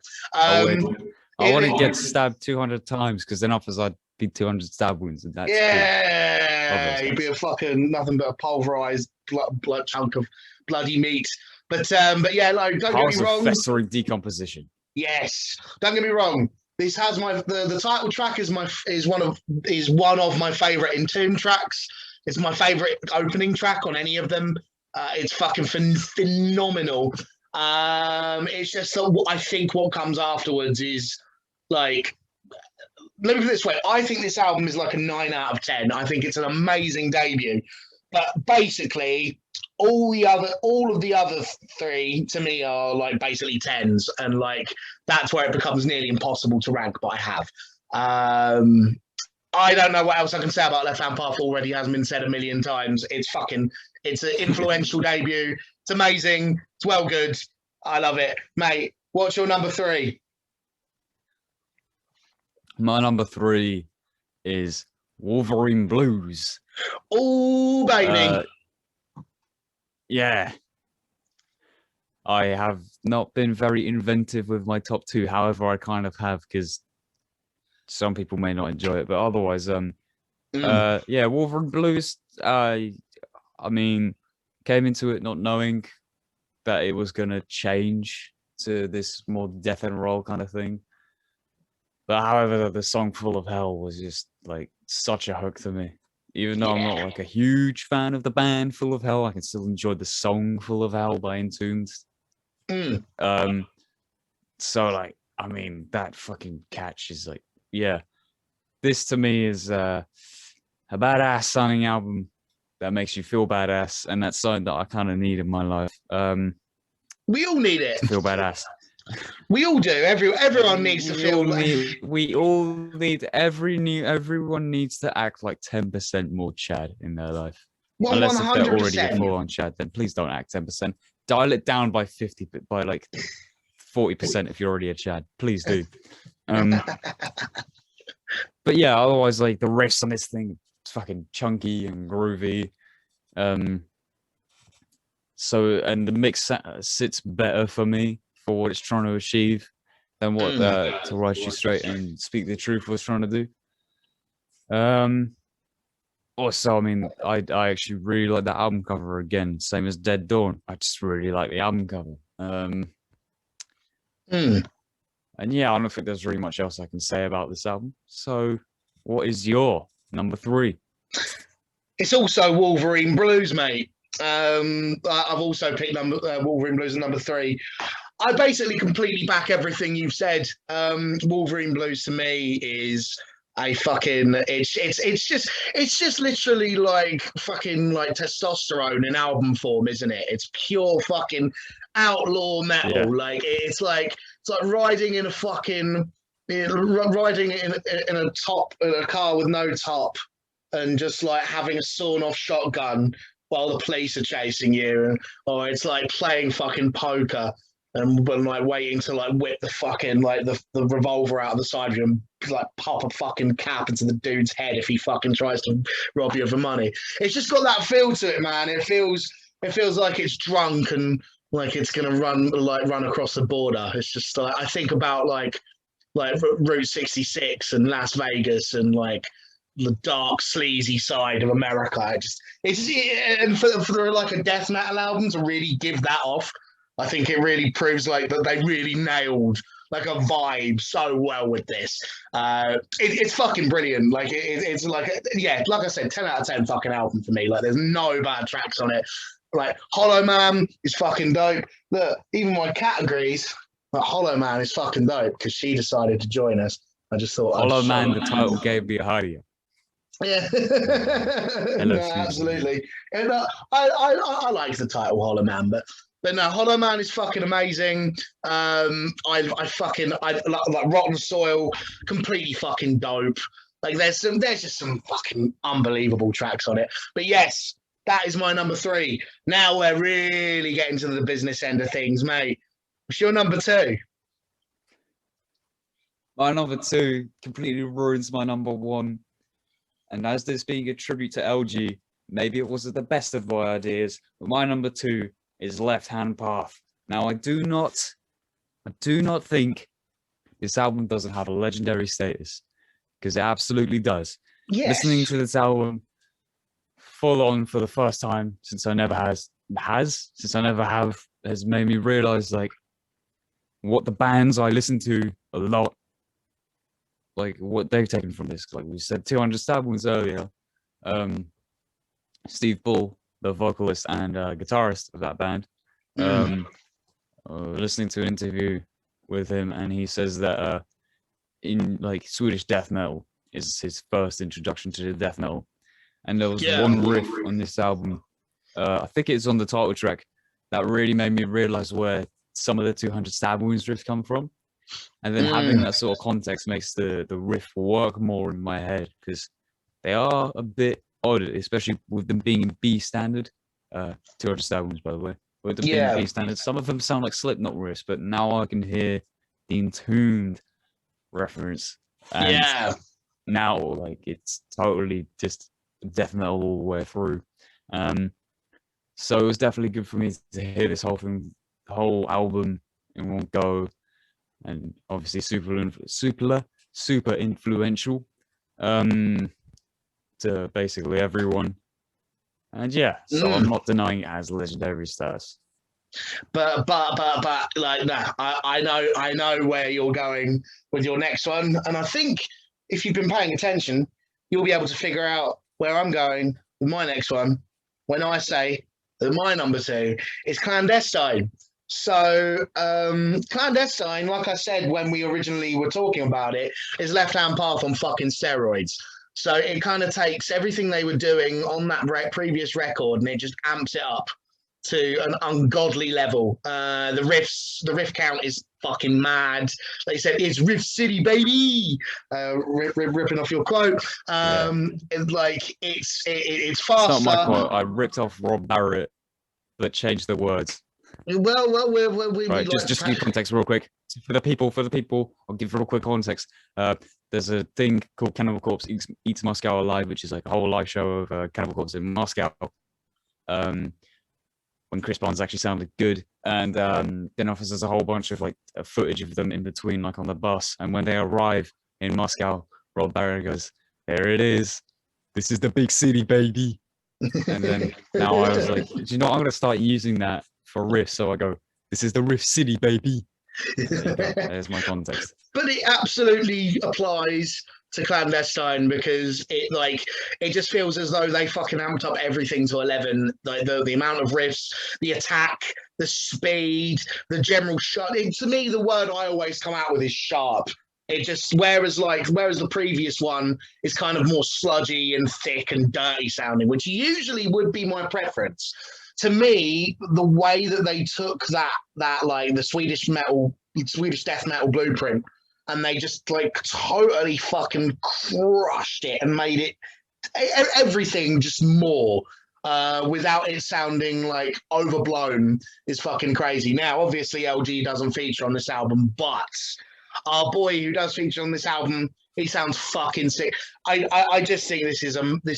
I want to get stabbed 200 times because then offers I'd be 200 stab wounds, and that's cool. You'd be a fucking nothing but a pulverized blood chunk of bloody meat. But yeah, like don't get me wrong. Festering decomposition. Yes, don't get me wrong. This has the title track is one of my favorite Entombed tracks. It's my favorite opening track on any of them. It's fucking phenomenal. It's just I think what comes afterwards is like, let me put it this way. I think this album is like a 9 out of 10. I think it's an amazing debut. But basically, all of the other 3 to me are like basically 10s, and like that's where it becomes nearly impossible to rank. But I have. I don't know what else I can say about Left Hand Path. Already has been said a million times. It's an influential debut. It's amazing. It's well good. I love it, mate. What's your number 3? My number 3 is Wolverine Blues. Oh, baby. Yeah. I have not been very inventive with my top 2. However, I kind of have because some people may not enjoy it. But otherwise, yeah, Wolverine Blues. I mean, came into it not knowing that it was going to change to this more death and roll kind of thing. But however, the song Full of Hell was just like such a hook to me. Even though I'm not like a huge fan of the band Full of Hell, I can still enjoy the song Full of Hell by Entombed. So like, I mean, that fucking catch is like, yeah, this to me is a badass sounding album that makes you feel badass, and that's something that I kind of need in my life. We all need it to feel badass. We all do. Everyone needs to feel like we all need everyone needs to act like 10% more Chad in their life. Unless if they're already a full-on Chad, then please don't act 10%. Dial it down by 50, by like 40% if you're already a Chad. Please do. But yeah, otherwise, like the rest on this thing, it's fucking chunky and groovy. So, and the mix sits better for me for what it's trying to achieve than what To Rise You Straight and Speak the Truth was trying to do. Also, I mean, I actually really like that album cover again, same as Dead Dawn. I just really like the album cover. And yeah, I don't think there's really much else I can say about this album. So, what is your number 3? It's also Wolverine Blues, mate. I've also picked Wolverine Blues at number 3. I basically completely back everything you've said. Wolverine Blues to me is a fucking it's just literally like fucking like testosterone in album form, isn't it? It's pure fucking outlaw metal. Yeah. Like it's like riding in a fucking riding in a car with no top and just like having a sawn off shotgun while the police are chasing you, or it's like playing fucking poker and like waiting to like whip the fucking like the revolver out of the side of you and like pop a fucking cap into the dude's head if he fucking tries to rob you for money. It's just got that feel to it, man. It feels like it's drunk and like it's gonna run across the border. It's just like I think about like Route 66 and Las Vegas and like the dark, sleazy side of America. And for like a death metal album to really give that off, I think it really proves like that they really nailed like a vibe so well with this. It's fucking brilliant. Like it's like, yeah, like I said, 10 out of 10 fucking album for me. Like there's no bad tracks on it. Like Hollow Man is fucking dope. Look, even my cat agrees. Like Hollow Man is fucking dope because she decided to join us. I just thought Hollow Man, the title gave me a idea. Yeah, no, absolutely. And I like the title Hollow Man, but no, Hollow Man is fucking amazing. I like Rotten Soil, completely fucking dope. Like there's just some fucking unbelievable tracks on it. But yes, that is my number 3. Now we're really getting to the business end of things, mate. What's your number 2? My number 2 completely ruins my number 1. And as this being a tribute to LG, maybe it wasn't the best of my ideas, but my number 2 is Left Hand Path. Now, I do not think this album doesn't have a legendary status, because it absolutely does. Yes. Listening to this album full on for the first time since I never have has made me realize like what the bands I listen to a lot, like what they've taken from this. Like we said, 200 Stab-Wounds earlier. Steve Bull, the vocalist and guitarist of that band, listening to an interview with him, and he says that in like Swedish death metal is his first introduction to the death metal, and there was one riff on this album, I think it's on the title track, that really made me realize where some of the 200 Stab-Wounds riffs come from. And then having that sort of context makes the riff work more in my head, because they are a bit odd, especially with them being in B standard. 200 Stab-Wounds, by the way. With them being in B standard, some of them sound like Slipknot riffs, but now I can hear the Entombed reference. And now, like, it's totally just death metal all the way through. So it was definitely good for me to hear this whole thing, the whole album in one go. And obviously super influential to basically everyone. And yeah, so I'm not denying it has legendary status. But like I know where you're going with your next one, and I think if you've been paying attention, you'll be able to figure out where I'm going with my next one when I say that my number 2 is Clandestine. So, Clandestine, like I said when we originally were talking about it, is Left Hand Path on fucking steroids. So it kind of takes everything they were doing on that previous record and it just amps it up to an ungodly level. The riff count is fucking mad. They said it's Riff City, baby. Ripping off your quote. It's faster. It's not my quote. I ripped off Rob Barrett, but changed the words. Well, we right. Like just give context real quick for the people. I'll give real quick context. There's a thing called Cannibal Corpse Eats Moscow Alive, which is like a whole live show of Cannibal Corpse in Moscow. When Chris Barnes actually sounded good, and then there's a whole bunch of like footage of them in between, like on the bus. And when they arrive in Moscow, Rob Barrett goes, "There it is. This is the big city, baby." And then now I was like, do you know what? I'm gonna start using that for riffs. So I go, "This is the Riff City, baby." There's my context. But it absolutely applies to Clandestine because it just feels as though they fucking amped up everything to 11. Like the amount of riffs, the attack, the speed, the general shot. To me, the word I always come out with is sharp. It just whereas the previous one is kind of more sludgy and thick and dirty sounding, which usually would be my preference. To me, the way that they took that like the Swedish death metal blueprint, and they just like totally fucking crushed it and made it everything just more without it sounding like overblown is fucking crazy. Now, obviously, LG doesn't feature on this album, but our boy who does feature on this album, he sounds fucking sick. I just think this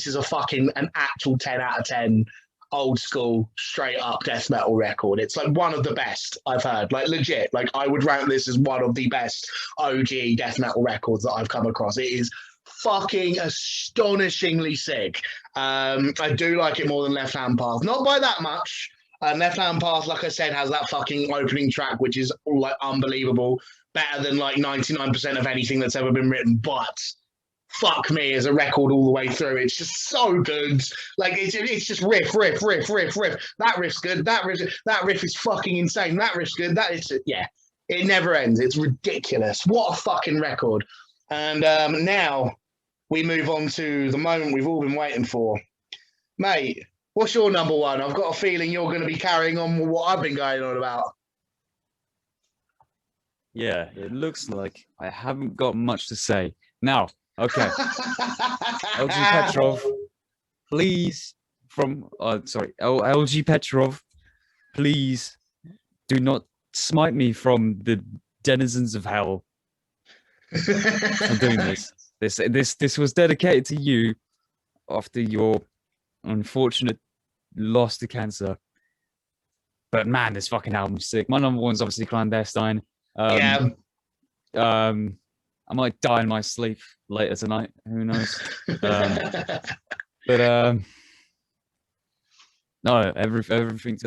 is a fucking an actual 10 out of 10 old school straight up death metal record. It's like one of the best I've heard, like legit. Like I would rank this as one of the best OG death metal records that I've come across. It is fucking astonishingly sick. I do like it more than Left Hand Path, not by that much. Left Hand Path, like I said, has that fucking opening track, which is like unbelievable, better than like 99% of anything that's ever been written. But fuck me, as a record all the way through, it's just so good. Like it's just riff. That riff's good. That riff is fucking insane. That riff's good. That is it never ends. It's ridiculous. What a fucking record. And now we move on to the moment we've all been waiting for, mate. What's your number one? I've got a feeling you're going to be carrying on with what I've been going on about. Yeah, it looks like I haven't got much to say now. Okay. LG Petrov, please, LG Petrov, please do not smite me from the denizens of hell for doing this. This was dedicated to you after your unfortunate loss to cancer. But man, this fucking album's sick. My number one's obviously Clandestine. I might die in my sleep later tonight. Who knows? No, everything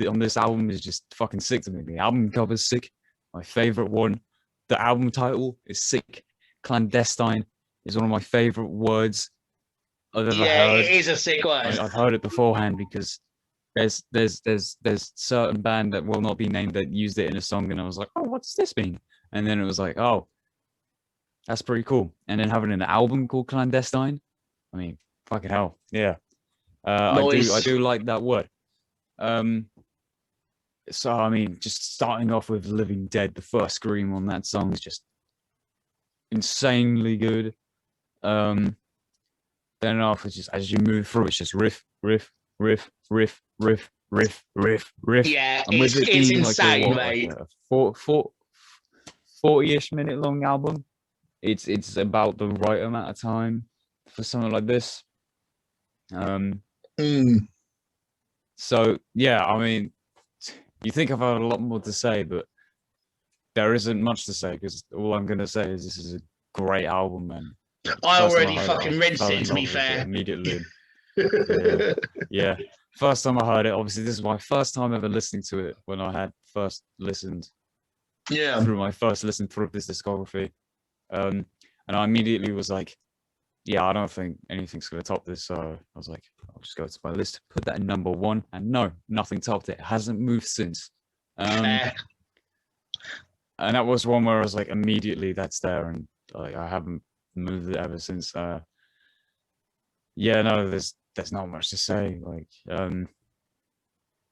on this album is just fucking sick to me. The album cover's sick. My favorite one. The album title is sick. Clandestine is one of my favorite words I've ever heard. Yeah, it is a sick word. I've heard it beforehand because there's certain band that will not be named that used it in a song, and I was like, oh, what's this mean? And then it was like, oh, that's pretty cool. And then having an album called Clandestine, I mean, fucking hell, yeah. I do like that word. So I mean, just starting off with Living Dead, the first scream on that song is just insanely good. Then after, just as you move through, it's just riff. Yeah, and with it's insane, like mate. Like a 40-ish minute long album. It's about the right amount of time for something like this. So yeah, I mean, you think I've had a lot more to say, but there isn't much to say because all I'm gonna say is this is a great album, man. I already fucking rinsed it, to be fair. Immediately. Yeah. First time I heard it, obviously this is my first time ever listening to it when I had first listened. Yeah. Through my first listen through this discography. And I immediately was like, yeah, I don't think anything's gonna top this. So I was like, I'll just go to my list, put that in number 1, and no, nothing topped it. It hasn't moved since. Fair. And that was one where I was like, immediately that's there, and like I haven't moved it ever since. Yeah, no, there's not much to say. Like,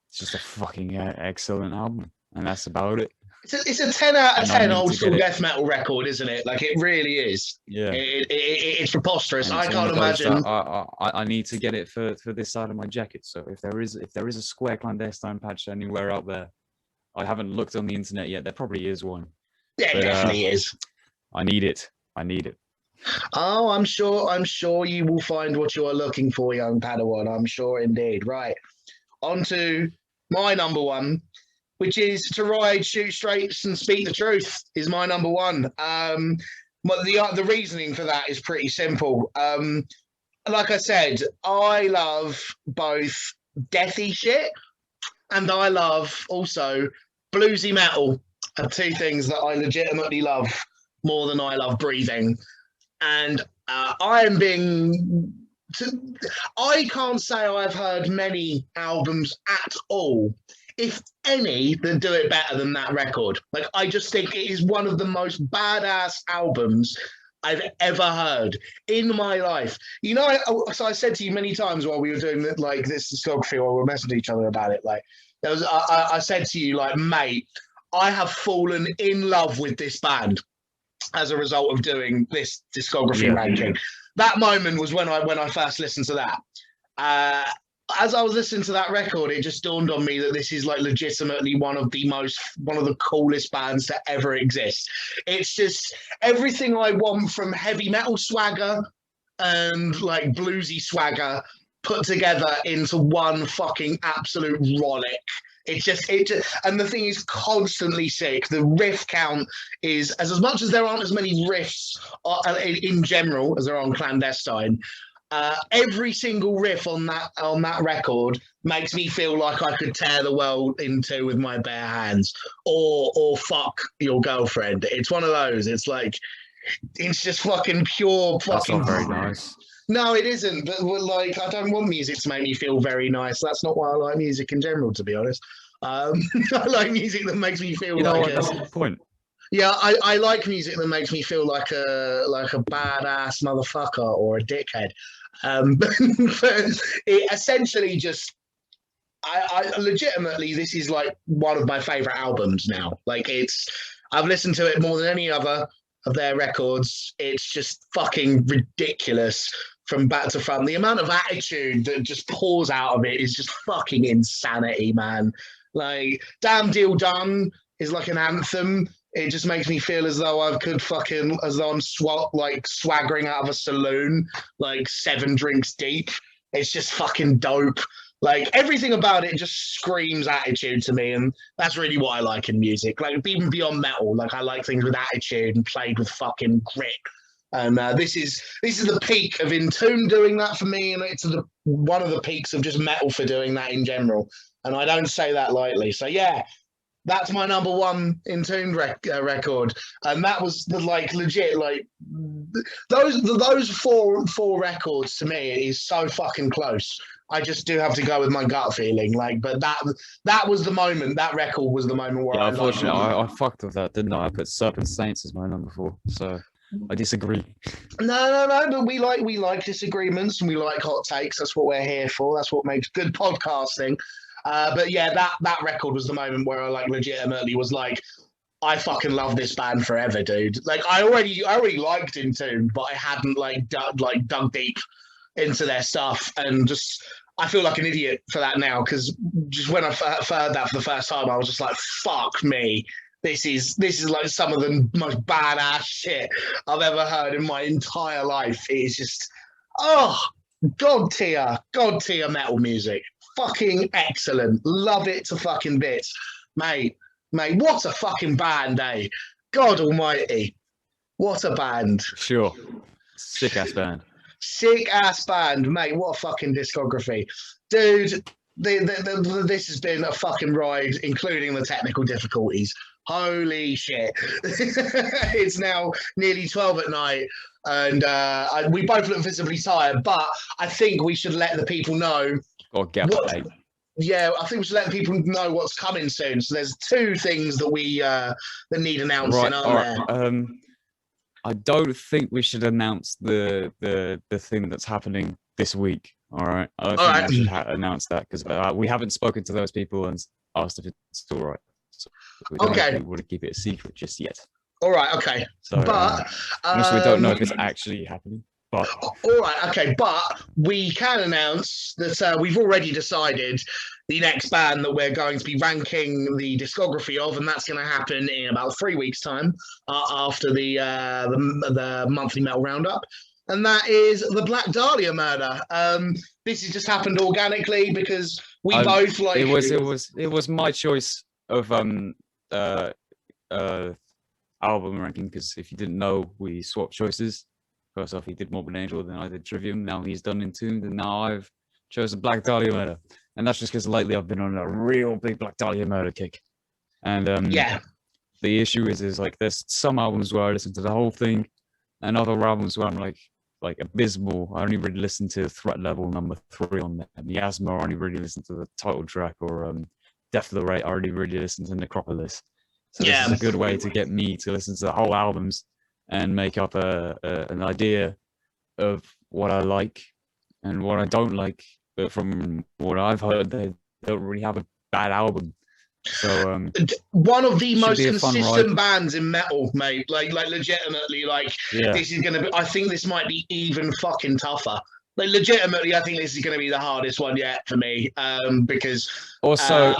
it's just a fucking excellent album, and that's about it. It's a 10 out of 10 old school it. death metal record, isn't it? Like, it really is. Yeah, it's preposterous. And I it's one can't of those imagine. that I need to get it for this side of my jacket. So if there is a square clandestine patch anywhere out there, I haven't looked on the internet yet. There probably is one. Yeah, it definitely is. I need it. I need it. Oh, I'm sure you will find what you are looking for, young Padawan. I'm sure indeed. Right. On to my number 1, which is To Ride, Shoot Straight, and Speak the Truth is my number 1. But the reasoning for that is pretty simple. Like I said, I love both deathy shit and I love also bluesy metal, are 2 things that I legitimately love more than I love breathing. And I can't say I've heard many albums at all, if any, that do it better than that record. Like, I just think it is one of the most badass albums I've ever heard in my life. You know, so I said to you many times while we were doing like this discography, while we were messaging each other about it, like, I said to you, like, mate, I have fallen in love with this band as a result of doing this discography ranking. That moment was when I first listened to that. As I was listening to that record, it just dawned on me that this is like legitimately one of the coolest bands to ever exist. It's just everything I want from heavy metal swagger and like bluesy swagger put together into one fucking absolute rollick. It just, and the thing is constantly sick. The riff count is, as much as there aren't as many riffs in general as there are on Clandestine, every single riff on that record makes me feel like I could tear the world in two with my bare hands, or fuck your girlfriend. It's one of those. It's like, it's just fucking pure fucking. That's not very nice. No, it isn't. But like, I don't want music to make me feel very nice. That's not why I like music in general, to be honest. I like music that makes me feel that's the point. Yeah, I like music that makes me feel like a badass motherfucker or a dickhead. But it essentially just, I legitimately, this is like one of my favorite albums now. Like, I've listened to it more than any other of their records. It's just fucking ridiculous from back to front. The amount of attitude that just pours out of it is just fucking insanity, man. Like, Damn Deal Done is like an anthem. It just makes me feel as though I'm swaggering out of a saloon, like 7 drinks deep. It's just fucking dope. Like, everything about it just screams attitude to me, and that's really what I like in music. Like, even beyond metal, like, I like things with attitude and played with fucking grit. And this is the peak of Entombed doing that for me, and it's one of the peaks of just metal for doing that in general. And I don't say that lightly. So yeah, that's my number 1 Entombed record, and that was the legit those four records to me is so fucking close. I just do have to go with my gut feeling, but that was the moment. That record was the moment where unfortunately I fucked with that, didn't I? I put Serpent Saints as my number 4, so I disagree. No, but we like disagreements and we like hot takes. That's what we're here for. That's what makes good podcasting. But yeah, that record was the moment where I legitimately was like, I fucking love this band forever, dude. Like, I already liked Entombed, but I hadn't dug deep into their stuff, and just I feel like an idiot for that now, because just when I heard that for the first time, I was just like, fuck me. This is like some of the most badass shit I've ever heard in my entire life. It is just, god tier metal music. Fucking excellent. Love it to fucking bits. Mate, what a fucking band, eh? God almighty. What a band. Sure. Sick ass band. Sick ass band, mate. What a fucking discography. Dude, this has been a fucking ride, including the technical difficulties. Holy shit. It's now nearly 12 at night. And we both look visibly tired, but I think we should let the people know Or get what. paid. Yeah, I think we should let people know what's coming soon. So there's two things that we that need announcing, aren't there? I don't think we should announce the thing that's happening this week. All right. I don't think we should announce that because we haven't spoken to those people and asked if it's all right. So we don't know if we want to keep it a secret just yet. All right. Okay. So, but also we don't know if it's actually happening. But all right. Okay. But we can announce that we've already decided the next band that we're going to be ranking the discography of, and that's going to happen in about 3 weeks' time after the monthly metal roundup. And that is the Black Dahlia Murder. This has just happened organically because we both like. It was my choice of album ranking because if you didn't know, we swapped choices. First off, he did Morbid Angel, then I did Trivium. Now he's done Entombed, and now I've chosen Black Dahlia Murder. And that's just because lately I've been on a real big Black Dahlia Murder kick. And the issue is like there's some albums where I listen to the whole thing, and other albums where I'm like abysmal. I only really listen to Threat Level number 3 on there. Miasma, I only really listen to the title track, or Death of the Rate, I already really listen to Necropolis. So this is a good way to get me to listen to the whole albums and make up an idea of what I like and what I don't like. But from what I've heard, they don't really have a bad album. So one of the most consistent bands in metal, mate. Like legitimately, this is gonna be. I think this might be even fucking tougher. Like legitimately, I think this is gonna be the hardest one yet for me. Because also,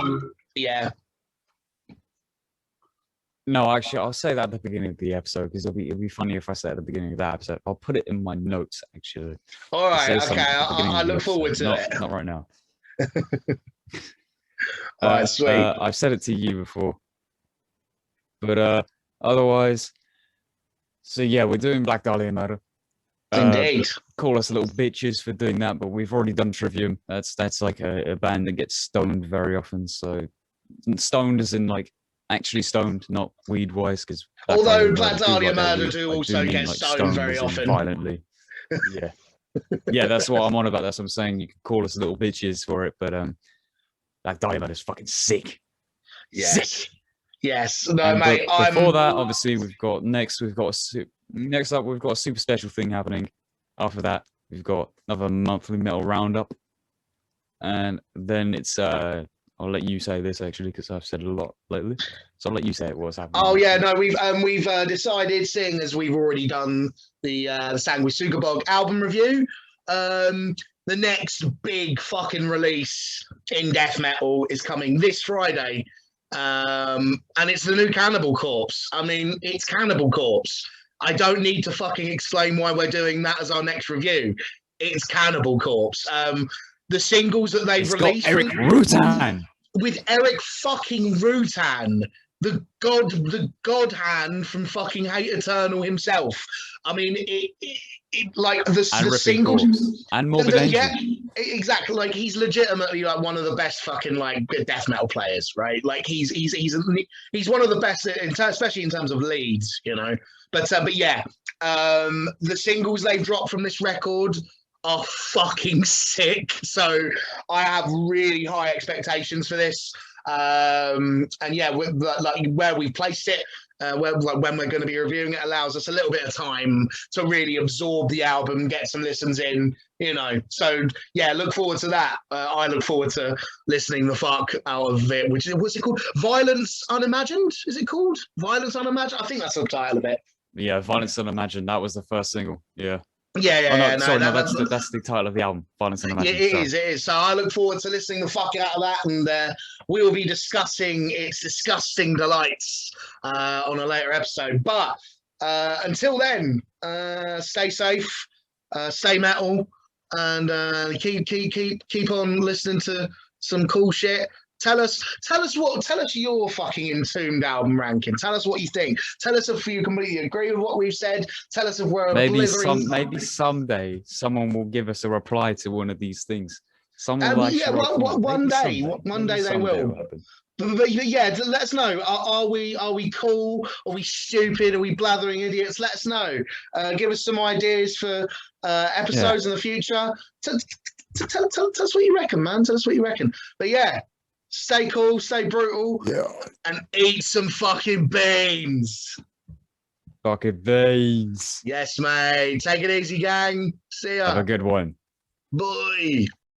No, actually, I'll say that at the beginning of the episode because it'll be funny if I say it at the beginning of that episode. I'll put it in my notes, actually. All right, okay. I look forward to it. Not right now. All right, sweet. I've said it to you before. But otherwise, so yeah, we're doing Black Dahlia Murder. Indeed. Call us little bitches for doing that, but we've already done Trivium. That's like a band that gets stoned very often. So stoned as in like actually stoned, not weed wise, because although Black Dahlia Murder do also get stoned very often, violently. Yeah, that's what I'm on about. That's what I'm saying. You can call us little bitches for it, but Black Dahlia Murder is fucking sick. Yes, yes. No, mate. Before that, obviously, we've got a super special thing happening. After that, we've got another monthly metal roundup, and then it's I'll let you say this actually because I've said it a lot lately. So I'll let you say it what's happening. Oh yeah, no, we've decided, seeing as we've already done the Sanguisugabog album review, the next big fucking release in death metal is coming this Friday, and it's the new Cannibal Corpse. I mean, it's Cannibal Corpse. I don't need to fucking explain why we're doing that as our next review. It's Cannibal Corpse. The singles that they've released, Eric Rutan, with Eric fucking Rutan, the god hand from fucking Hate Eternal himself. I mean, like the singles and Morbid Angel. Yeah, exactly. Like he's legitimately like one of the best fucking like death metal players, right? Like he's one of the best, especially in terms of leads, you know. But yeah, the singles they've dropped from this record are fucking sick. So I have really high expectations for this. And yeah, like where we placed it, when we're going to be reviewing it, allows us a little bit of time to really absorb the album, get some listens in, you know. So yeah, look forward to that. I look forward to listening the fuck out of it. What's it called? Violence Unimagined? Is it called Violence Unimagined? I think that's the title of it. Yeah, Violence Unimagined. That was the first single. Yeah. Yeah. That's the title of the album, Violence Unimagined. It is. So I look forward to listening the fuck out of that, and we will be discussing its disgusting delights on a later episode. But until then, stay safe, stay metal, and keep on listening to some cool shit. Tell us your fucking Entombed album ranking. Tell us what you think. Tell us if you completely agree with what we've said. Tell us if we're maybe someday someone will give us a reply to one of these things. Some will actually Yeah, rock on. one Maybe day, someday. one Maybe day they someday it'll will. happen. But yeah, let us know. Are we cool? Are we stupid? Are we blathering idiots? Let us know. Give us some ideas for episodes in the future. Tell us what you reckon, man. Tell us what you reckon. But yeah, stay cool, stay brutal, and eat some fucking beans. Fucking veins. Yes, mate. Take it easy, gang. See ya. Have a good one. Bye.